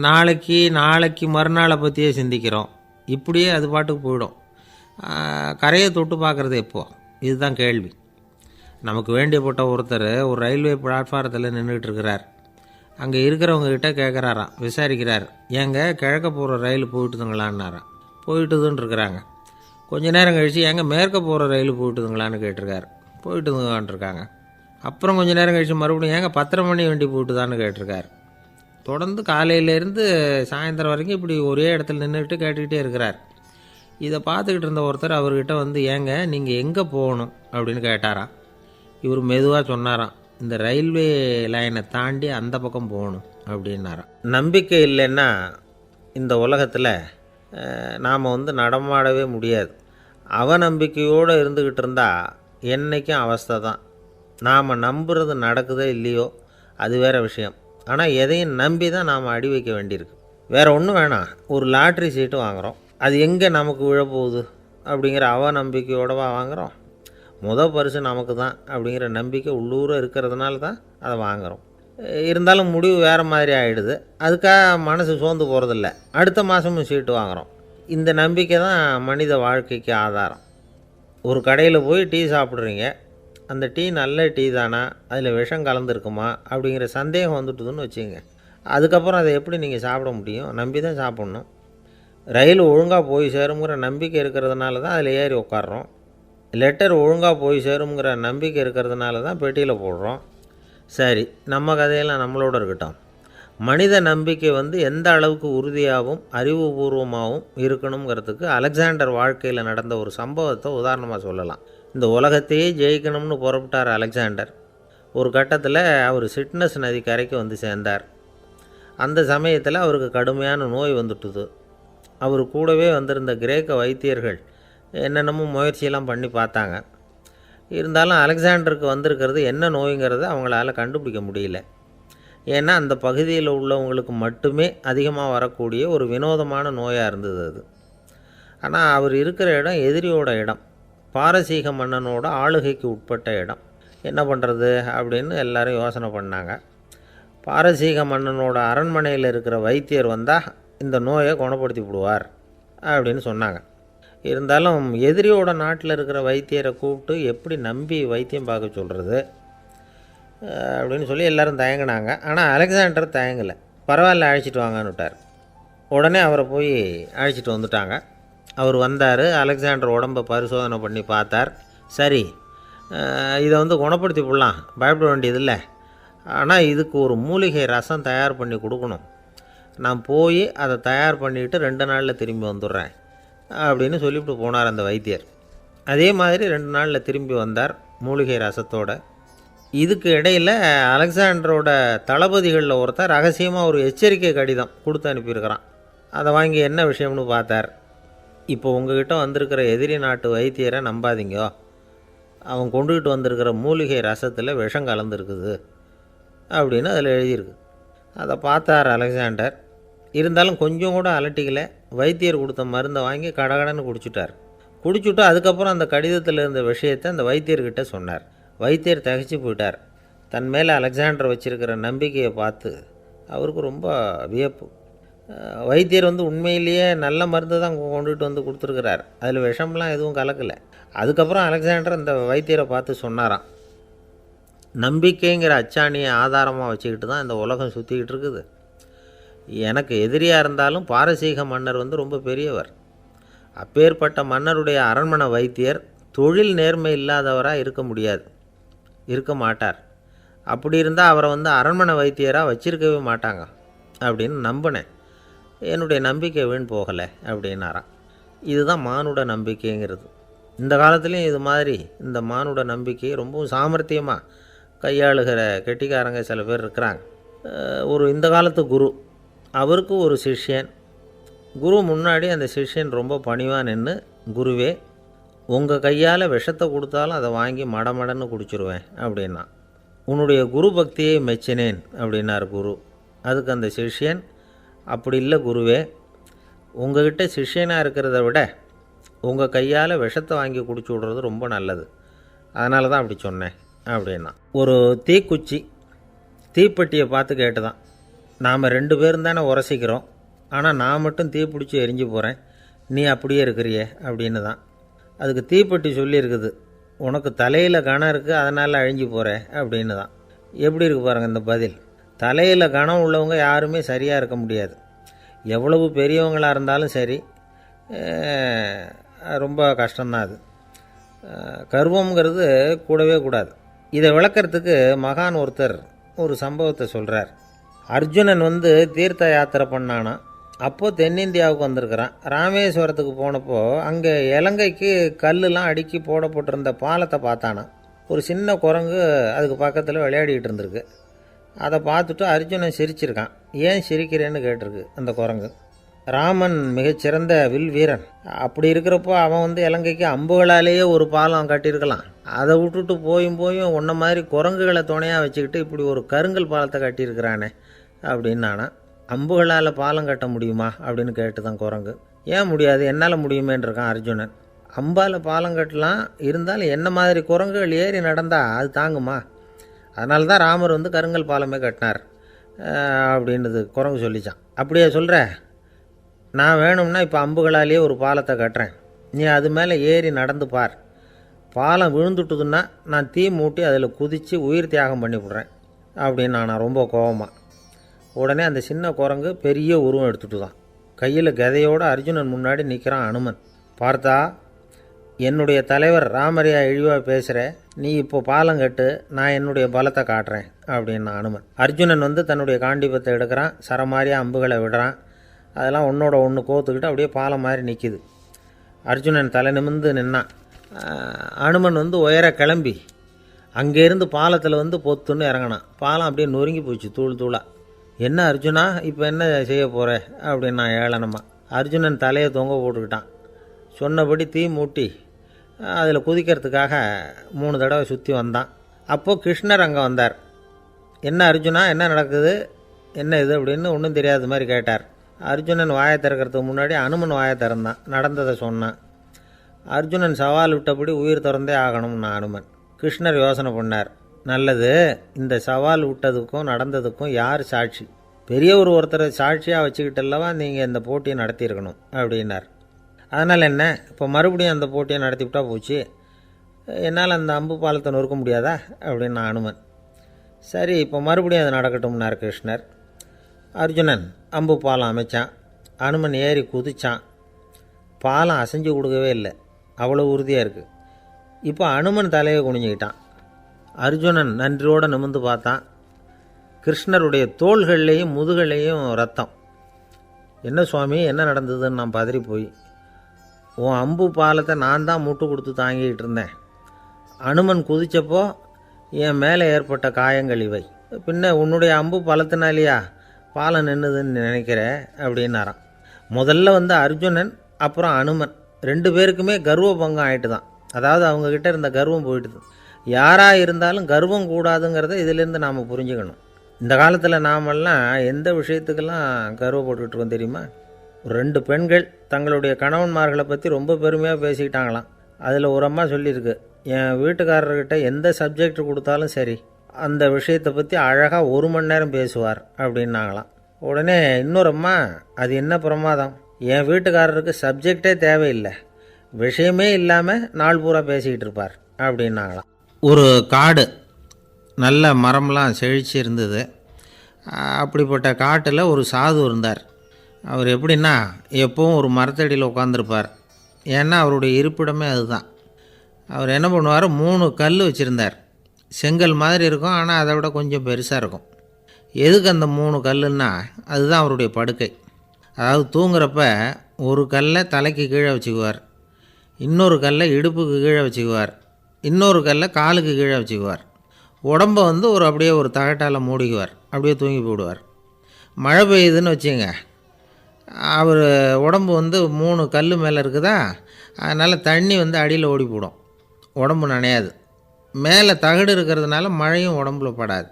நாளைக்கு மறுநாளை பற்றியே சிந்திக்கிறோம். இப்படியே அது பாட்டுக்கு போயிடும். கரையை தொட்டு பார்க்குறது எப்போ? இதுதான் கேள்வி. நமக்கு வேண்டியப்பட்ட ஒருத்தர் ஒரு ரயில்வே பிளாட்ஃபாரத்தில் நின்றுட்டு இருக்கிறார். அங்கே இருக்கிறவங்ககிட்ட கேட்குறாராம், விசாரிக்கிறார். ஏங்க கிழக்க போகிற ரயில் போயிட்டுதுங்களான்னாராம். போயிட்டுதுன்னு இருக்கிறாங்க. கொஞ்ச நேரம் கழித்து ஏங்க மேற்க போகிற ரயில் போயிட்டுதுங்களான்னு கேட்டிருக்காரு. போயிட்டுதுங்களான்ருக்காங்க. அப்புறம் கொஞ்சம் நேரம் கழித்து மறுபடியும் ஏங்க 10:30 மணி வண்டி போயிட்டுதான்னு கேட்டிருக்காரு. தொடர்ந்து காலையிலேருந்து சாயந்தரம் வரைக்கும் இப்படி ஒரே இடத்துல நின்றுட்டு கேட்டுக்கிட்டே இருக்கிறார். இதை பார்த்துக்கிட்டு இருந்த ஒருத்தர் அவர்கிட்ட ஏங்க நீங்கள் எங்கே போகணும் அப்படின்னு கேட்டாராம். இவர் மெதுவாக சொன்னாராம், இந்த ரயில்வே லைனை தாண்டி அந்த பக்கம் போகணும் அப்படின்னாராம். நம்பிக்கை இல்லைன்னா இந்த உலகத்தில் நாம் நடமாடவே முடியாது. அவநம்பிக்கையோடு இருந்துக்கிட்டு இருந்தால் என்றைக்கும் அவஸ்தை தான். நாம் நம்புறது நடக்குதோ இல்லையோ அது வேறு விஷயம். ஆனால் எதையும் நம்பி தான் நாம் அடி வைக்க வேண்டியிருக்கு. வேறு ஒன்றும் வேணாம். ஒரு லாட்ரி சீட்டு வாங்குகிறோம். அது எங்கே நமக்கு விழப்போகுது அப்படிங்கிற அவநம்பிக்கையோடவா வாங்குகிறோம்? பரிசு நமக்கு தான் அப்படிங்கிற நம்பிக்கை உள்ளூர இருக்கிறதுனால தான் அதை வாங்குகிறோம். இருந்தாலும் முடிவு வேறு மாதிரி ஆகிடுது. அதுக்காக மனசு சோர்ந்து போகிறதில்ல. அடுத்த மாதமும் சீட்டு வாங்குகிறோம். இந்த நம்பிக்கை தான் மனித வாழ்க்கைக்கு ஆதாரம். ஒரு கடையில் போய் டீ சாப்பிட்றீங்க. அந்த டீ நல்ல டீ தானா, அதில் விஷம் கலந்துருக்குமா அப்படிங்கிற சந்தேகம் வந்துட்டுதுன்னு வச்சுங்க. அதுக்கப்புறம் அதை எப்படி நீங்கள் சாப்பிட முடியும்? நம்பி தான் சாப்பிட்ணும். ரயில் ஒழுங்காக போய் சேருங்கிற நம்பிக்கை இருக்கிறதுனால தான் அதில் ஏறி உட்காடுறோம். லெட்டர் ஒழுங்காக போய் சேருங்கிற நம்பிக்கை இருக்கிறதுனால தான் பெட்டியில் போடுறோம். சரி, நம்ம கதையெல்லாம் நம்மளோட இருக்கட்டும். மனித நம்பிக்கை எந்த அளவுக்கு உறுதியாகவும் அறிவுபூர்வமாகவும் இருக்கணுங்கிறதுக்கு அலெக்சாண்டர் வாழ்க்கையில் நடந்த ஒரு சம்பவத்தை உதாரணமாக சொல்லலாம். இந்த உலகத்தையே ஜெயிக்கணும்னு புறப்பட்டார் அலெக்சாண்டர். ஒரு கட்டத்தில் அவர் சிட்னஸ் நதி கரைக்கு சேர்ந்தார். அந்த சமயத்தில் அவருக்கு கடுமையான நோய் வந்துட்டுது. அவர் கூடவே வந்திருந்த கிரேக்க வைத்தியர்கள் என்னென்னமோ முயற்சியெல்லாம் பண்ணி பார்த்தாங்க. இருந்தாலும் அலெக்சாண்டருக்கு வந்திருக்கிறது என்ன நோய்ங்கிறத அவங்களால கண்டுபிடிக்க முடியல. ஏன்னா அந்த பகுதியில் உள்ளவங்களுக்கு மட்டுமே அதிகமாக வரக்கூடிய ஒரு வினோதமான நோயாக இருந்தது அது. ஆனால் அவர் இருக்கிற இடம் எதிரியோட இடம், பாரசீக மன்னனோட ஆளுகைக்கு உட்பட்ட இடம். என்ன பண்ணுறது அப்படின்னு எல்லாரும் யோசனை பண்ணாங்க. பாரசீக மன்னனோட அரண்மனையில் இருக்கிற வைத்தியர் வந்தால் இந்த நோயை குணப்படுத்தி விடுவார் அப்படின்னு சொன்னாங்க. இருந்தாலும் எதிரியோட நாட்டில் இருக்கிற வைத்தியரை கூப்பிட்டு எப்படி நம்பி வைத்தியம் பார்க்க சொல்கிறது அப்படின்னு சொல்லி எல்லோரும் தயங்கினாங்க. ஆனால் அலெக்சாண்டர் தயங்கலை. பரவாயில்ல, அழைச்சிட்டு வாங்கன்னு விட்டார். உடனே அவரை போய் அழைச்சிட்டு வந்துட்டாங்க. அவர் வந்தார். அலெக்சாண்டர் உடம்பை பரிசோதனை பண்ணி பார்த்தார். சரி, இதை குணப்படுத்தி விடலாம், பயப்பட வேண்டியதில்லை. ஆனால் இதுக்கு ஒரு மூலிகை ரசம் தயார் பண்ணி கொடுக்கணும். நான் போய் அதை தயார் பண்ணிவிட்டு 2 நாளில் திரும்பி வந்துடுறேன் அப்படின்னு சொல்லிவிட்டு போனார் அந்த வைத்தியர். அதே மாதிரி 2 நாளில் திரும்பி வந்தார் மூலிகை ரசத்தோட. இதுக்கு இடையில் அலெக்சாண்டரோட தளபதிகளில் ஒருத்தர் ரகசியமாக ஒரு எச்சரிக்கை கடிதம் கொடுத்து அனுப்பியிருக்கிறான். அதை வாங்கி என்ன விஷயம்னு பார்த்தார். இப்போ உங்ககிட்ட வந்திருக்கிற எதிரி நாட்டு வைத்தியரை நம்பாதீங்கோ. அவன் கொண்டுகிட்டு வந்திருக்கிற மூலிகை ரசத்தில் விஷம் கலந்துருக்குது அப்படின்னு அதில் எழுதியிருக்கு. அதை பார்த்தார் அலெக்சாண்டர். இருந்தாலும் கொஞ்சம் கூட அலட்டிக்கலை. வைத்தியர் கொடுத்த மருந்தை வாங்கி கடகடன்னு குடிச்சுட்டு அதுக்கப்புறம் அந்த கடிதத்தில் இருந்த விஷயத்தை அந்த வைத்தியர்கிட்ட சொன்னார். வைத்தியர் திகைச்சு போயிட்டார். தன் மேலே அலெக்சாண்டர் வச்சுருக்கிற நம்பிக்கையை பார்த்து அவருக்கு ரொம்ப வியப்பு. வைத்தியர் உண்மையிலேயே நல்ல மருந்து தான் கொண்டுகிட்டு கொடுத்துருக்கிறார். அதில் விஷம்லாம் எதுவும் கலக்கலை. அதுக்கப்புறம் அலெக்சாண்டர் அந்த வைத்தியரை பார்த்து சொன்னாராம், நம்பிக்கைங்கிற அச்சாணியை ஆதாரமாக வச்சுக்கிட்டு தான் இந்த உலகம் சுற்றிக்கிட்டு இருக்குது. எனக்கு எதிரியாக இருந்தாலும் பாரசீக மன்னர் ரொம்ப பெரியவர். அப்பேற்பட்ட மன்னருடைய அரண்மனை வைத்தியர் தொழில் நேர்மை இல்லாதவராக இருக்க முடியாது, இருக்க மாட்டார். அப்படி இருந்தால் அவரை அரண்மனை வைத்தியராக வச்சிருக்கவே மாட்டாங்க அப்படின்னு நம்பினேன். என்னுடைய நம்பிக்கை வீண் போகலை அப்படின்னாராம். இதுதான் மானுட நம்பிக்கைங்கிறது. இந்த காலத்துலேயும் இது மாதிரி இந்த மானுட நம்பிக்கையை ரொம்பவும் சாமர்த்தியமாக கையாளுகிற கெட்டிக்காரங்க சில பேர் இருக்கிறாங்க. இந்த காலத்து குரு, அவருக்கு ஒரு சிஷ்யன். குரு முன்னாடி அந்த சிஷ்யன் ரொம்ப பணிவாக நின்று, குருவே, உங்கள் கையால் விஷத்தை கொடுத்தாலும் அதை வாங்கி மடமடன்னு குடிச்சிருவேன் அப்படின்னா. உன்னுடைய குரு பக்தியை மெச்சினேன் அப்படின்னார் குரு. அதுக்கு அந்த சிஷ்யன், அப்படி இல்லை குருவே, உங்கள்கிட்ட சிஷ்யனாக இருக்கிறத விட உங்கள் கையால் விஷத்தை வாங்கி குடிச்சு விட்றது ரொம்ப நல்லது, அதனால தான் அப்படி சொன்னேன் அப்படின்னா. ஒரு தீக்குச்சி தீப்பெட்டியை பார்த்து கேட்டு தான், நாம் 2 பேரும் தானே உரசிக்கிறோம், ஆனால் நான் மட்டும் தீப்பிடிச்சி எரிஞ்சு போகிறேன், நீ அப்படியே இருக்கிறியே அப்படின்னு தான். அதுக்கு தீப்பெட்டி சொல்லியிருக்குது, உனக்கு தலையில் கணம் இருக்குது அதனால் அழிஞ்சு போகிறேன் அப்படின்னு தான். எப்படி இருக்குது பாருங்கள் இந்த பதில். தலையில் கணம் உள்ளவங்க யாருமே சரியாக இருக்க முடியாது. எவ்வளவு பெரியவங்களாக இருந்தாலும் சரி, ரொம்ப கஷ்டம்தான் அது. கர்வங்கிறது கூடவே கூடாது. இதை விளக்கிறதுக்கு மகான் ஒருத்தர் ஒரு சம்பவத்தை சொல்கிறார். அர்ஜுனன் தீர்த்த யாத்திரை பண்ணானா. அப்போது தென்னிந்தியாவுக்கு வந்திருக்கிறான். ராமேஸ்வரத்துக்கு போனப்போ அங்கே இலங்கைக்கு கல்லுலாம் அடுக்கி போடப்பட்டிருந்த பாலத்தை பார்த்தானா. ஒரு சின்ன குரங்கு அதுக்கு பக்கத்தில் விளையாடிக்கிட்டு இருந்திருக்கு. அதை பார்த்துட்டு அர்ஜுனன் சிரிச்சிருக்கான். ஏன் சிரிக்கிறேன்னு கேட்டிருக்கு அந்த குரங்கு. ராமன் மிகச்சிறந்த வில் வீரன். அப்படி இருக்கிறப்போ அவன் இலங்கைக்கு அம்புகளாலேயே ஒரு பாலம் கட்டியிருக்கலாம். அதை விட்டுட்டு போயும் உன்ன மாதிரி குரங்குகளை துணையாக வச்சுக்கிட்டு இப்படி ஒரு கருங்கல் பாலத்தை கட்டியிருக்கிறானே அப்படின்னானா. அம்புகளால் பாலம் கட்ட முடியுமா அப்படின்னு கேட்டு தான் குரங்கு. ஏன் முடியாது, என்னால் முடியுமேன்னு இருக்கான் அர்ஜுனன். அம்பால் பாலம் கட்டலாம், இருந்தாலும் என்ன மாதிரி குரங்குகள் ஏறி நடந்தால் அது தாங்குமா? அதனால தான் ராமர் கருங்கல் பாலமே கட்டினார் அப்படின்றது குரங்கு சொல்லிச்சான். அப்படியே சொல்கிற, நான் வேணும்னா இப்போ அம்புகளாலேயே ஒரு பாலத்தை கட்டுறேன், நீ அது மேலே ஏறி நடந்து பார். பாலம் விழுந்துட்டுதுன்னா நான் தீ மூட்டி அதில் குதித்து உயிர் தியாகம் பண்ணி விட்றேன் அப்படின்னு நான் ரொம்ப கோபமாக. உடனே அந்த சின்ன குரங்கு பெரிய உருவம் எடுத்துட்டு தான் கையில் கதையோடு அர்ஜுனன் முன்னாடி நிற்கிறான் அனுமன். பார்த்தா, என்னுடைய தலைவர் ராமரையா இழிவாக பேசுகிற, நீ இப்போ பாலம் கட்டு, நான் என்னுடைய பலத்தை காட்டுறேன் அப்படின்னா அனுமன். அர்ஜுனன் தன்னுடைய காண்டிபத்தை எடுக்கிறான், சரமாரியாக அம்புகளை விடுறான். அதெல்லாம் ஒன்றோட ஒன்று கோத்துக்கிட்டு அப்படியே பாலம் மாதிரி நிற்கிது. அர்ஜுனன் தலை நிமிர்ந்து நின்னான். அனுமன் உயர கிளம்பி அங்கேருந்து பாலத்தில் பொத்துன்னு இறங்கினான். பாலம் அப்படியே நொறுங்கி போச்சு தூள் தூளாக. என்ன அர்ஜுனா, இப்போ என்ன செய்ய போகிற அப்படின்னா ஏளனமா. அர்ஜுனன் தலையை தொங்க போட்டுக்கிட்டான். சொன்னபடி தீ மூட்டி அதில் குதிக்கிறதுக்காக 3 தடவை சுற்றி வந்தான். அப்போது கிருஷ்ணர் அங்கே வந்தார். என்ன அர்ஜுனா, என்ன நடக்குது, என்ன இது அப்படின்னு ஒன்றும் தெரியாத மாதிரி கேட்டார். அர்ஜுனன் வாயை திறக்கிறதுக்கு முன்னாடி அனுமன் வாயை திறந்தான், நடந்ததை சொன்னான். அர்ஜுனன் சவால் விட்டபடி உயிர் திறந்தே ஆகணும்னா அனுமன். கிருஷ்ணர் யோசனை பண்ணார். நல்லது, இந்த சவால் விட்டதுக்கும் நடந்ததுக்கும் யார் சாட்சி? பெரிய ஒருத்தரை சாட்சியாக வச்சுக்கிட்டல்லவா நீங்கள் இந்த போட்டியை நடத்தியிருக்கணும் அப்படின்னார். அதனால் என்ன, இப்போ மறுபடியும் அந்த போட்டியை நடத்திவிட்டா போச்சு, என்னால் அந்த அம்பு பாலத்தை நொறுக்க முடியாதா அப்படின்னு அனுமன். சரி, இப்போ மறுபடியும் அது நடக்கட்டும்னார் கிருஷ்ணர். அர்ஜுனன் அம்பு பாலம் அமைச்சான். அனுமன் ஏறி குதிச்சான். பாலம் அசைஞ்சு கொடுக்கவே இல்லை, அவ்வளோ உறுதியாக இருக்குது. இப்போ அனுமன் தலையை குனிஞ்சிக்கிட்டான். அர்ஜுனன் நன்றியோடு நிமிர்ந்து பார்த்தான். கிருஷ்ணருடைய தோள்கள்லேயும் முதுகள்லேயும் ரத்தம். என்ன சுவாமி, என்ன நடந்ததுன்னு நான் பதறி போய், உன் அம்பு பாலத்தை நான் தான் முட்டு கொடுத்து தாங்கிக்கிட்டு இருந்தேன். அனுமன் குதித்தப்போ என் மேலே ஏற்பட்ட காயங்கள் இவை. பின்ன உன்னுடைய அம்பு பலத்தினாலேயா பாலம் நின்றுதுன்னு நினைக்கிற அப்படின்னாராம். முதல்ல அர்ஜுனன் அப்புறம் அனுமன் 2 பேருக்குமே கர்வ பங்கம் ஆகிட்டு தான். அதாவது அவங்கக்கிட்ட இருந்த கர்வம் போயிட்டுது. யாராக இருந்தாலும் கர்வம் கூடாதுங்கிறத இதிலேருந்து நாம் புரிஞ்சுக்கணும். இந்த காலத்தில் நாமெல்லாம் எந்த விஷயத்துக்கெல்லாம் கர்வப்பட்டுருக்கோம் தெரியுமா? 2 பெண்கள் தங்களுடைய கணவன்மார்களை பற்றி ரொம்ப பெருமையாக பேசிக்கிட்டாங்களாம். அதில் ஒரு அம்மா சொல்லியிருக்கு, என் வீட்டுக்காரர்கிட்ட எந்த சப்ஜெக்ட் கொடுத்தாலும் சரி அந்த விஷயத்தை பற்றி அழகாக 1 மணி நேரம் பேசுவார் அப்படின்னாங்களாம். உடனே இன்னொரு அம்மா, அது என்ன பிரமாதம், என் வீட்டுக்காரருக்கு சப்ஜெக்டே தேவையில்லை, விஷயமே இல்லாமல் நாள் பூரா பேசிக்கிட்டு இருப்பார் அப்படின்னாங்களாம். ஒரு காடு, நல்ல மரம்லாம் செழிச்சு இருந்தது. அப்படிப்பட்ட காட்டில் ஒரு சாது இருந்தார். அவர் எப்படின்னா எப்பவும் ஒரு மரத்தடியில் உட்காந்துருப்பார். ஏன்னா அவருடைய இருப்பிடமே அதுதான். அவர் என்ன பண்ணுவார், 3 கல் வச்சுருந்தார். செங்கல் மாதிரி இருக்கும், ஆனால் அதை விட கொஞ்சம் பெருசாக இருக்கும். எதுக்கு அந்த 3 கல்லுன்னா, அதுதான் அவருடைய படுக்கை. அதாவது தூங்குறப்ப ஒரு கல்லை தலைக்கு கீழே வச்சுக்குவார், இன்னொரு கல்லை இடுப்புக்கு கீழே வச்சுக்குவார், இன்னொரு கல்லை காலுக்கு கீழே வச்சுக்குவார். உடம்பை வந்து அப்படியே ஒரு தகட்டால் மூடிக்குவார், அப்படியே தூங்கி போடுவார். மழை பெய்யுதுன்னு வச்சுங்க, அவர் உடம்பு வந்து 3 கல் மேலே இருக்குதா, அதனால் தண்ணி வந்து அடியில் ஓடி போடும், உடம்பு நனையாது. மேலே தகடு இருக்கிறதுனால மழையும் உடம்புல படாது.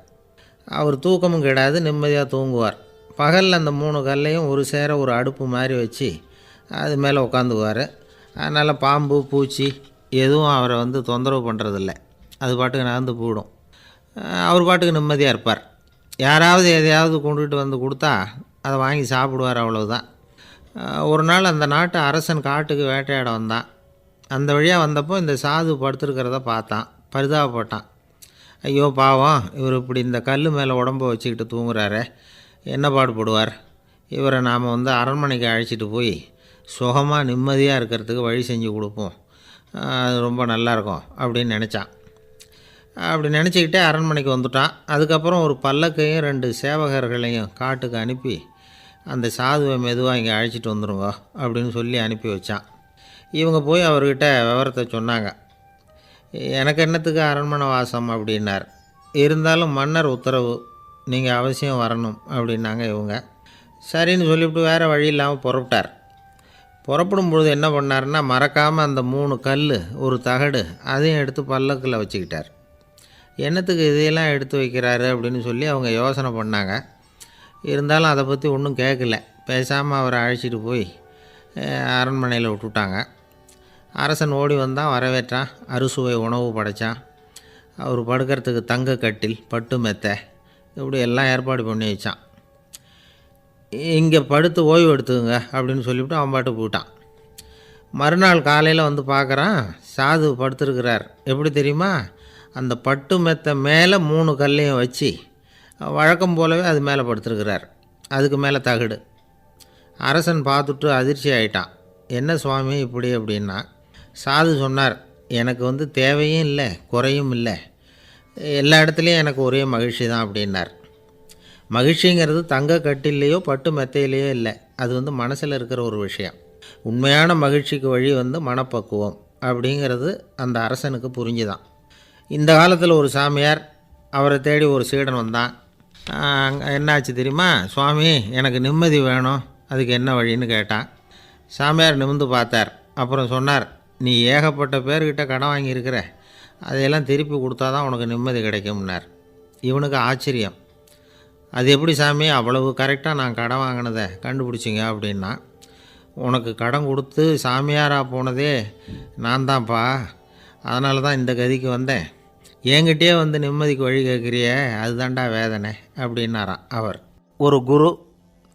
அவர் தூக்கமும் கெடாது, நிம்மதியாக தூங்குவார். பகலில் அந்த 3 கல்லையும் ஒரு சேர ஒரு அடுப்பு மாதிரி வச்சு அது மேலே உட்காந்துக்குவார். அதனால் பாம்பு பூச்சி எதுவும் அவரை வந்து தொந்தரவு பண்ணுறதில்ல, அது பாட்டுக்கு நகர்ந்து போயிடும். அவர் பாட்டுக்கு நிம்மதியாக இருப்பார். யாராவது எதையாவது கொண்டுகிட்டு வந்து கொடுத்தா அதை வாங்கி சாப்பிடுவார், அவ்வளவுதான். ஒரு நாள் அந்த நாட்டு அரசன் காட்டுக்கு வேட்டையாட வந்தான். அந்த வழியாக வந்தப்போ இந்த சாது படுத்துருக்கிறத பார்த்தான், பரிதாபப்பட்டான். ஐயோ பாவம், இவர் இப்படி இந்த கல் மேலே உடம்பை வச்சுக்கிட்டு தூங்குறாரே, என்ன பாடுபடுவார், இவரை நாம் வந்து அரண்மனைக்கு அழைச்சிட்டு போய் சுகமாக நிம்மதியாக இருக்கிறதுக்கு வழி செஞ்சு கொடுப்போம், அது ரொம்ப நல்லாயிருக்கும் அப்படின்னு நினச்சான். அப்படி நினச்சிக்கிட்டே அரண்மனைக்கு வந்துட்டான். அதுக்கப்புறம் ஒரு பல்லக்கையும் 2 சேவகர்களையும் காட்டுக்கு அனுப்பி அந்த சாதுவை மெதுவாக இங்கே அழைச்சிட்டு வந்துடுங்க அப்படின்னு சொல்லி அனுப்பி வச்சான். இவங்க போய் அவர்கிட்ட விவரத்தை சொன்னாங்க. எனக்கு என்னத்துக்கு அரண்மனை வாசம் அப்படின்னார். இருந்தாலும் மன்னர் உத்தரவு, நீங்கள் அவசியம் வரணும் அப்படின்னாங்க இவங்க. சரின்னு சொல்லிவிட்டு வேறு வழி இல்லாமல் புறப்பட்டார். புறப்படும் பொழுது என்ன பண்ணார்னா, மறக்காமல் அந்த 3 கல் ஒரு தகடு அதையும் எடுத்து பல்லக்கில் வச்சுக்கிட்டார். என்னத்துக்கு இதையெல்லாம் எடுத்து வைக்கிறாரு அப்படின்னு சொல்லி அவங்க யோசனை பண்ணாங்க. இருந்தாலும் அதை பற்றி ஒன்றும் கேட்கல. பேசாமல் அவரை அழைச்சிட்டு போய் அரண்மனையில் விட்டுட்டாங்க. அரசன் ஓடி வந்தான், வரவேற்றான், அறுசுவை உணவு படைத்தான். அவர் படுக்கிறதுக்கு தங்க கட்டில், பட்டு மெத்தை, இப்படி எல்லாம் ஏற்பாடு பண்ணி வச்சான். இங்கே படுத்து ஓய்வு எடுத்துங்க அப்படின்னு சொல்லிவிட்டு அவன் பாட்டு போயிட்டான். மறுநாள் காலையில் வந்து பார்க்குறான், சாது படுத்துருக்கிறார். எப்படி தெரியுமா, அந்த பட்டு மெத்தை மேலே 3 கல்லையும் வச்சு வழக்கம் போலவே அது மேலே படுத்துருக்கிறார், அதுக்கு மேலே தகடு. அரசன் பார்த்துட்டு அதிர்ச்சி ஆகிட்டான். என்ன சுவாமி இப்படி அப்படின்னா, சாது சொன்னார், எனக்கு வந்து தேவையும் இல்லை குறையும் இல்லை, எல்லா இடத்துலையும் எனக்கு ஒரே மகிழ்ச்சி தான் அப்படின்னார். மகிழ்ச்சிங்கிறது தங்க கட்டிலேயோ பட்டு மெத்தையிலேயோ இல்லை, அது வந்து மனசில் இருக்கிற ஒரு விஷயம். உண்மையான மகிழ்ச்சிக்கு வழி வந்து மனப்பக்குவம் அப்படிங்கிறது அந்த அரசனுக்கு புரிஞ்சுதான். இந்த காலத்தில் ஒரு சாமியார், அவரை தேடி ஒரு சீடன் வந்தான். என்னாச்சு தெரியுமா, சுவாமி எனக்கு நிம்மதி வேணும், அதுக்கு என்ன வழின்னு கேட்டான். சாமியார் நிமிர்ந்து பார்த்தார். அப்புறம் சொன்னார், நீ ஏகப்பட்ட பேர்கிட்ட கடன் வாங்கியிருக்கிற, அதையெல்லாம் திருப்பி கொடுத்தா தான் உனக்கு நிம்மதி கிடைக்கும்னார். இவனுக்கு ஆச்சரியம். அது எப்படி சாமி, அவ்வளவு கரெக்டாக நான் கடன் வாங்கினதை கண்டுபிடிச்சிங்க அப்படின்னா. உனக்கு கடன் கொடுத்து சாமியாராக போனதே நான் தான்ப்பா, அதனால தான் இந்த கதிக்கு வந்தேன். என்கிட்டயே வந்து நிம்மதிக்கு வழி கேட்குறியே, அதுதான்டா வேதனை அப்படின்னாராம் அவர். ஒரு குரு,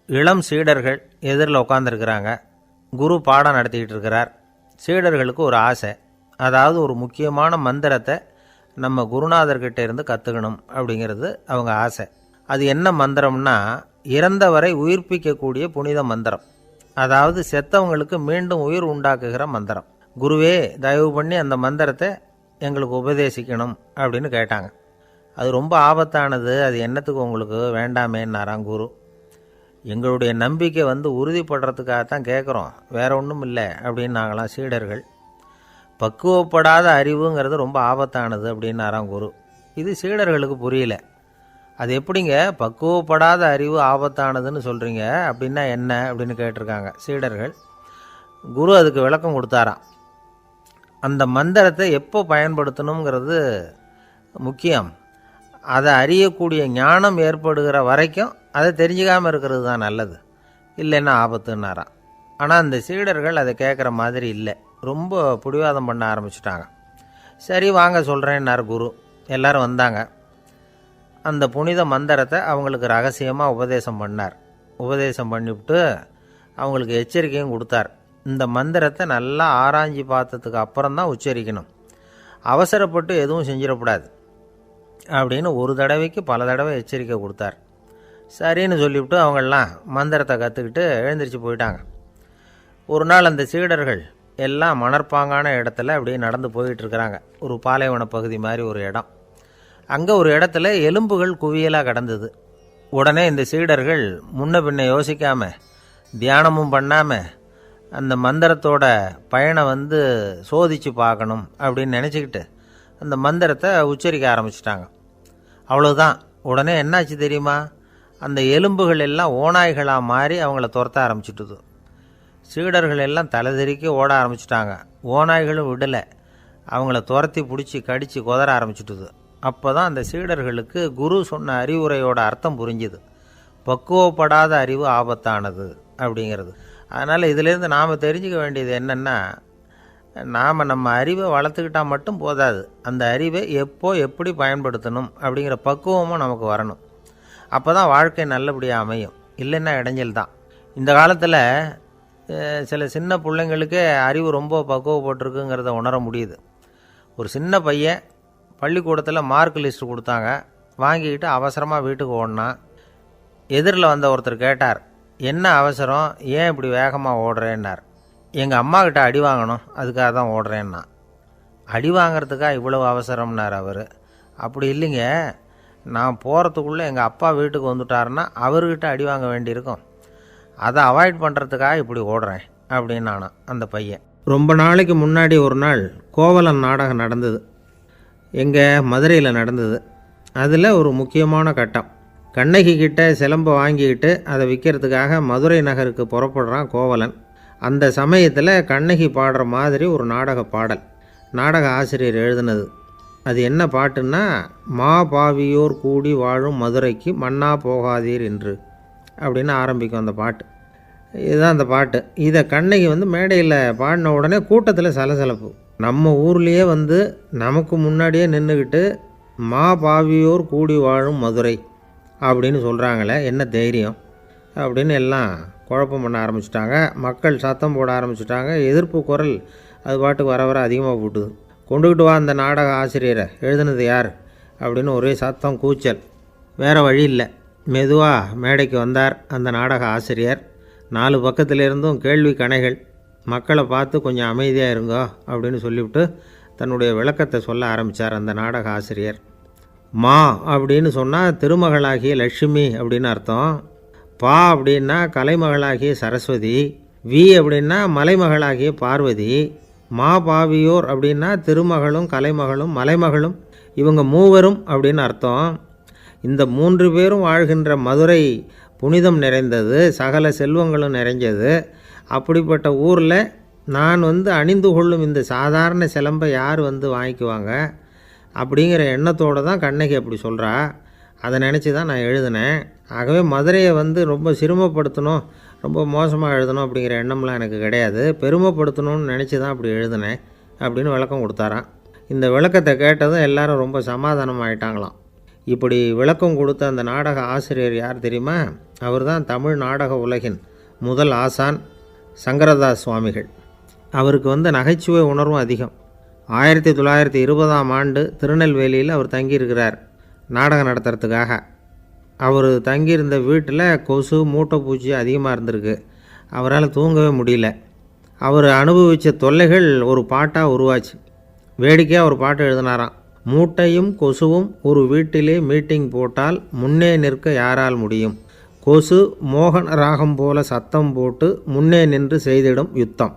இளம் சீடர்கள் எதிரில் உட்காந்துருக்கிறாங்க. குரு பாடம் நடத்திக்கிட்டு இருக்கிறார். சீடர்களுக்கு ஒரு ஆசை, அதாவது ஒரு முக்கியமான மந்திரத்தை நம்ம குருநாதர்கிட்ட இருந்து கற்றுக்கணும் அப்படிங்கிறது அவங்க ஆசை. அது என்ன மந்திரம்னா, இறந்தவரை உயிர்ப்பிக்கக்கூடிய புனித மந்திரம், அதாவது செத்தவங்களுக்கு மீண்டும் உயிர் உண்டாக்குகிற மந்திரம். குருவே தயவு பண்ணி அந்த மந்திரத்தை எங்களுக்கு உபதேசிக்கணும் அப்படின்னு கேட்டாங்க. அது ரொம்ப ஆபத்தானது, அது என்னத்துக்கு உங்களுக்கு வேண்டாமேன்னாராம் குரு. எங்களுடைய நம்பிக்கை வந்து உறுதிப்படுறதுக்காகத்தான் கேட்குறோம், வேற ஒன்றும் இல்லை அப்படின்னாங்களாம் சீடர்கள். பக்குவப்படாத அறிவுங்கிறது ரொம்ப ஆபத்தானது அப்படின்னாராம் குரு. இது சீடர்களுக்கு புரியல. அது எப்படிங்க பக்குவப்படாத அறிவு ஆபத்தானதுன்னு சொல்கிறீங்க, அப்படின்னா என்ன அப்படின்னு கேட்டிருக்காங்க சீடர்கள். குரு அதுக்கு விளக்கம் கொடுத்தாராம். அந்த மந்திரத்தை எப்போ பயன்படுத்தணுங்கிறது முக்கியம், அதை அறியக்கூடிய ஞானம் ஏற்படுகிற வரைக்கும் அதை தெரிஞ்சுக்காமல் இருக்கிறது தான் நல்லது, இல்லைன்னா ஆபத்துன்னாராம். ஆனால் அந்த சீடர்கள் அதை கேட்குற மாதிரி இல்லை, ரொம்ப பிடிவாதம் பண்ண ஆரம்பிச்சிட்டாங்க. சரி வாங்க சொல்கிறேன்னார் குரு. எல்லோரும் வந்தாங்க. அந்த புனித மந்திரத்தை அவங்களுக்கு ரகசியமாக உபதேசம் பண்ணார். உபதேசம் பண்ணிவிட்டு அவங்களுக்கு எச்சரிக்கையும் கொடுத்தார். இந்த மந்திரத்தை நல்லா ஆராய்ச்சி பார்த்ததுக்கு அப்புறம்தான் உச்சரிக்கணும், அவசரப்பட்டு எதுவும் செஞ்சிடக்கூடாது அப்படின்னு ஒரு தடவைக்கு பல தடவை எச்சரிக்கை கொடுத்தார். சரின்னு சொல்லிவிட்டு அவங்கெல்லாம் மந்திரத்தை கற்றுக்கிட்டு எழுந்திரிச்சு போயிட்டாங்க. ஒரு நாள் அந்த சீடர்கள் எல்லாம் மணற்பாங்கான இடத்துல அப்படியே நடந்து போயிட்டுருக்குறாங்க. ஒரு பாலைவன பகுதி மாதிரி ஒரு இடம். அங்கே ஒரு இடத்துல எலும்புகள் குவியலாக கிடந்தது. உடனே இந்த சீடர்கள் முன்ன பின்ன யோசிக்காமல், தியானமும் பண்ணாமல், அந்த மந்திரத்தோட பயனை சோதித்து பார்க்கணும் அப்படின்னு நினச்சிக்கிட்டு அந்த மந்திரத்தை உச்சரிக்க ஆரம்பிச்சிட்டாங்க. அவ்வளோதான். உடனே என்னாச்சு தெரியுமா? அந்த எலும்புகள் எல்லாம் ஓநாய்களாக மாறி அவங்கள துரத்த ஆரம்பிச்சிட்டுது. சீடர்கள் எல்லாம் தலைதெறிக்க ஓட ஆரம்பிச்சிட்டாங்க. ஓநாய்களும் விடலை, அவங்கள துரத்தி பிடிச்சி கடித்து கொதற ஆரம்பிச்சிட்டுது. அப்போ தான் அந்த சீடர்களுக்கு குரு சொன்ன அறிவுரையோட அர்த்தம் புரிஞ்சுது. பக்குவப்படாத அறிவு ஆபத்தானது அப்படிங்கிறது. அதனால் இதிலேருந்து நாம் தெரிஞ்சுக்க வேண்டியது என்னென்னா, நாம் நம்ம அறிவை வளர்த்துக்கிட்டால் மட்டும் போதாது, அந்த அறிவை எப்போ எப்படி பயன்படுத்தணும் அப்படிங்கிற பக்குவமும் நமக்கு வரணும். அப்போ தான் வாழ்க்கை நல்லபடியாக அமையும். இல்லைன்னா இடைஞ்சல் தான். இந்த காலத்தில் சில சின்ன பிள்ளைங்களுக்கே அறிவு ரொம்ப பக்குவப்பட்டிருக்குங்கிறத உணர முடியுது. ஒரு சின்ன பையன் பள்ளிக்கூடத்தில் மார்க் லிஸ்ட்டு கொடுத்தாங்க, வாங்கிக்கிட்டு அவசரமாக வீட்டுக்கு ஓடினான். எதிரில் வந்த ஒருத்தர் கேட்டார், என்ன அவசரம், ஏன் இப்படி வேகமாக ஓடுறேன்னார். எங்கள் அம்மாக்கிட்ட அடி வாங்கணும், அதுக்காக தான் ஓடுறேன்னா. அடி வாங்கிறதுக்காக இவ்வளவு அவசரம்னார் அவர். அப்படி இல்லைங்க, நான் போகிறதுக்குள்ளே எங்கள் அப்பா வீட்டுக்கு வந்துட்டாருன்னா அவர்கிட்ட அடி வாங்க வேண்டியிருக்கும், அதை அவாய்ட் பண்ணுறதுக்காக இப்படி ஓடுறேன் அப்படின்னு நானும் அந்த பையன். ரொம்ப நாளைக்கு முன்னாடி ஒரு நாள் கோவலன் நாடகம் நடந்தது. எங்கள் மதுரையில் நடந்தது. அதில் ஒரு முக்கியமான கட்டம். கண்ணகி கிட்ட சிலம்பை வாங்கிக்கிட்டு அதை விற்கிறதுக்காக மதுரை நகருக்கு புறப்படுறான் கோவலன். அந்த சமயத்தில் கண்ணகி பாடுற மாதிரி ஒரு நாடக பாடல், நாடக ஆசிரியர் எழுதினது. அது என்ன பாட்டுன்னா, மா பாவியோர் கூடி வாழும் மதுரைக்கு மன்னா போகாதீர் என்று அப்படின்னு ஆரம்பிக்கும் அந்த பாட்டு. இதுதான் அந்த பாட்டு. இதை கண்ணகி மேடையில் பாடின உடனே கூட்டத்தில் சலசலப்பு. நம்ம ஊர்லேயே நமக்கு முன்னாடியே நின்றுக்கிட்டு மா பாவியோர் கூடி வாழும் மதுரை அப்படின்னு சொல்கிறாங்களே, என்ன தைரியம் அப்படின்னு எல்லாம் குழப்பம் பண்ண ஆரம்பிச்சிட்டாங்க. மக்கள் சத்தம் போட ஆரம்பிச்சிட்டாங்க. எதிர்ப்பு குரல் அது பாட்டுக்கு வர வர அதிகமாக போட்டுது. கொண்டுக்கிட்டு வா அந்த நாடக ஆசிரியரை, எழுதுனது யார் அப்படின்னு ஒரே சத்தம், கூச்சல். வேறு வழி இல்லை. மெதுவாக மேடைக்கு வந்தார் அந்த நாடக ஆசிரியர். 4 பக்கத்திலிருந்தும் கேள்வி கணைகள். மக்களை பார்த்து கொஞ்சம் அமைதியாக இருங்கோ அப்படின்னு சொல்லிவிட்டு தன்னுடைய விளக்கத்தை சொல்ல ஆரம்பித்தார் அந்த நாடக ஆசிரியர். மா அப்படின்னு சொன்னால் திருமகளாகிய லட்சுமி அப்படின்னு அர்த்தம். பா அப்படின்னா கலைமகளாகிய சரஸ்வதி. வி அப்படின்னா மலைமகளாகிய பார்வதி. மா பாவியோர் அப்படின்னா திருமகளும் கலைமகளும் மலைமகளும், இவங்க மூவரும் அப்படின்னு அர்த்தம். இந்த 3 பேரும் வாழ்கின்ற மதுரை புனிதம் நிறைந்தது, சகல செல்வங்களும் நிறைஞ்சது. அப்படிப்பட்ட ஊரில் நான் அணிந்து கொள்ளும் இந்த சாதாரண சிலம்பை யார் வாங்கிக்குவாங்க அப்படிங்கிற எண்ணத்தோடு தான் கண்ணகி அப்படி சொல்கிறா. அதை நினச்சி தான் நான் எழுதினேன். ஆகவே மதுரையை ரொம்ப சிரமப்படுத்தணும், ரொம்ப மோசமாக எழுதணும் அப்படிங்கிற எண்ணம்லாம் எனக்கு கிடையாது, பெருமைப்படுத்தணும்னு நினச்சி தான் அப்படி எழுதினேன் அப்படின்னு விளக்கம் கொடுத்தாராம். இந்த விளக்கத்தை கேட்டதும் எல்லாரும் ரொம்ப சமாதானம் ஆகிட்டாங்களாம். இப்படி விளக்கம் கொடுத்த அந்த நாடக ஆசிரியர் யார் தெரியுமா? அவர் தான் தமிழ் நாடக உலகின் முதல் ஆசான் சங்கரதாஸ் சுவாமிகள். அவருக்கு நகைச்சுவை உணர்வும் அதிகம். 1920ஆம் ஆண்டு திருநெல்வேலியில் அவர் தங்கியிருக்கிறார் நாடகம் நடத்துறதுக்காக. அவர் தங்கியிருந்த வீட்டில் கொசு மூட்டைப்பூச்சி அதிகமாக இருந்திருக்கு. அவரால் தூங்கவே முடியல. அவர் அனுபவித்த தொல்லைகள் ஒரு பாட்டாக உருவாச்சு. வேடிக்கையாக ஒரு பாட்டு எழுதினாராம். மூட்டையும் கொசுவும் ஒரு வீட்டிலே மீட்டிங் போட்டால் முன்னே நிற்க யாரால் முடியும், கொசு மோகன ராகம் போல சத்தம் போட்டு முன்னே நின்று செய்திடும் யுத்தம்.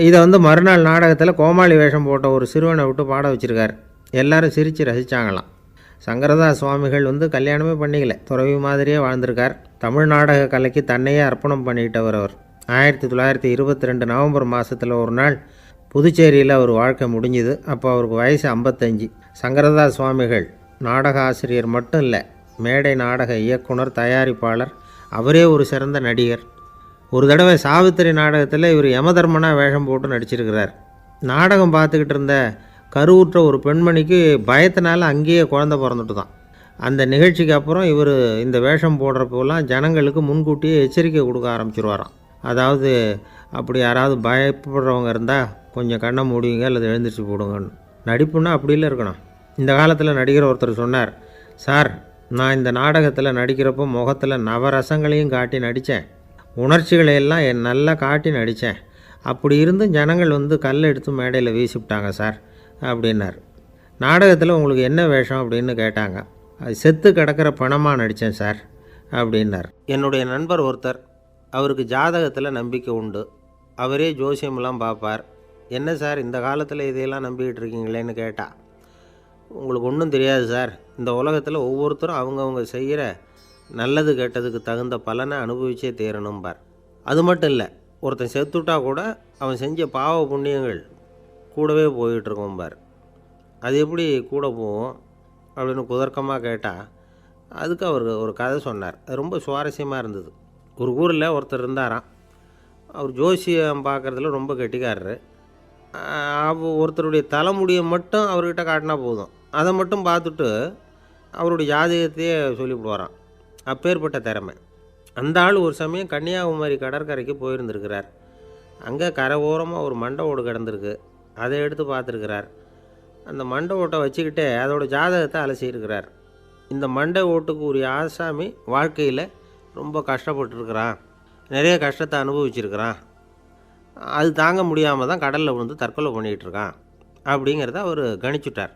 இதை மறுநாள் நாடகத்தில் கோமாளி வேஷம் போட்ட ஒரு சிறுவனை விட்டு பாட வச்சுருக்கார். எல்லாரும் சிரித்து ரசித்தாங்களாம். சங்கரதாஸ் சுவாமிகள் கல்யாணமே பண்ணிக்கல, துறவி மாதிரியே வாழ்ந்திருக்கார். தமிழ் நாடக கலைக்கு தன்னையே அர்ப்பணம் பண்ணிக்கிட்டவர் அவர். 1922 நவம்பர் மாதத்தில் ஒரு நாள் புதுச்சேரியில் அவர் வாழ்க்கை முடிஞ்சுது. அப்போ அவருக்கு வயசு 55. சங்கரதாஸ் சுவாமிகள் நாடக ஆசிரியர் மட்டும் இல்லை, மேடை நாடக இயக்குனர், தயாரிப்பாளர், அவரே ஒரு சிறந்த நடிகர். ஒரு தடவை சாவித்திரி நாடகத்தில் இவர் யமதர்மனாக வேஷம் போட்டு நடிச்சிருக்கிறார். நாடகம் பார்த்துக்கிட்டு இருந்த கருவுற்ற ஒரு பெண்மணிக்கு பயத்தினால அங்கேயே குழந்தை பிறந்துட்டு தான். அந்த நிகழ்ச்சிக்கு அப்புறம் இவர் இந்த வேஷம் போடுறப்போலாம் ஜனங்களுக்கு முன்கூட்டியே எச்சரிக்கை கொடுக்க ஆரம்பிச்சிருவாராம். அதாவது அப்படி யாராவது பயப்படுறவங்க இருந்தால் கொஞ்சம் கண்ணை மூடிங்க அல்லது எழுந்திரிச்சு போடுங்கன்னு. நடிப்புன்னா அப்படிலாம் இருக்கணும். இந்த காலத்தில் நடிகர் ஒருத்தர் சொன்னார், சார் நான் இந்த நாடகத்தில் நடிக்கிறப்போ முகத்தில் நவரசங்களையும் காட்டி நடித்தேன், உணர்ச்சிகளையெல்லாம் நல்லா காட்டி நடித்தேன். அப்படி இருந்தும் ஜனங்கள் வந்து கல் எடுத்து மேடையில் வீசிவிட்டாங்க சார் அப்படின்னார். நாடகத்தில் உங்களுக்கு என்ன வேஷம் அப்படின்னு கேட்டாங்க. அது செத்து கிடக்கிற பணமாக நடித்தேன் சார் அப்படின்னார். என்னுடைய நண்பர் ஒருத்தர், அவருக்கு ஜாதகத்தில் நம்பிக்கை உண்டு, அவரே ஜோசியமெல்லாம் பார்ப்பார். என்ன சார் இந்த காலத்தில் இதையெல்லாம் நம்பிக்கிட்டு இருக்கீங்களேன்னு கேட்டால், உங்களுக்கு ஒன்றும் தெரியாது சார், இந்த உலகத்தில் ஒவ்வொருத்தரும் அவங்கவுங்க செய்கிற நல்லது கெட்டதுக்கு தகுந்த பலனை அனுபவிச்சே தேரணும்பார். அது மட்டும் இல்லை, ஒருத்தன் செத்துட்டா கூட அவன் செஞ்ச பாவ புண்ணியங்கள் கூடவே போயிட்டுருக்கோம்பார். அது எப்படி கூட போகும் அப்படின்னு குதர்க்கமாக கேட்டால், அதுக்கு அவர் ஒரு கதை சொன்னார். அது ரொம்ப சுவாரஸ்யமாக இருந்தது. ஒரு ஊரில் ஒருத்தர் இருந்தாராம். அவர் ஜோசியம் பார்க்குறதுல ரொம்ப கெட்டிக்காரரு. ஒருத்தருடைய தலைமுடியை மட்டும் அவர்கிட்ட காட்டினா போதும், அதை மட்டும் பார்த்துட்டு அவருடைய ஜாதகத்தையே சொல்லிவிடுவாராம். அப்பேற்பட்ட திறமை. அந்த ஆள் ஒரு சமயம் கன்னியாகுமரி கடற்கரைக்கு போயிருந்துருக்கிறார். அங்கே கரை ஓரமாக ஒரு மண்டை ஓடு கிடந்திருக்கு. அதை எடுத்து பார்த்துருக்கிறார். அந்த மண்டை ஓட்டை வச்சுக்கிட்டே அதோடய ஜாதகத்தை அலசியிருக்கிறார். இந்த மண்டை ஓட்டுக்கு உரிய ஆசாமி வாழ்க்கையில் ரொம்ப கஷ்டப்பட்டுருக்கிறான், நிறைய கஷ்டத்தை அனுபவிச்சிருக்கிறான், அது தாங்க முடியாமல் தான் கடலில் விழுந்து தற்கொலை பண்ணிகிட்ருக்கான் அப்படிங்கிறத அவர் கணிச்சுட்டார்.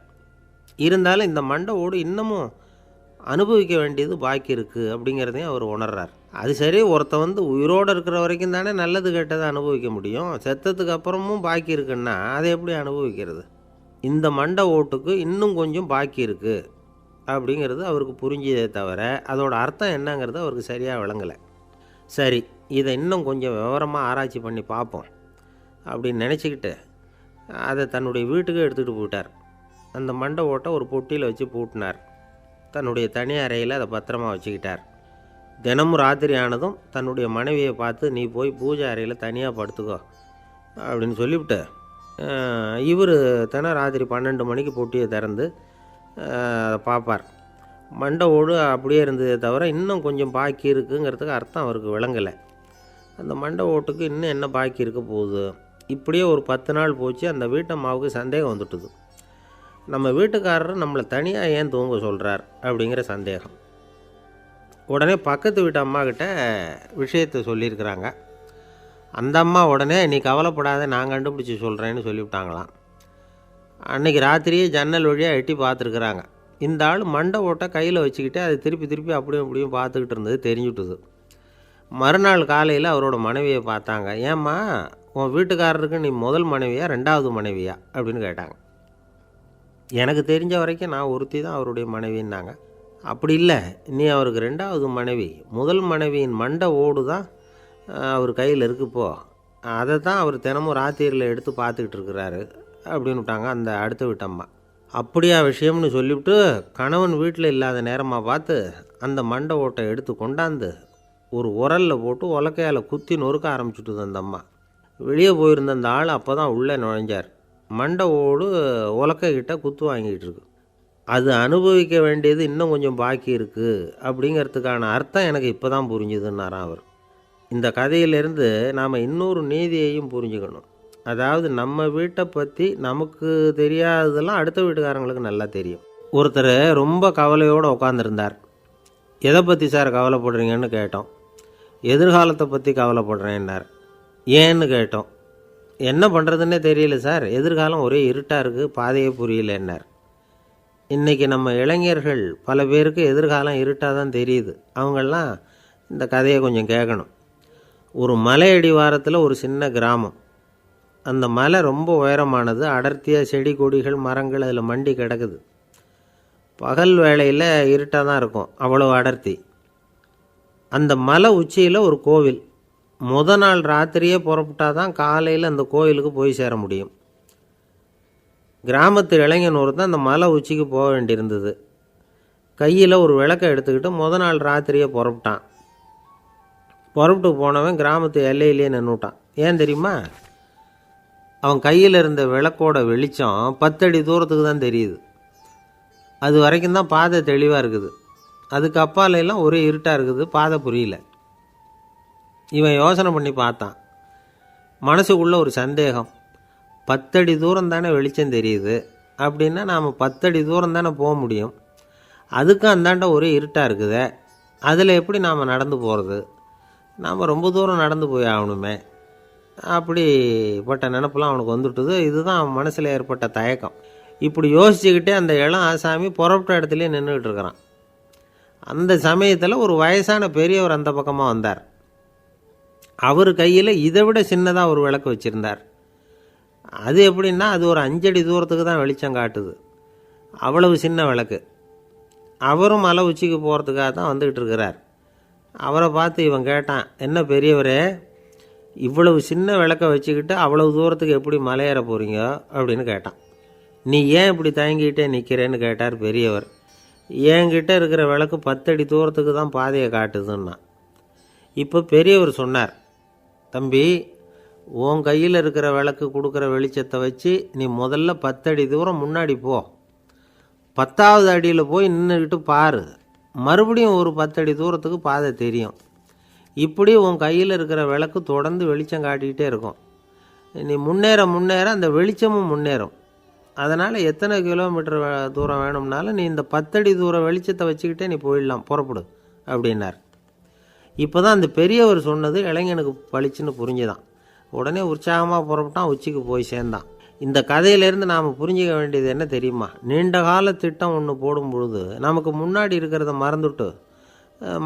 இருந்தாலும் இந்த மண்டை ஓடு இன்னமும் அனுபவிக்க வேண்டியது பாக்கி இருக்குது அப்படிங்கிறதையும் அவர் உணர்றார். அது சரி, ஒருத்தன் வந்து உயிரோடு இருக்கிற வரைக்கும் தானே நல்லது கெட்டதை அனுபவிக்க முடியும். செத்ததுக்கு அப்புறமும் பாக்கி இருக்குன்னா அதை எப்படி அனுபவிக்கிறது? இந்த மண்டை ஓட்டுக்கு இன்னும் கொஞ்சம் பாக்கி இருக்குது அப்படிங்கிறது அவருக்கு புரிஞ்சதே தவிர அதோட அர்த்தம் என்னங்கிறது அவருக்கு சரியாக விளங்கலை. சரி, இதை இன்னும் கொஞ்சம் விவரமாக ஆராய்ச்சி பண்ணி பார்ப்போம் அப்படின்னு நினச்சிக்கிட்டு அதை தன்னுடைய வீட்டுக்கு எடுத்துகிட்டு போயிட்டார். அந்த மண்டை ஓட்டை ஒரு பொட்டியில் வச்சு பூட்டினார். தன்னுடைய தனி அறையில் அதை பத்திரமா வச்சுக்கிட்டார். தினமும் ராத்திரி ஆனதும் தன்னுடைய மனைவியை பார்த்து, நீ போய் பூஜை அறையில் தனியாக படுத்துக்கோ அப்படின்னு சொல்லிவிட்டு, இவர் தினம் ராத்திரி 12 மணிக்கு பொட்டியை திறந்து அதை பார்ப்பார். மண்டை ஓடு அப்படியே இருந்ததே தவிர இன்னும் கொஞ்சம் பாக்கி இருக்குங்கிறதுக்கு அர்த்தம் அவருக்கு விளங்கலை. அந்த மண்டை ஓட்டுக்கு இன்னும் என்ன பாக்கி இருக்க போகுது? இப்படியே ஒரு 10 நாள் போச்சு. அந்த வீட்டம்மாவுக்கு சந்தேகம் வந்துட்டுது. நம்ம வீட்டுக்காரர் நம்மளை தனியாக ஏன் தூங்க சொல்கிறார் அப்படிங்கிற சந்தேகம். உடனே பக்கத்து வீட்டு அம்மாக்கிட்ட விஷயத்தை சொல்லியிருக்கிறாங்க. அந்த அம்மா உடனே, நீ கவலைப்படாத, நான் கண்டுபிடிச்சி சொல்கிறேன்னு சொல்லிவிட்டாங்களாம். அன்றைக்கி ராத்திரியே ஜன்னல் வழியாக எட்டி பார்த்துருக்குறாங்க. இந்த ஆள் மண்டை ஓட்டை கையில் வச்சுக்கிட்டு அதை திருப்பி திருப்பி அப்படியும் அப்படியும் பார்த்துக்கிட்டு இருந்தது தெரிஞ்சுட்டுது. மறுநாள் காலையில் அவரோட மனைவியை பார்த்தாங்க. ஏம்மா, உன் வீட்டுக்காரருக்கு நீ முதல் மனைவியா 2வது மனைவியா அப்படின்னு கேட்டாங்க. எனக்கு தெரிஞ்ச வரைக்கும் நான் ஒருத்தி தான் அவருடைய மனைவின்னாங்க. அப்படி இல்லை, நீ அவருக்கு 2வது மனைவி. முதல் மனைவியின் மண்டை ஓடு தான் அவர் கையில் இருக்குப்போ, அதை தான் அவர் தினமும் ராத்திரியில் எடுத்து பார்த்துக்கிட்டு இருக்கிறாரு அப்படின்னு விட்டாங்க அந்த அடுத்த வீட்டம்மா. அப்படியா விஷயம்னு சொல்லிவிட்டு கணவன் வீட்டில் இல்லாத நேரமாக பார்த்து அந்த மண்டை ஓட்டை எடுத்து கொண்டாந்து ஒரு உரலில் போட்டு உலக்கையால் குத்தி நொறுக்க ஆரம்பிச்சுட்டுது அந்த அம்மா. வெளியே போயிருந்த அந்த ஆள் அப்போ தான் உள்ளே நுழைஞ்சார். மண்டை ஓடு உலக்கைக்கிட்ட குத்து வாங்கிட்டு இருக்கு. அது அனுபவிக்க வேண்டியது இன்னும் கொஞ்சம் பாக்கி இருக்குது அப்படிங்கிறதுக்கான அர்த்தம் எனக்கு இப்போ தான் புரிஞ்சுதுன்னாராம் அவர். இந்த கதையிலேருந்து நாம் இன்னொரு நீதியையும் புரிஞ்சுக்கணும். அதாவது நம்ம வீட்டை பற்றி நமக்கு தெரியாததெல்லாம் அடுத்த வீட்டுக்காரங்களுக்கு நல்லா தெரியும். ஒருத்தர் ரொம்ப கவலையோடு உட்காந்துருந்தார். எதை பற்றி சார் கவலைப்படுறீங்கன்னு கேட்டோம். எதிர்காலத்தை பற்றி கவலைப்படுறேன்னார். ஏன்னு கேட்டோம். என்ன பண்ணுறதுன்னே தெரியல சார், எதிர்காலம் ஒரே இருட்டாக இருக்குது, பாதையே புரியலன்னார். இன்றைக்கி நம்ம இளைஞர்கள் பல பேருக்கு எதிர்காலம் இருட்டாக தான் தெரியுது. அவங்கெல்லாம் இந்த கதையை கொஞ்சம் கேட்கணும். ஒரு மலை அடிவாரத்தில் ஒரு சின்ன கிராமம். அந்த மலை ரொம்ப உயரமானது. அடர்த்தியாக செடி கொடிகள் மரங்கள் அதில் மண்டி கிடக்குது. பகல் வேளையில் இருட்டாக தான் இருக்கும், அவ்வளோ அடர்த்தி. அந்த மலை உச்சியில் ஒரு கோவில். நாள் ராத்திரியே புறப்பட்டால் தான் காலையில் அந்த கோயிலுக்கு போய் சேர முடியும். கிராமத்து இளைஞன் ஒருத்தன் அந்த மலை உச்சிக்கு போக வேண்டியிருந்தது. கையில் ஒரு விளக்கை எடுத்துக்கிட்டு நாள் ராத்திரியே புறப்பட்டான். புறப்பட்டு போனவன் கிராமத்து எல்லையிலேயே நின்றுட்டான். ஏன் தெரியுமா? அவன் கையில் இருந்த விளக்கோட வெளிச்சம் 10 அடி தூரத்துக்கு தான் தெரியுது. அது வரைக்கும் தான் பாதை தெளிவாக இருக்குது. அதுக்கு அப்பாலெல்லாம் ஒரே இருட்டாக இருக்குது, பாதை புரியல. இவன் யோசனை பண்ணி பார்த்தான். மனசுக்குள்ளே ஒரு சந்தேகம். 10 அடி தூரம் தானே வெளிச்சம் தெரியுது அப்படின்னா நாம் 10 அடி தூரம் தானே போக முடியும். அதுக்கும் அந்தாண்ட ஒரே இருட்டாக இருக்குதே, அதில் எப்படி நாம் நடந்து போகிறது? நாம் ரொம்ப தூரம் நடந்து போய் ஆகணுமே அப்படிப்பட்ட நினப்பெல்லாம் அவனுக்கு வந்துட்டுது. இதுதான் அவன் மனசில் ஏற்பட்ட தயக்கம். இப்படி யோசிச்சுக்கிட்டே அந்த இளம் ஆசாமி புறப்பட்ட இடத்துலையே நின்றுக்கிட்டு இருக்கிறான். அந்த சமயத்தில் ஒரு வயசான பெரியவர் அந்த பக்கமாக வந்தார். அவர் கையில் இதை விட சின்னதாக ஒரு விளக்கு வச்சுருந்தார். அது எப்படின்னா, அது ஒரு 5 அடி தூரத்துக்கு தான் வெளிச்சம் காட்டுது. அவ்வளவு சின்ன விளக்கு. அவரும் மலை உச்சிக்கு போகிறதுக்காக தான் வந்துக்கிட்டு இருக்கிறார். அவரை பார்த்து இவன் கேட்டான், என்ன பெரியவரே, இவ்வளவு சின்ன விளக்கை வச்சுக்கிட்டு அவ்வளவு தூரத்துக்கு எப்படி மலையேற போகிறீங்க அப்படின்னு கேட்டான். நீ ஏன் இப்படி தயங்கிக்கிட்டே நிற்கிறேன்னு கேட்டார் பெரியவர். என்கிட்ட இருக்கிற விளக்கு 10 அடி தூரத்துக்கு தான் பாதையை காட்டுதுன்னா. இப்போ பெரியவர் சொன்னார், தம்பி, உன் கையில் இருக்கிற விளக்கு கொடுக்குற வெளிச்சத்தை வச்சு நீ முதல்ல 10 அடி தூரம் முன்னாடி போ. 10வது அடியில் போய் நின்றுக்கிட்டு பாரு. மறுபடியும் ஒரு 10 அடி தூரத்துக்கு பாதை தெரியும். இப்படி உன் கையில் இருக்கிற விளக்கு தொடர்ந்து வெளிச்சம் காட்டிக்கிட்டே இருக்கும். நீ முன்னேற முன்னேற அந்த வெளிச்சமும் முன்னேறும். அதனால் எத்தனை கிலோமீட்டர் தூரம் வேணும்னாலும் நீ இந்த 10 அடி தூரம் வெளிச்சத்தை வச்சுக்கிட்டே நீ போயிடலாம், புறப்படு அப்படின்னார். இப்போ தான் அந்த பெரியவர் சொன்னது இளைஞனுக்கு பளிச்சுன்னு புரிஞ்சுதான். உடனே உற்சாகமாக புறப்பட்டான், உச்சிக்கு போய் சேர்ந்தான். இந்த கதையிலேருந்து நாம் புரிஞ்சிக்க வேண்டியது என்ன தெரியுமா? நீண்ட கால திட்டம் ஒன்று போடும் பொழுது நமக்கு முன்னாடி இருக்கிறத மறந்துட்டு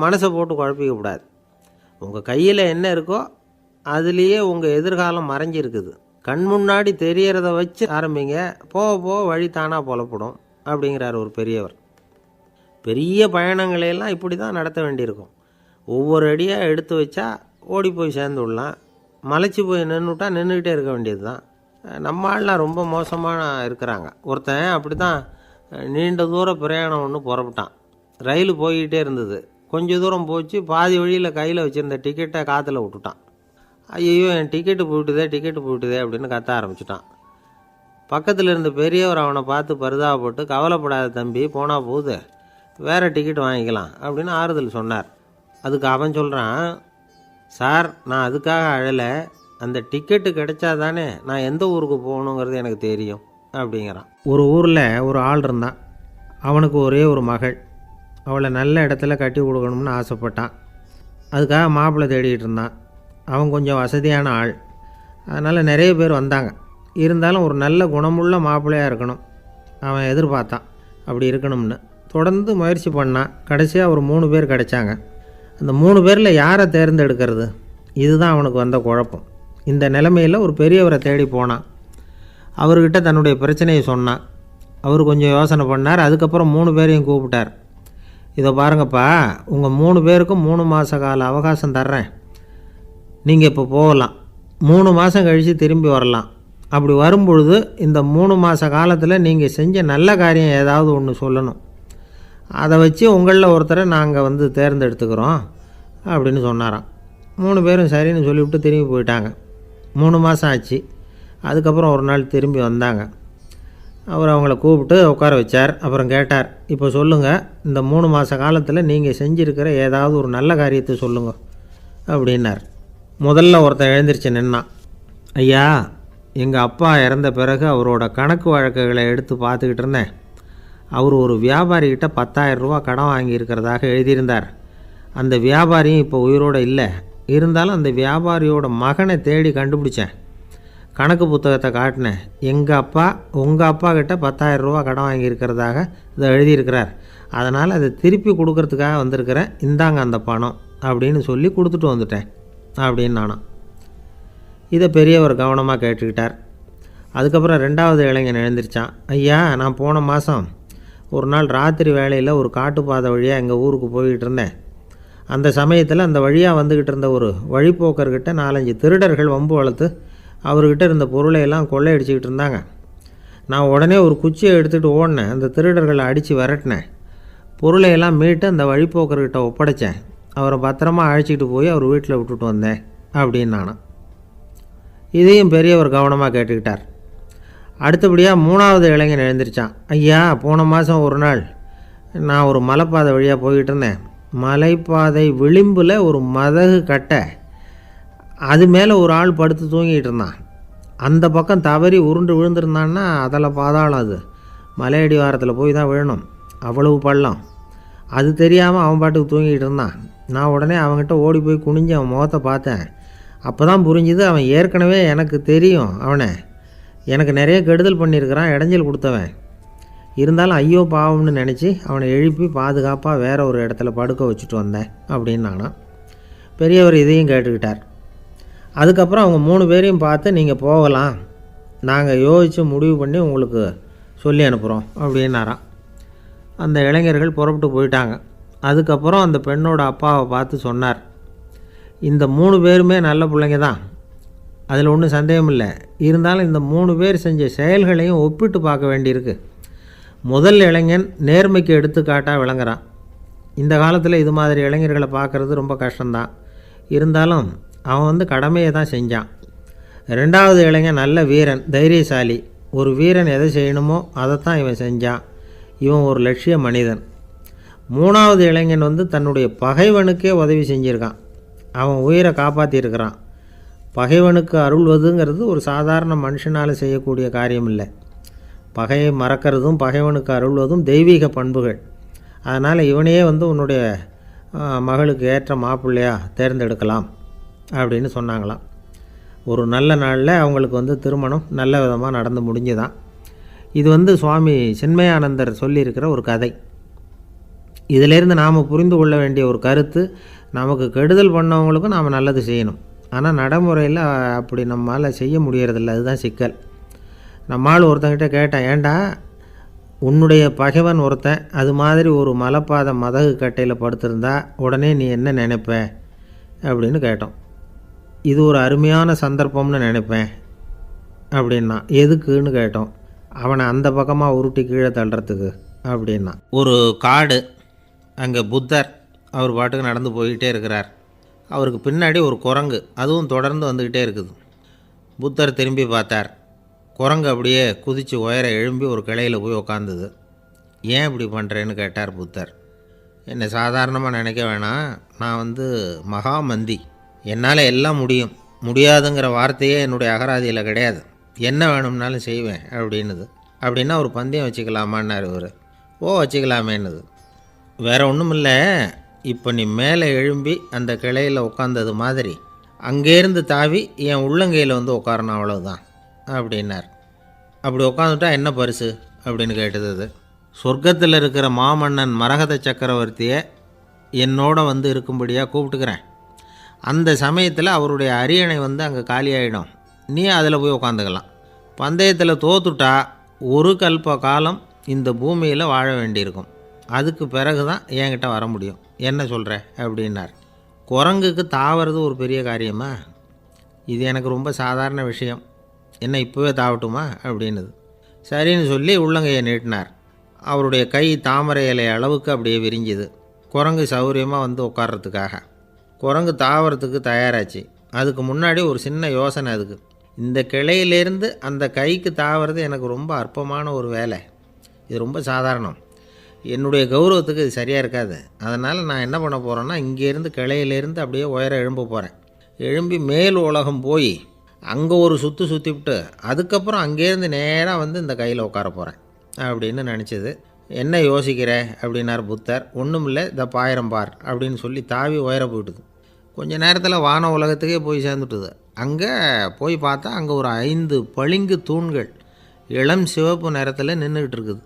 மனசை போட்டு குழப்பிக்கக்கூடாது. உங்கள் கையில் என்ன இருக்கோ அதுலேயே உங்கள் எதிர்காலம் மறைஞ்சிருக்குது. கண் முன்னாடி தெரியறத வச்சு ஆரம்பிங்க, போக போக வழி தானாக புலப்படும் அப்படிங்கிறார் ஒரு பெரியவர். பெரிய பயணங்களையெல்லாம் இப்படி தான் நடத்த வேண்டியிருக்கும். ஒவ்வொரு அடியாக எடுத்து வச்சா ஓடி போய் சேர்ந்து விடலாம். மலைச்சி போய் நின்றுட்டா நின்றுக்கிட்டே இருக்க வேண்டியது தான். நம்ம ஆள்லாம் ரொம்ப மோசமான இருக்கிறாங்க. ஒருத்தன் அப்படி தான் நீண்ட தூர பிரயாணம் ஒன்று புறப்பட்டான். ரயில் போய்கிட்டே இருந்தது. கொஞ்சம் தூரம் போச்சு, பாதி வழியில் கையில் வச்சுருந்த டிக்கெட்டை காற்றுல விட்டுட்டான். ஐயோ, என் டிக்கெட்டு போயிட்டுதே அப்படின்னு கத்த ஆரம்பிச்சிட்டான். பக்கத்தில் இருந்த பெரியவர் அவனை பார்த்து பரிதாபப்பட்டு, கவலைப்படாத தம்பி, போனால் போகுது, வேறு டிக்கெட் வாங்கிக்கலாம் அப்படின்னு ஆறுதல் சொன்னார். அதுக்கு அவன் சொல்கிறான், சார், நான் அதுக்காக அழலை, அந்த டிக்கெட்டு கிடைச்சா தானே நான் எந்த ஊருக்கு போகணுங்கிறது எனக்கு தெரியும் அப்படிங்கிறான். ஒரு ஊரில் ஒரு ஆள் இருந்தான். அவனுக்கு ஒரே ஒரு மகள். அவளை நல்ல இடத்துல கட்டி கொடுக்கணும்னு ஆசைப்பட்டான். அதுக்காக மாப்பிள்ளை தேடிக்கிட்டு இருந்தான். அவன் கொஞ்சம் வசதியான ஆள், அதனால் நிறைய பேர் வந்தாங்க. இருந்தாலும் ஒரு நல்ல குணமுள்ள மாப்பிள்ளையாக இருக்கணும் அவன் எதிர்பார்த்தான். அப்படி இருக்கணும்னு தொடர்ந்து முயற்சி பண்ணான். கடைசியாக ஒரு 3 பேர் கிடைச்சாங்க. அந்த 3 பேரில் யாரை தேர்ந்தெடுக்கிறது, இதுதான் அவனுக்கு வந்த குழப்பம். இந்த நிலைமையில் ஒரு பெரியவரை தேடி போனான். அவர்கிட்ட தன்னுடைய பிரச்சனையை சொன்னான். அவர் கொஞ்சம் யோசனை பண்ணார். அதுக்கப்புறம் 3 பேரையும் கூப்பிட்டார். இதை பாருங்கப்பா, உங்கள் 3 பேருக்கும் 3 மாத கால அவகாசம் தர்றேன். நீங்கள் இப்போ போகலாம். 3 மாதம் கழித்து திரும்பி வரலாம். அப்படி வரும்பொழுது இந்த 3 மாத காலத்தில் நீங்கள் செஞ்ச நல்ல காரியம் ஏதாவது ஒன்று சொல்லணும். அதை வச்சு உங்களில் ஒருத்தரை நாங்கள் தேர்ந்தெடுத்துக்கிறோம் அப்படின்னு சொன்னாராம். 3 பேரும் சரின்னு சொல்லிவிட்டு திரும்பி போயிட்டாங்க. 3 மாதம் ஆச்சு. அதுக்கப்புறம் ஒரு நாள் திரும்பி வந்தாங்க. அவர் அவங்கள கூப்பிட்டு உட்கார வச்சார். அப்புறம் கேட்டார், இப்போ சொல்லுங்கள், இந்த 3 மாத காலத்தில் நீங்கள் செஞ்சுருக்கிற ஏதாவது ஒரு நல்ல காரியத்தை சொல்லுங்கள் அப்படின்னார். முதல்ல ஒருத்தன் எழுந்திரிச்சு நின்னான். ஐயா, எங்கள் அப்பா இறந்த பிறகு அவரோட கணக்கு வழக்குகளை எடுத்து பார்த்துக்கிட்டு இருந்தேன். அவர் ஒரு வியாபாரிகிட்ட 10,000 ரூபா கடன் வாங்கியிருக்கிறதாக எழுதியிருந்தார். அந்த வியாபாரியும் இப்போ உயிரோடு இல்லை. இருந்தாலும் அந்த வியாபாரியோட மகனை தேடி கண்டுபிடிச்சேன். கணக்கு புத்தகத்தை காட்டினேன். எங்கள் அப்பா உங்கள் அப்பா கிட்ட 10,000 ரூபா கடன் வாங்கியிருக்கிறதாக இதை எழுதியிருக்கிறார். அதனால் அதை திருப்பி கொடுக்கறதுக்காக வந்திருக்கிறேன். இந்தாங்க அந்த பணம் அப்படின்னு சொல்லி கொடுத்துட்டு வந்துட்டேன் அப்படின்னு நானும். இதை பெரியவர் கவனமாக கேட்டுக்கிட்டார். அதுக்கப்புறம் 2வது இளைஞன் எழுந்திரிச்சான். ஐயா, நான் போன மாதம் ஒரு நாள் ராத்திரி வேளையில் ஒரு காட்டுப்பாதை வழியாக எங்கள் ஊருக்கு போய்கிட்டு இருந்தேன். அந்த சமயத்தில் அந்த வழியாக வந்துக்கிட்டு இருந்த ஒரு வழிப்போக்கர்கிட்ட 4-5 திருடர்கள் வம்பு வளர்த்து அவர்கிட்ட இருந்த பொருளையெல்லாம் கொள்ளையடிச்சிக்கிட்டு இருந்தாங்க. நான் உடனே ஒரு குச்சியை எடுத்துகிட்டு ஓடினேன். அந்த திருடர்களை அடித்து விரட்டினேன். பொருளையெல்லாம் மீட்டு அந்த வழிப்போக்கர்கிட்ட ஒப்படைச்சேன். அவரை பத்திரமா அழைச்சிக்கிட்டு போய் அவர் வீட்டில் விட்டுட்டு வந்தேன் அப்படின்னு நானும். இதையும் பெரியவர் கவனமாக கேட்டுக்கிட்டார். அடுத்தபடியாக 3வது இளைஞன் எழுந்திரிச்சான். ஐயா, போன மாதம் ஒரு நாள் நான் ஒரு மலைப்பாதை வழியாக போய்கிட்டு இருந்தேன். மலைப்பாதை விளிம்பில் ஒரு மதகு கட்டை, அது மேலே ஒரு ஆள் படுத்து தூங்கிட்டு இருந்தான். அந்த பக்கம் தவறி உருண்டு விழுந்திருந்தான்னா அதில் பாதாளம். அது மலையடி வாரத்தில் போய் தான் விழணும். அவ்வளவு பள்ளம். அது தெரியாமல் அவன் பாட்டுக்கு தூங்கிட்டு இருந்தான். நான் உடனே அவன்கிட்ட ஓடி போய் குனிஞ்சு அவன் முகத்தை பார்த்தேன். அப்போ தான் புரிஞ்சுது, அவன் ஏற்கனவே எனக்கு தெரியும், அவனை எனக்கு நிறைய கெடுதல் பண்ணியிருக்கிறான், இடைஞ்சல் கொடுத்தவன். இருந்தாலும் ஐயோ பாவம்னு நினச்சி அவனை எழுப்பி பாதுகாப்பாக வேற ஒரு இடத்துல படுக்க வச்சுட்டு வந்தேன் அப்படின்னு நானா. பெரியவர் இதையும் கேட்டுக்கிட்டார். அதுக்கப்புறம் அவங்க 3 பேரையும் பார்த்து, நீங்கள் போகலாம், நாங்கள் யோசித்து முடிவு பண்ணி உங்களுக்கு சொல்லி அனுப்புகிறோம் அப்படின்னாராம். அந்த இளைஞர்கள் புறப்பட்டு போயிட்டாங்க. அதுக்கப்புறம் அந்த பெண்ணோட அப்பாவை பார்த்து சொன்னார், இந்த 3 பேருமே நல்ல பிள்ளைங்க தான், அதில் ஒன்றும் சந்தேகம் இல்லை. இருந்தாலும் இந்த 3 பேர் செஞ்ச செயல்களையும் ஒப்பிட்டு பார்க்க வேண்டியிருக்கு. முதல் இளைஞன் நேர்மைக்கு எடுத்துக்காட்டாக விளங்குறான். இந்த காலத்தில் இது மாதிரி இளைஞர்களை பார்க்குறது ரொம்ப கஷ்டம்தான். இருந்தாலும் அவன் கடமையை தான் செஞ்சான். 2வது இளைஞன் நல்ல வீரன், தைரியசாலி. ஒரு வீரன் எதை செய்யணுமோ அதைத்தான் இவன் செஞ்சான். இவன் ஒரு லட்சிய மனிதன். 3வது இளைஞன் தன்னுடைய பகைவனுக்கே உதவி செஞ்சுருக்கான். அவன் உயிரை காப்பாற்றியிருக்கிறான். பகைவனுக்கு அருள்வதுங்கிறது ஒரு சாதாரண மனுஷனால் செய்யக்கூடிய காரியம் இல்லை. பகையை மறக்கிறதும் பகைவனுக்கு அருள்வதும் தெய்வீக பண்புகள். அதனால் இவனையே உன்னுடைய மகளுக்கு ஏற்ற மாப்பிள்ளையாக தேர்ந்தெடுக்கலாம் அப்படின்னு சொன்னாங்களாம். ஒரு நல்ல நாளில் அவங்களுக்கு திருமணம் நல்ல விதமாக நடந்து முடிஞ்சுதான். இது சுவாமி சின்மயானந்தர் சொல்லியிருக்கிற ஒரு கதை. இதிலேருந்து நாம் புரிந்து கொள்ள வேண்டிய ஒரு கருத்து, நமக்கு கெடுதல் பண்ணவங்களுக்கும் நாம் நல்லது செய்யணும். ஆனால் நடைமுறையில் அப்படி நம்மளால் செய்ய முடியறதில்ல. அதுதான் சிக்கல். நம்மால் ஒருத்தங்கிட்ட கேட்டேன், ஏண்டா உன்னுடைய பகைவன் ஒருத்தன் அது மாதிரி ஒரு மலைப்பாதை மதகு கட்டையில் படுத்திருந்தா உடனே நீ என்ன நினைப்ப அப்படின்னு கேட்டோம். இது ஒரு அருமையான சந்தர்ப்பம்னு நினைப்பேன் அப்படின்னா. எதுக்குன்னு கேட்டோம். அவனை அந்த பக்கமாக உருட்டி கீழே தள்ளுறதுக்கு அப்படின்னா. ஒரு காடு, அங்கே புத்தர் அவர் பாட்டுக்கு நடந்து போய்கிட்டே இருக்கிறார். அவருக்கு பின்னாடி ஒரு குரங்கு, அதுவும் தொடர்ந்து வந்துக்கிட்டே இருக்குது. புத்தர் திரும்பி பார்த்தார். குரங்கு அப்படியே குதித்து உயர எழும்பி ஒரு கிளையில் போய் உக்காந்துது. ஏன் இப்படி பண்ணுறேன்னு கேட்டார் புத்தர். என்னை சாதாரணமாக நினைக்க வேணாம், நான் மகாமந்தி, என்னால் எல்லாம் முடியும், முடியாதுங்கிற வார்த்தையே என்னுடைய அகராதியில் கிடையாது, என்ன வேணும்னாலும் செய்வேன் அப்படின்னுது. அப்படின்னா ஒரு பந்தயம் வச்சுக்கலாமான்னார் இவர். ஓ வச்சுக்கலாமேன்னுது. வேறு ஒன்றும் இல்லை, இப்போ நீ மேலே எழும்பி அந்த கிளையில் உட்காந்தது மாதிரி அங்கேருந்து தாவி என் உள்ளங்கையில் உட்காரணும், அவ்வளோதான் அப்படின்னார். அப்படி உட்காந்துட்டா என்ன பரிசு அப்படின்னு கேட்டது. அது சொர்க்கத்தில் இருக்கிற மாமன்னன் மரகத சக்கரவர்த்தியை என்னோட இருக்கும்படியாக கூப்பிட்டுக்கிறேன். அந்த சமயத்தில் அவருடைய அரியணை அங்கே காலியாகிடும், நீ அதில் போய் உட்காந்துக்கலாம். பந்தயத்தில் தோத்துட்டா ஒரு கல்ப காலம் இந்த பூமியில் வாழ வேண்டியிருக்கும், அதுக்கு பிறகு தான் என்கிட்ட வர முடியும், என்ன சொல்கிற அப்படின்னார். குரங்குக்கு தாவறது ஒரு பெரிய காரியமா? இது எனக்கு ரொம்ப சாதாரண விஷயம், என்ன இப்போவே தாவட்டுமா அப்படின்னுது. சரின்னு சொல்லி உள்ளங்கையை நீட்டினார். அவருடைய கை தாமரை இலை அளவுக்கு அப்படியே விரிஞ்சுது. குரங்கு சௌகரியமாக உட்கார்றதுக்காக. குரங்கு தாவறதுக்கு தயாராச்சு. அதுக்கு முன்னாடி ஒரு சின்ன யோசனை. அதுக்கு இந்த கிளையிலேருந்து அந்த கைக்கு தாவறது எனக்கு ரொம்ப அற்பமான ஒரு வேலை, இது ரொம்ப சாதாரணம், என்னுடைய கௌரவத்துக்கு இது சரியாக இருக்காது. அதனால் நான் என்ன பண்ண போகிறேன்னா, இங்கேருந்து கிளையிலேருந்து அப்படியே உயர எழும்ப போகிறேன். எழும்பி மேல் உலகம் போய் அங்கே ஒரு சுற்றிவிட்டு அதுக்கப்புறம் அங்கேருந்து நேராக இந்த கையில் உட்கார போகிறேன் அப்படின்னு நினச்சிது. என்ன யோசிக்கிற அப்படின்னார் புத்தர். ஒன்றும் இல்லை, இந்த பாயிரம் பார் அப்படின்னு சொல்லி தாவி உயர போயிட்டுது. கொஞ்ச நேரத்தில் வான உலகத்துக்கே போய் சேர்ந்துட்டுது. அங்கே போய் பார்த்தா அங்கே ஒரு 5 பளிங்கு தூண்கள் இளம் சிவப்பு நிறத்தில் நின்றுக்கிட்டு இருக்குது.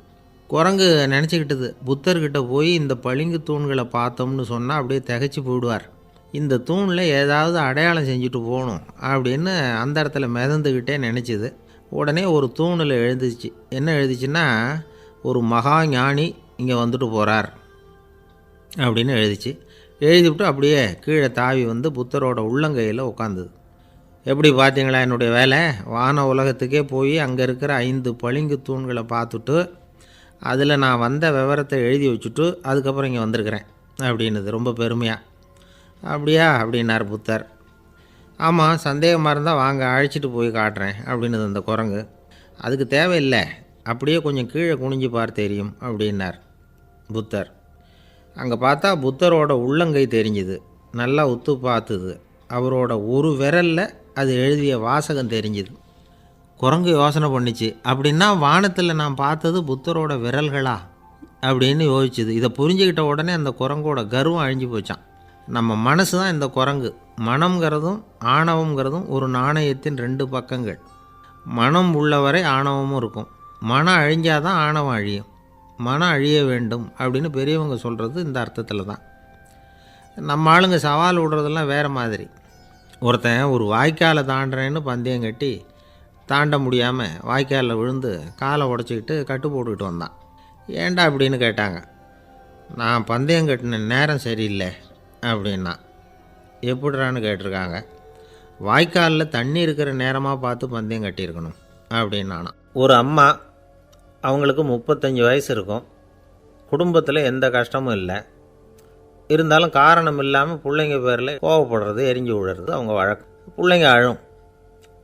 குரங்கு நினச்சிக்கிட்டுது, புத்தர்கிட்ட போய் இந்த பளிங்கு தூண்களை பார்த்தோம்னு சொன்னால் அப்படியே திகைச்சி போயிடுவார், இந்த தூணில் ஏதாவது அடையாளம் செஞ்சுட்டு போகணும் அப்படின்னு அந்த இடத்துல மிதந்துக்கிட்டே நினச்சிது. உடனே ஒரு தூணில் எழுதிச்சு. என்ன எழுதிச்சுன்னா, ஒரு மகா ஞானி இங்கே வந்துட்டு போகிறார் அப்படின்னு எழுதிச்சு. எழுதிவிட்டு அப்படியே கீழே தாவி புத்தரோட உள்ளங்கையில் உட்காந்துது. எப்படி பார்த்தீங்களா என்னுடைய வேலை? வான உலகத்துக்கே போய் அங்கே இருக்கிற 5 பளிங்கு தூண்களை பார்த்துட்டு அதில் நான் வந்த விவரத்தை எழுதி வச்சுட்டு அதுக்கப்புறம் இங்கே வந்திருக்கிறேன் அப்படின்னுது ரொம்ப பெருமையாக. அப்படியா அப்படின்னார் புத்தர். ஆமாம், சந்தேகமாக இருந்தால் வாங்க அழைச்சிட்டு போய் காட்டுறேன் அப்படின்னுது அந்த குரங்கு. அதுக்கு தேவையில்லை, அப்படியே கொஞ்சம் கீழே குனிஞ்சு பார் தெரியும் அப்படின்னார் புத்தர். அங்கே பார்த்தா புத்தரோட உள்ளங்கை தெரிஞ்சுது. நல்லா உத்து பார்த்துது. அவரோட ஒரு விரலில் அது எழுதிய வாசகம் தெரிஞ்சுது. குரங்கு யோசனை பண்ணிச்சு, அப்படின்னா வானத்தில் நான் பார்த்தது புத்தரோட விரல்களா அப்படின்னு யோசிச்சுது. இதை புரிஞ்சுக்கிட்ட உடனே அந்த குரங்கோட கர்வம் அழிஞ்சு போச்சான். நம்ம மனசு தான் இந்த குரங்கு, மனம்ங்கிறதும் ஆணவம்ங்கிறதும் ஒரு நாணயத்தின் 2 பக்கங்கள். மனம் உள்ளவரை ஆணவமும் இருக்கும். மனம் அழிஞ்சாதான் ஆணவம் அழியும். மனம் அழிய வேண்டும் அப்படின்னு பெரியவங்க சொல்கிறது இந்த அர்த்தத்தில் தான். நம்ம ஆளுங்க சவால் விடுறதெல்லாம் வேறு மாதிரி. ஒருத்தன் ஒரு வாய்க்காலை தாண்டுறேன்னு பந்தயம் கட்டி தாண்ட முடியாமல் வாய்க்காலில் விழுந்து காலை உடச்சிக்கிட்டு கட்டு போட்டுக்கிட்டு வந்தான். ஏன்டா அப்படின்னு கேட்டாங்க. நான் பந்தயம் கட்டின நேரம் சரியில்லை அப்படின்னா. எப்படிறான்னு கேட்டிருக்காங்க. வாய்க்காலில் தண்ணி இருக்கிற நேரமாக பார்த்து பந்தயம் கட்டியிருக்கணும் அப்படின்னானா. ஒரு அம்மா, அவங்களுக்கு 35 வயசு இருக்கும். குடும்பத்தில் எந்த கஷ்டமும் இல்லை. இருந்தாலும் காரணம் இல்லாமல் பிள்ளைங்க பேரில் கோவப்படுறது, எரிஞ்சு விழுறது அவங்க வழக்கம். பிள்ளைங்க அழும்.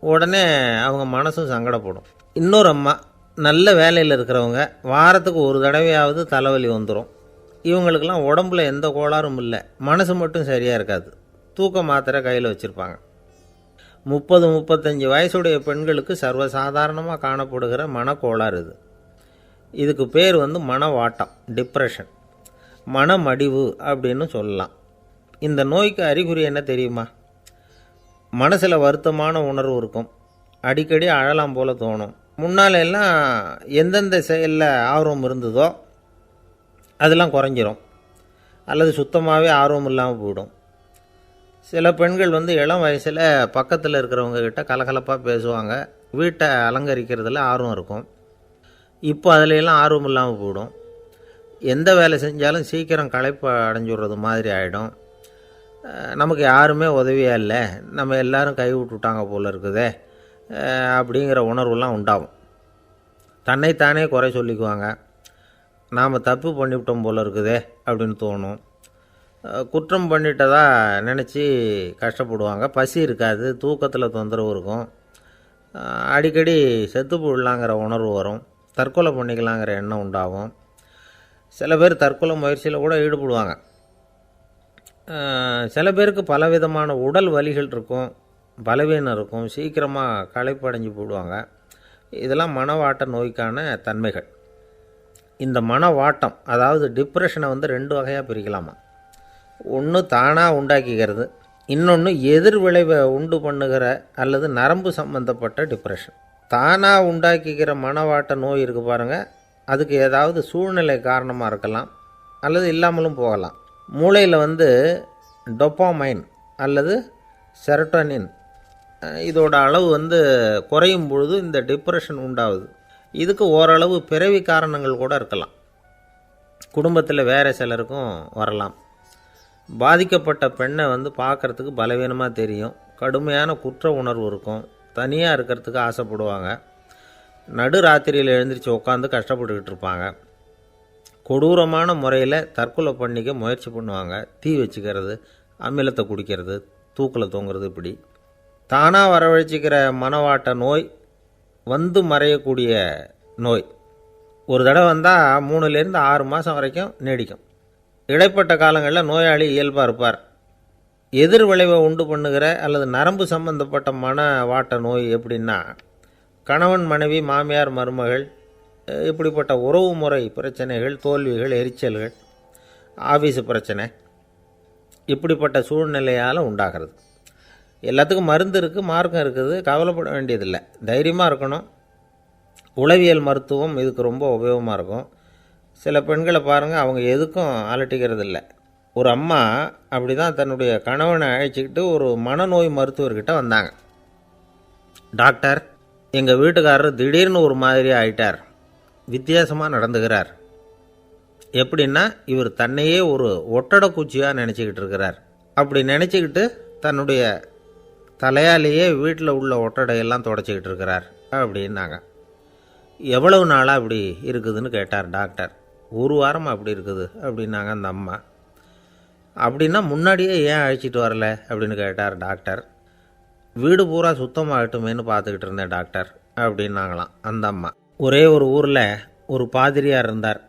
உடனே அவங்க மனசும் சங்கடப்படும். இன்னொரு அம்மா, நல்ல வேலையில் இருக்கிறவங்க, வாரத்துக்கு ஒரு தடவையாவது தலைவலி வந்துடும். இவங்களுக்கெல்லாம் உடம்புல எந்த கோளாறும் இல்லை, மனசு மட்டும் சரியாக இருக்காது. தூக்க மாத்திரை கையில் வச்சுருப்பாங்க. 30-35 வயசுடைய பெண்களுக்கு சர்வசாதாரணமாக காணப்படுகிற மனக்கோளாறு இது. இதுக்கு பேர் மனவாட்டம், டிப்ரெஷன், மனமடிவு அப்படின்னு சொல்லலாம். இந்த நோய்க்கு அறிகுறி என்ன தெரியுமா? மனசில் வருத்தமான உணர்வு இருக்கும். அடிக்கடி அழலாம் போல் தோணும். முன்னால் எல்லாம் எந்தெந்த செயலில் ஆர்வம் இருந்ததோ அதெல்லாம் குறைஞ்சிரும், அல்லது சுத்தமாகவே ஆர்வம் இல்லாமல் போயிடும். சில பெண்கள் இளம் வயசில் பக்கத்தில் இருக்கிறவங்க கிட்ட கலகலப்பாக பேசுவாங்க, வீட்டை அலங்கரிக்கிறதுல ஆர்வம் இருக்கும். இப்போ அதிலெல்லாம் ஆர்வம் இல்லாமல் போயிடும். எந்த வேலை செஞ்சாலும் சீக்கிரம் களைப்பு அடைஞ்சுடுறது மாதிரி ஆகிடும். நமக்கு யாருமே உதவியாக இல்லை, நம்ம எல்லோரும் கை விட்டுட்டாங்க போல் இருக்குதே அப்படிங்கிற உணர்வுலாம் உண்டாகும். தன்னைத்தானே குறை சொல்லிக்குவாங்க. நாம் தப்பு பண்ணிவிட்டோம் போல் இருக்குதே அப்படின்னு தோணும். குற்றம் பண்ணிட்டதா நினச்சி கஷ்டப்படுவாங்க. பசி இருக்காது, தூக்கத்தில் தொந்தரவு இருக்கும். அடிக்கடி செத்து போடலாங்கிற உணர்வு வரும். தற்கொலை பண்ணிக்கலாங்கிற எண்ணம் உண்டாகும். சில பேர் தற்கொலை முயற்சியில் கூட ஈடுபடுவாங்க. சில பேருக்கு பலவிதமான உடல் வலிகள் இருக்கும், பலவீனம் இருக்கும், சீக்கிரமாக களைப்படைஞ்சு போடுவாங்க. இதெல்லாம் மனவாட்ட நோய்க்கான தன்மைகள். இந்த மனவாட்டம், அதாவது டிப்ரெஷனை 2 வகையாக பிரிக்கலாமா. ஒன்று தானாக உண்டாக்கிக்கிறது, இன்னொன்று எதிர் விளைவை உண்டு பண்ணுகிற அல்லது நரம்பு சம்பந்தப்பட்ட டிப்ரெஷன். தானாக உண்டாக்கிக்கிற மனவாட்ட நோய் இருக்குது பாருங்கள், அதுக்கு ஏதாவது சூழ்நிலை காரணமாக இருக்கலாம், அல்லது இல்லாமலும் போகலாம். மூளையில் டொப்பாமைன் அல்லது செரட்டோனின் இதோட அளவு குறையும் பொழுது இந்த டிப்ரெஷன் உண்டாகுது. இதுக்கு ஓரளவு பிறவி காரணங்கள் கூட இருக்கலாம். குடும்பத்தில் வேறு சிலருக்கும் வரலாம். பாதிக்கப்பட்ட பெண்ணை பார்க்குறதுக்கு பலவீனமாக தெரியும். கடுமையான குற்ற உணர்வு இருக்கும். தனியாக இருக்கிறதுக்கு ஆசைப்படுவாங்க. நடு ராத்திரியில் எழுந்திரிச்சு உட்காந்து கஷ்டப்பட்டுக்கிட்டு இருப்பாங்க. கொடூரமான முறையில் தற்கொலை பண்ணிக்க முயற்சி பண்ணுவாங்க. தீ வச்சுக்கிறது, அமிலத்தை குடிக்கிறது, தூக்கில் தொங்குறது. இப்படி தானாக வரவழைச்சிக்கிற மனவாட்ட நோய் மறையக்கூடிய நோய். ஒரு தடவை வந்தால் 3லேருந்து 6 மாதம் வரைக்கும் நீடிக்கும். இடைப்பட்ட காலங்களில் நோயாளி இயல்பாக இருப்பார். எதிர் விளைவை உண்டு பண்ணுகிற அல்லது நரம்பு சம்பந்தப்பட்ட மனவாட்ட நோய் எப்படின்னா, கணவன் மனைவி, மாமியார் மருமகள், இப்படிப்பட்ட உறவு முறை பிரச்சனைகள், தோல்விகள், எரிச்சல்கள், ஆஃபீஸு பிரச்சனை, இப்படிப்பட்ட சூழ்நிலையால் உண்டாகிறது. எல்லாத்துக்கும் மருந்து இருக்குது, மார்க்கம் இருக்குது, கவலைப்பட வேண்டியதில்லை, தைரியமாக இருக்கணும். உளவியல் மருத்துவம் இதுக்கு ரொம்ப உபயோகமாக இருக்கும். சில பெண்களை பாருங்கள், அவங்க எதுக்கும் அலட்டிக்கிறது இல்லை. ஒரு அம்மா அப்படி தான் தன்னுடைய கணவனை அழைச்சிக்கிட்டு ஒரு மனநோய் மருத்துவர்கிட்ட வந்தாங்க. டாக்டர், எங்கள் வீட்டுக்காரர் திடீர்னு ஒரு மாதிரி ஆயிட்டார், வித்தியாசமாக நடந்துக்கிறார். எப்படின்னா, இவர் தன்னையே ஒரு ஒட்டடை பூச்சியாக நினச்சிக்கிட்டு இருக்கிறார். அப்படி நினச்சிக்கிட்டு தன்னுடைய தலையாலேயே வீட்டில் உள்ள ஒட்டடையெல்லாம் தொடச்சிக்கிட்டு இருக்கிறார் அப்படின்னாங்க. எவ்வளவு நாளாக அப்படி இருக்குதுன்னு கேட்டார் டாக்டர். 1 வாரமாக அப்படி இருக்குது அப்படின்னாங்க அந்த அம்மா. அப்படின்னா முன்னாடியே ஏன் அழைச்சிட்டு வரல அப்படின்னு கேட்டார் டாக்டர். வீடு பூரா சுத்தமாகட்டுமேனு பார்த்துக்கிட்டு இருந்தேன் டாக்டர் அப்படின்னாங்களாம் அந்த அம்மா. ஒரே ஒரு ஊரில் ஒரு பாதிரியார் இருந்தார்.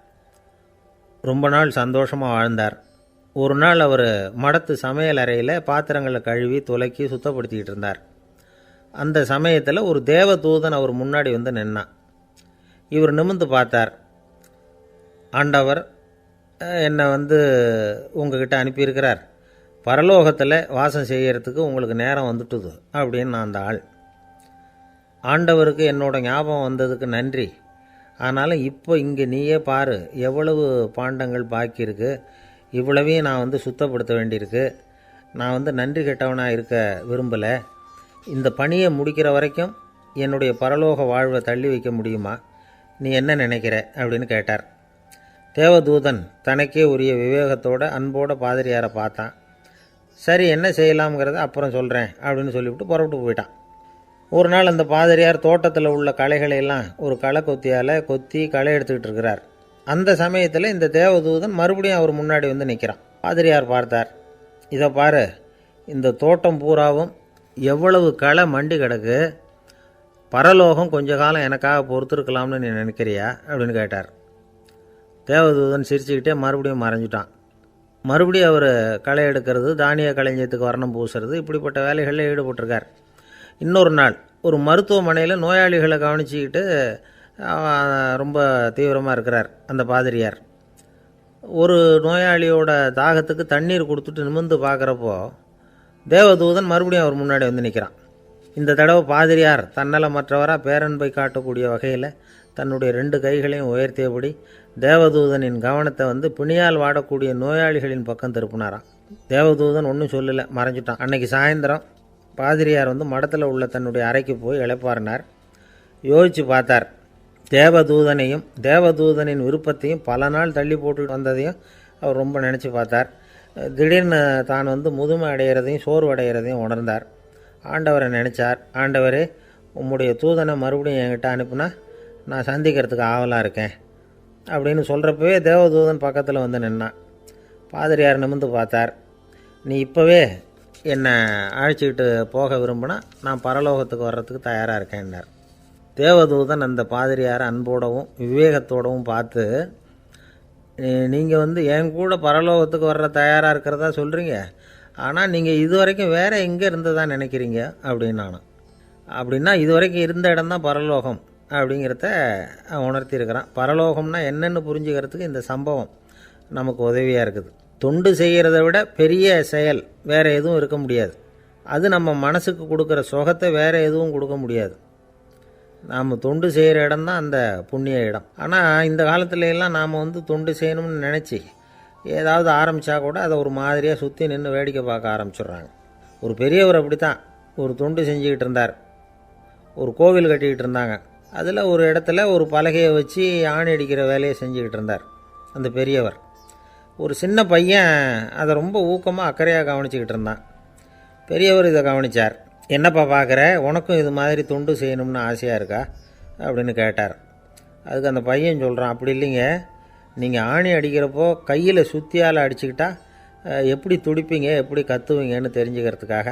ரொம்ப நாள் சந்தோஷமாக வாழ்ந்தார். ஒரு நாள் அவர் மடத்து சமையல் அறையில் பாத்திரங்களை கழுவி துலக்கி சுத்தப்படுத்திக்கிட்டு இருந்தார். அந்த சமயத்தில் ஒரு தேவ தூதன் அவர் முன்னாடி நின்னான். இவர் நிமிர்ந்து பார்த்தார். ஆண்டவர் என்னை உங்ககிட்ட அனுப்பியிருக்கிறார், பரலோகத்தில் வாசம் செய்யறதுக்கு உங்களுக்கு நேரம் வந்துட்டுது அப்படின்னு நான் அந்த ஆள். ஆண்டவருக்கு என்னோட ஞாபகம் வந்ததுக்கு நன்றி. ஆனாலும் இப்போ இங்கே நீயே பாரு, எவ்வளவு பாண்டங்கள் பாக்கி இருக்குது, இவ்வளவையும் நான் சுத்தப்படுத்த வேண்டியிருக்கு. நான் நன்றி கெட்டவனாக இருக்க விரும்பலை. இந்த பணியை முடிக்கிற வரைக்கும் என்னுடைய பரலோக வாழ்வை தள்ளி வைக்க முடியுமா? நீ என்ன நினைக்கிற அப்படின்னு கேட்டார். தேவதூதன் தனக்கே உரிய விவேகத்தோட அன்போட பாதிரியாரை பார்த்தான். சரி, என்ன செய்யலாம்ங்கிறத அப்புறம் சொல்கிறேன் அப்படின்னு சொல்லிவிட்டு புறப்பட்டு போயிட்டான். ஒரு நாள் அந்த பாதிரியார் தோட்டத்தில் உள்ள களைகளையெல்லாம் ஒரு களை கொத்தியால் கொத்தி களை எடுத்துக்கிட்டு இருக்கிறார். அந்த சமயத்தில் இந்த தேவதூதன் மறுபடியும் அவர் முன்னாடி நிற்கிறான். பாதிரியார் பார்த்தார். இதை பாரு, இந்த தோட்டம் பூராவும் எவ்வளவு களை மண்டி கிடக்கு, பரலோகம் கொஞ்ச காலம் எனக்காக பொறுத்திருக்கலாம்னு நீ நினைக்கிறியா அப்படின்னு கேட்டார். தேவதூதன் சிரிச்சுக்கிட்டே மறுபடியும் மறைஞ்சிட்டான். மறுபடியும் அவர் களை எடுக்கிறது, தானிய களஞ்சியத்துக்கு வர்ணம் பூசுறது, இப்படிப்பட்ட வேலைகளில் ஈடுபட்டிருக்கார். இன்னொரு நாள் ஒரு மருத்துவமனையில் நோயாளிகளை கவனிச்சிக்கிட்டு ரொம்ப தீவிரமாக இருக்கிறார் அந்த பாதிரியார். ஒரு நோயாளியோட தாகத்துக்கு தண்ணீர் கொடுத்துட்டு நிமிர்ந்து பார்க்குறப்போ தேவதூதன் மறுபடியும் அவர் முன்னாடி நிற்கிறான். இந்த தடவை பாதிரியார் தன்னலமற்றவராக பேரன்பை காட்டக்கூடிய வகையில் தன்னுடைய 2 கைகளையும் உயர்த்தியபடி தேவதூதனின் கவனத்தை பிணியால் வாடக்கூடிய நோயாளிகளின் பக்கம் திருப்பினாராம். தேவதூதன் ஒன்றும் சொல்லலை, மறைஞ்சிட்டான். அன்னைக்கு சாயந்தரம் பாதிரியார் மடத்தில் உள்ள தன்னுடைய அறைக்கு போய் இளைப்பாறினார். யோசித்து பார்த்தார். தேவதூதனையும் தேவதூதனின் விருப்பத்தையும் பல நாள் தள்ளி போட்டு வந்ததையும் அவர் ரொம்ப நினச்சி பார்த்தார். திடீர்னு தான் முதுமை அடைகிறதையும் சோர்வு அடைகிறதையும் உணர்ந்தார். ஆண்டவரை நினச்சார். ஆண்டவரே, உம்முடைய தூதனை மறுபடியும் என்கிட்ட அனுப்புனா நான் சந்திக்கிறதுக்கு ஆவலாக இருக்கேன் அப்படின்னு சொல்கிறப்பவே தேவதூதன் பக்கத்தில் நின்னான். பாதிரியார் நிமிர்ந்து பார்த்தார். நீ இப்போவே என்னை அழைச்சிக்கிட்டு போக விரும்பினா நான் பரலோகத்துக்கு வர்றதுக்கு தயாராக இருக்கேன்னார். தேவதூதன் அந்த பாதிரியாரை அன்போடவும் விவேகத்தோடவும் பார்த்து, நீங்கள் என் கூட பரலோகத்துக்கு வர்ற தயாராக இருக்கிறதா சொல்கிறீங்க, ஆனால் நீங்கள் இது வரைக்கும் வேறு எங்கே இருந்ததா நினைக்கிறீங்க அப்படின்னு நானும். அப்படின்னா இது வரைக்கும் இருந்த இடம் தான் பரலோகம் அப்படிங்கிறத உணர்த்தியிருக்கிறான். பரலோகம்னா என்னென்னு புரிஞ்சுக்கிறதுக்கு இந்த சம்பவம் நமக்கு உதவியாக இருக்குது. தொண்டு செய்கிறத விட பெரிய செயல் வேறு எதுவும் இருக்க முடியாது. அது நம்ம மனசுக்கு கொடுக்குற சுகத்தை வேறு எதுவும் கொடுக்க முடியாது. நாம் தொண்டு செய்கிற இடம் தான் அந்த புண்ணிய இடம். ஆனால் இந்த காலத்துல எல்லாம் நாம் தொண்டு செய்யணும்னு நினச்சி ஏதாவது ஆரம்பித்தா கூட அதை ஒரு மாதிரியாக சுற்றி நின்று வேடிக்கை பார்க்க ஆரம்பிச்சிடுறாங்க. ஒரு பெரியவர் அப்படி தான் ஒரு தொண்டு செஞ்சுக்கிட்டு இருந்தார். ஒரு கோவில் கட்டிக்கிட்டு இருந்தாங்க. அதில் ஒரு இடத்துல ஒரு பலகையை வச்சு ஆணி அடிக்கிற வேலையை செஞ்சுக்கிட்டு இருந்தார் அந்த பெரியவர். ஒரு சின்ன பையன் அதை ரொம்ப ஊக்கமாக அக்கறையாக கவனிச்சிக்கிட்டு இருந்தான். பெரியவர் இதை கவனித்தார். என்னப்பா பார்க்குற, உனக்கும் இது மாதிரி தொண்டு செய்யணும்னு ஆசையாக இருக்கா அப்படின்னு கேட்டார். அதுக்கு அந்த பையன் சொல்கிறான், அப்படி இல்லைங்க, நீங்கள் ஆணி அடிக்கிறப்போ கையில் சுத்தியால் அடிச்சுக்கிட்டா எப்படி துடிப்பீங்க, எப்படி கத்துவீங்கன்னு தெரிஞ்சுக்கிறதுக்காக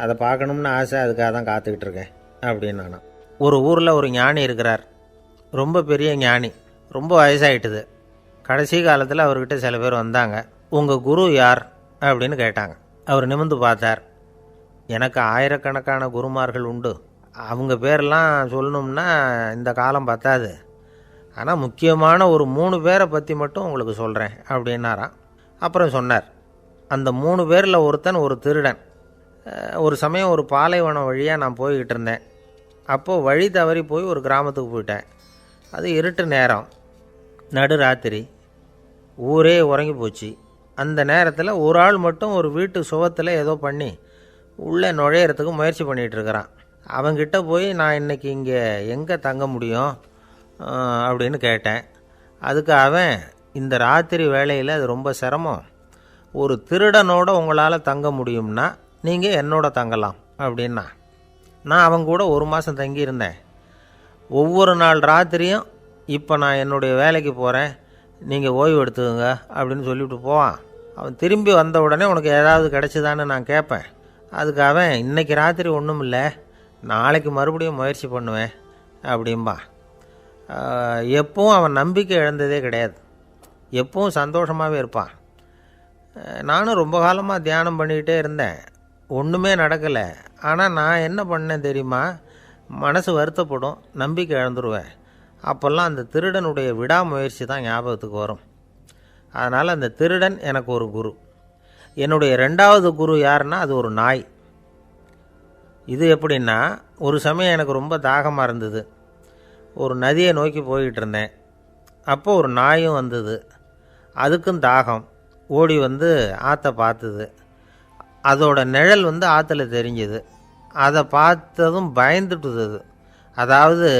அதை பார்க்கணும்னு ஆசை, அதுக்காக தான் காத்துக்கிட்டு இருக்கேன் அப்படின்னு நானும். ஒரு ஊரில் ஒரு ஞானி இருக்கிறார். ரொம்ப பெரிய ஞானி, ரொம்ப வயசாகிட்டுது. கடைசி காலத்தில் அவர்கிட்ட சில பேர் வந்தாங்க. உங்கள் குரு யார் அப்படின்னு கேட்டாங்க. அவர் நிமிர்ந்து பார்த்தார். எனக்கு ஆயிரக்கணக்கான குருமார்கள் உண்டு, அவங்க பேரெல்லாம் சொல்லணும்னா இந்த காலம் பத்தாது. ஆனால் முக்கியமான ஒரு 3 பேரை பற்றி மட்டும் உங்களுக்கு சொல்கிறேன் அப்படின்னாராம். அப்புறம் சொன்னார், அந்த 3 பேரில் ஒருத்தன் ஒரு திருடன். ஒரு சமயம் ஒரு பாலைவனம் வழியாக நான் போய்கிட்டு இருந்தேன். அப்போது வழி தவறி போய் ஒரு கிராமத்துக்கு போயிட்டேன். அது இருட்டு நேரம், நடுராத்திரி, ஊரே உறங்கி போச்சு. அந்த நேரத்தில் ஒரு ஆள் மட்டும் ஒரு வீட்டு சுவத்தில் ஏதோ பண்ணி உள்ளே நுழையிறதுக்கு முயற்சி பண்ணிகிட்ருக்கிறான். அவங்கிட்ட போய் நான் இன்றைக்கி இங்கே எங்கே தங்க முடியும் அப்படின்னு கேட்டேன். அதுக்கு அவன், இந்த ராத்திரி வேளையில் அது ரொம்ப சிரமம், ஒரு திருடனோட உங்களால் தங்க முடியும்னா நீங்கள் என்னோட தங்கலாம் அப்படின்னா. நான் அவங்க கூட 1 மாதம் தங்கியிருந்தேன். ஒவ்வொரு நாள் ராத்திரியும் இப்போ நான் என்னுடைய வேலைக்கு போகிறேன், நீங்கள் ஓய்வு எடுத்துக்கோங்க அப்படின்னு சொல்லிவிட்டு போவான். அவன் திரும்பி வந்த உடனே உனக்கு ஏதாவது கிடச்சிதான்னு நான் கேட்பேன். அதுக்கு அவன், இன்றைக்கி ராத்திரி ஒன்றும் இல்லை, நாளைக்கு மறுபடியும் முயற்சி பண்ணுவேன் அப்படின்பா. எப்பவும் அவன் நம்பிக்கை இழந்ததே கிடையாது, எப்பவும் சந்தோஷமாகவே இருப்பான். நானும் ரொம்ப காலமாக தியானம் பண்ணிக்கிட்டே இருந்தேன், ஒன்றுமே நடக்கலை. ஆனால் நான் என்ன பண்ணேன் தெரியுமா, மனசு வருத்தப்படும், நம்பிக்கை இழந்துருவேன். அப்போல்லாம் அந்த திருடனுடைய விடாமுயற்சி தான் ஞாபகத்துக்கு வரும். அதனால் அந்த திருடன் எனக்கு ஒரு குரு. என்னுடைய 2வது குரு யாருன்னா அது ஒரு நாய். இது எப்படின்னா, ஒரு சமயம் எனக்கு ரொம்ப தாகமாக இருந்தது. ஒரு நதியை நோக்கி போய்கிட்டு இருந்தேன். அப்போ ஒரு நாயும் வந்தது. அதுக்கும் தாகம். ஓடி வந்து ஆற்றை பார்த்தது. அதோட நிழல் வந்து ஆற்றுல தெரிஞ்சுது. அதை பார்த்ததும் பயந்துட்டுது அது. அதாவது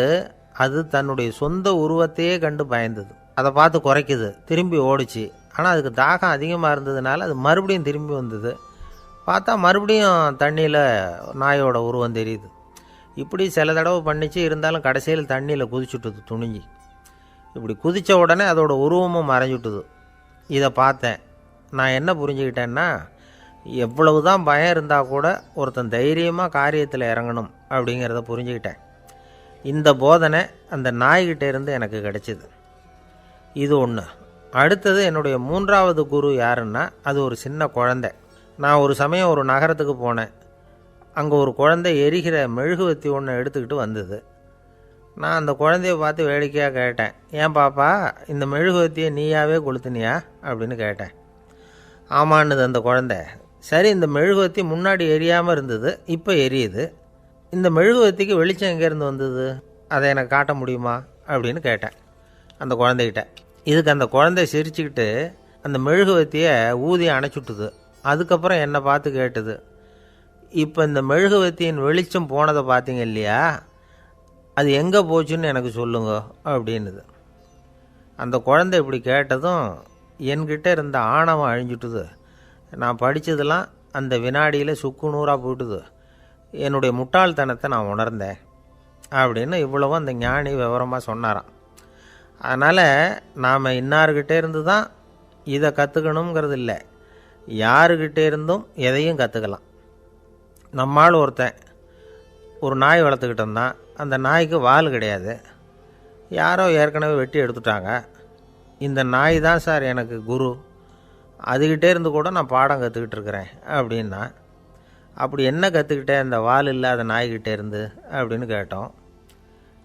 அது தன்னுடைய சொந்த உருவத்தையே கண்டு பயந்தது. அதை பார்த்து குறைக்குது, திரும்பி ஓடிச்சு. ஆனால் அதுக்கு தாகம் அதிகமாக இருந்ததுனால அது மறுபடியும் திரும்பி வந்தது. பார்த்தா மறுபடியும் தண்ணியில் நாயோட உருவம் தெரியுது. இப்படி சில தடவை பண்ணிச்சு. இருந்தாலும் கடைசியில் தண்ணியில் குதிச்சுட்டுது துணிஞ்சி. இப்படி குதித்த உடனே அதோட உருவமும் மறைஞ்சுட்டுது. இதை பார்த்தேன். நான் என்ன புரிஞ்சுக்கிட்டேன்னா, எவ்வளவு தான் பயம் இருந்தால் கூட ஒருத்தன் தைரியமாக காரியத்தில் இறங்கணும் அப்படிங்கிறத புரிஞ்சுக்கிட்டேன். இந்த போதனை அந்த நாய்கிட்ட இருந்து எனக்கு கிடைச்சிது. இது ஒன்று. அடுத்தது என்னுடைய 3வது குரு யாருன்னா அது ஒரு சின்ன குழந்தை. நான் ஒரு சமயம் ஒரு நகரத்துக்கு போனேன். அங்கே ஒரு குழந்தை எரிகிற மெழுகுவத்தி ஒன்று எடுத்துக்கிட்டு வந்தது. நான் அந்த குழந்தைய பார்த்து வேடிக்கையாக கேட்டேன், ஏன் பாப்பா இந்த மெழுகுவத்தியை நீயாவே கொளுத்துனியா அப்படின்னு கேட்டேன். ஆமான்னுது அந்த குழந்தை. சரி, இந்த மெழுகுவத்தி முன்னாடி எரியாமல் இருந்தது, இப்போ எரியுது. இந்த மெழுகுவத்திக்கு வெளிச்சம் எங்கேருந்து வந்தது, அதை எனக்கு காட்ட முடியுமா அப்படின்னு கேட்டேன் அந்த குழந்தைகிட்ட. இதுக்கு அந்த குழந்தை சிரிச்சுக்கிட்டு அந்த மெழுகுவத்தியை ஊதி அணைச்சுட்டுது. அதுக்கப்புறம் என்னை பார்த்து கேட்டுது, இப்போ இந்த மெழுகுவத்தியின் வெளிச்சம் போனதை பார்த்தீங்க இல்லையா, அது எங்கே போச்சுன்னு எனக்கு சொல்லுங்க அப்படின்னுது. அந்த குழந்தை இப்படி கேட்டதும் என்கிட்ட இருந்த ஆணவம் அழிஞ்சுட்டுது. நான் படித்ததெல்லாம் அந்த வினாடியில் சுக்கு நூறாக போயிட்டுது. என்னுடைய முட்டாள்தனத்தை நான் உணர்ந்தேன் அப்படின்னு இவ்வளவும் அந்த ஞானி விவரமாக சொன்னாராம். அதனால் நாம் இன்னார்கிட்டே இருந்து தான் இதை கற்றுக்கணுங்கிறது இல்லை, யாருக்கிட்டே இருந்தும் எதையும் கற்றுக்கலாம். நம்மால் ஒருத்தன் ஒரு நாய் வளர்த்துக்கிட்டு இருந்தான். அந்த நாய்க்கு வால் கிடையாது. யாரோ ஏற்கனவே வெட்டி எடுத்துட்டாங்க. இந்த நாய் தான் சார் எனக்கு குரு, அதுக்கிட்டே இருந்து கூட நான் பாடம் கற்றுக்கிட்டு இருக்கிறேன் அப்படின்னா. அப்படி என்ன கற்றுக்கிட்டேன் அந்த வால் இல்லாத நாய்கிட்டே இருந்து அப்படின்னு கேட்டோம்.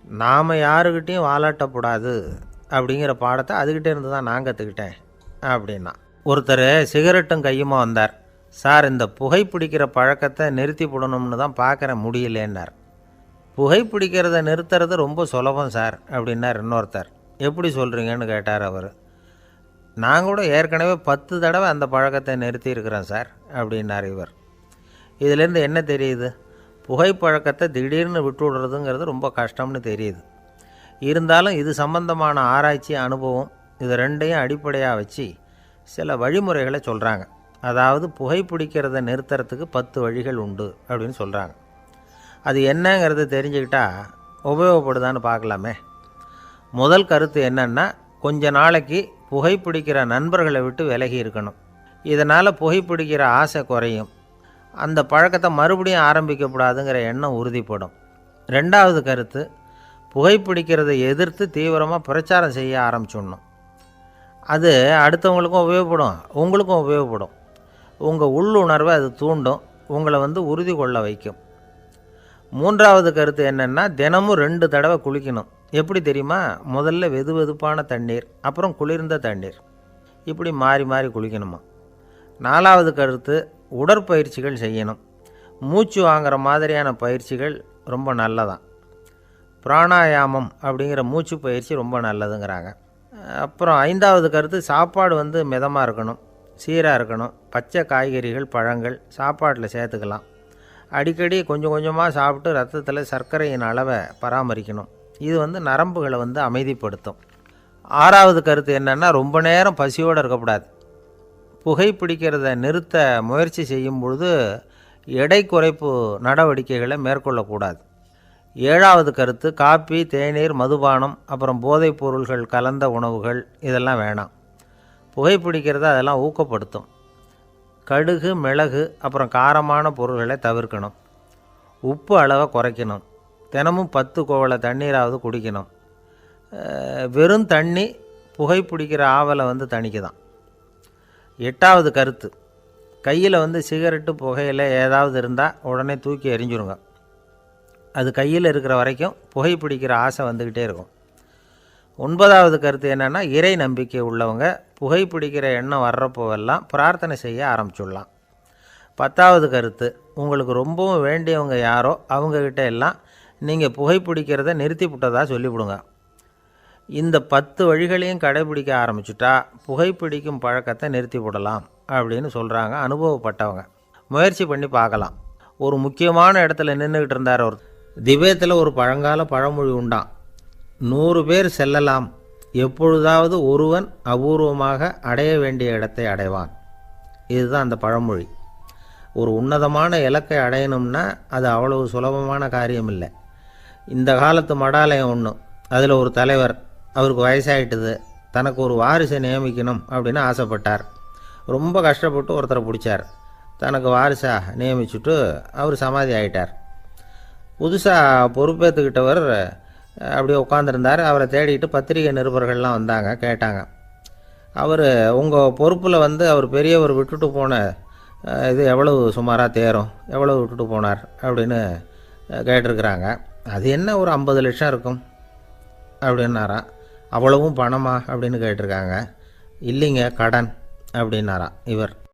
நாம் யாருக்கிட்டேயும் வாலாட்டக்கூடாது அப்படிங்கிற பாடத்தை அதுக்கிட்டே இருந்து தான் நான் கற்றுக்கிட்டேன் அப்படின்னா. ஒருத்தர் சிகரெட்டும் கையுமா வந்தார். சார், இந்த புகைப்பிடிக்கிற பழக்கத்தை நிறுத்தி போடணும்னு தான் பார்க்குறேன், முடியலேன்னார். புகைப்பிடிக்கிறத நிறுத்துறது ரொம்ப சுலபம் சார் அப்படின்னார் இன்னொருத்தர். எப்படி சொல்கிறீங்கன்னு கேட்டார் அவர். நான் கூட ஏற்கனவே 10 தடவை அந்த பழக்கத்தை நிறுத்தி இருக்கிறேன் சார் அப்படின்னார் இவர். இதிலேருந்து என்ன தெரியுது, புகைப்பழக்கத்தை திடீர்னு விட்டு விடுறதுங்கிறது ரொம்ப கஷ்டம்னு தெரியுது. இருந்தாலும் இது சம்பந்தமான ஆராய்ச்சி, அனுபவம், இது ரெண்டையும் அடிப்படையாக வச்சு சில வழிமுறைகளை சொல்கிறாங்க. அதாவது புகைப்பிடிக்கிறத நிறுத்துறதுக்கு 10 வழிகள் உண்டு அப்படின்னு சொல்கிறாங்க. அது என்னங்கிறது தெரிஞ்சுக்கிட்டா உபயோகப்படுதான்னு பார்க்கலாமே. முதல் கருத்து என்னன்னா, கொஞ்ச நாளைக்கு புகைப்பிடிக்கிற நண்பர்களை விட்டு விலகி இருக்கணும். இதனால் புகைப்பிடிக்கிற ஆசை குறையும். அந்த பழக்கத்தை மறுபடியும் ஆரம்பிக்கக்கூடாதுங்கிற எண்ணம் உறுதிப்படும். 2வது கருத்து, புகைப்பிடிக்கிறதை எதிர்த்து தீவிரமாக பிரச்சாரம் செய்ய ஆரம்பிச்சிடணும். அது அடுத்தவங்களுக்கும் உபயோகப்படும், உங்களுக்கும் உபயோகப்படும். உங்கள் உள்ளுணர்வை அது தூண்டும், உங்களை உறுதி கொள்ள வைக்கும். 3வது கருத்து என்னென்னா, தினமும் 2 தடவை குளிக்கணும். எப்படி தெரியுமா, முதல்ல வெது வெதுப்பான தண்ணீர், அப்புறம் குளிர்ந்த தண்ணீர், இப்படி மாறி மாறி குளிக்கணுமா. 4வது கருத்து, உடற்பயிற்சிகள் செய்யணும். மூச்சு வாங்குகிற மாதிரியான பயிற்சிகள் ரொம்ப நல்லதான். பிராணாயாமம் அப்படிங்கிற மூச்சு பயிற்சி ரொம்ப நல்லதுங்கிறாங்க. அப்புறம் 5வது கருத்து, சாப்பாடு மிதமாக இருக்கணும், சீராக இருக்கணும். பச்சை காய்கறிகள், பழங்கள் சாப்பாட்டில் சேர்த்துக்கலாம். அடிக்கடி கொஞ்சம் கொஞ்சமாக சாப்பிட்டு ரத்தத்தில் சர்க்கரையின் அளவை பராமரிக்கணும். இது நரம்புகளை அமைதிப்படுத்தும். 6வது கருத்து என்னென்னா, ரொம்ப நேரம் பசியோடு இருக்கக்கூடாது. புகைப்பிடிக்கிறத நிறுத்த முயற்சி செய்யும் பொழுது எடை குறைப்பு நடவடிக்கைகளை மேற்கொள்ளக்கூடாது. 7வது கருத்து, காப்பி, தேநீர், மதுபானம், அப்புறம் போதைப் பொருள்கள் கலந்த உணவுகள் இதெல்லாம் வேணாம். புகைப்பிடிக்கிறத அதெல்லாம் ஊக்கப்படுத்தும். கடுகு, மிளகு, அப்புறம் காரமான பொருள்களை தவிர்க்கணும். உப்பு அளவை குறைக்கணும். தினமும் 10 குவளை தண்ணீராவது குடிக்கணும். வெறும் தண்ணி புகைப்பிடிக்கிற ஆவலை தணிக்குதான். 8வது கருத்து, கையில் சிகரெட்டு, புகையில் ஏதாவது இருந்தால் உடனே தூக்கி எறிஞ்சிருங்க. அது கையில் இருக்கிற வரைக்கும் புகைப்பிடிக்கிற ஆசை வந்துக்கிட்டே இருக்கும். 9வது கருத்து என்னென்னா, இறை நம்பிக்கை உள்ளவங்க புகைப்பிடிக்கிற எண்ணம் வர்றப்போவெல்லாம் பிரார்த்தனை செய்ய ஆரம்பிச்சுடலாம். 10வது கருத்து, உங்களுக்கு ரொம்பவும் வேண்டியவங்க யாரோ அவங்கக்கிட்ட எல்லாம் நீங்கள் புகைப்பிடிக்கிறத நிறுத்தி விட்டதாக சொல்லிவிடுங்க. இந்த 10 வழிகளையும் கடைபிடிக்க ஆரம்பிச்சுட்டா புகைப்பிடிக்கும் பழக்கத்தை நிறுத்தி விடலாம் அப்படின்னு சொல்கிறாங்க அனுபவப்பட்டவங்க. முயற்சி பண்ணி பார்க்கலாம். ஒரு முக்கியமான இடத்துல நின்றுக்கிட்டு இருந்தார் ஒரு திபேத்தில். ஒரு பழங்கால பழமொழி உண்டான், 100 பேர் செல்லலாம், எப்பொழுதாவது ஒருவன் அபூர்வமாக அடைய வேண்டிய இடத்தை அடைவான். இதுதான் அந்த பழமொழி. ஒரு உன்னதமான இலக்கை அடையணும்னா அது அவ்வளவு சுலபமான காரியம் இல்லை. இந்த காலத்து மடாலயம் ஒன்று, அதில் ஒரு தலைவர், அவருக்கு வயசாகிட்டுது, தனக்கு ஒரு வாரிசை நியமிக்கணும் அப்படின்னு ஆசைப்பட்டார். ரொம்ப கஷ்டப்பட்டு ஒருத்தரை பிடிச்சார். தனக்கு வாரிசாக நியமிச்சுட்டு அவர் சமாதி ஆகிட்டார். புதுசாக பொறுப்பேற்றுக்கிட்டவர் அப்படியே உட்காந்துருந்தார். அவரை தேடிட்டு பத்திரிகை நிருபர்கள்லாம் வந்தாங்க, கேட்டாங்க. அவர் உங்கள் பொறுப்பில் அவர் பெரியவர் விட்டுட்டு போன இது எவ்வளவு சுமாராக தேரும், எவ்வளவு விட்டுட்டு போனார் அப்படின்னு கேட்டிருக்கிறாங்க. அது என்ன ஒரு 50 லட்சம் இருக்கும் அப்படின்னாராம். அவ்வளவும் பணமா அப்படின்னு கேட்டிருக்காங்க. இல்லைங்க, கடன் அப்படின்னாராம் இவர்.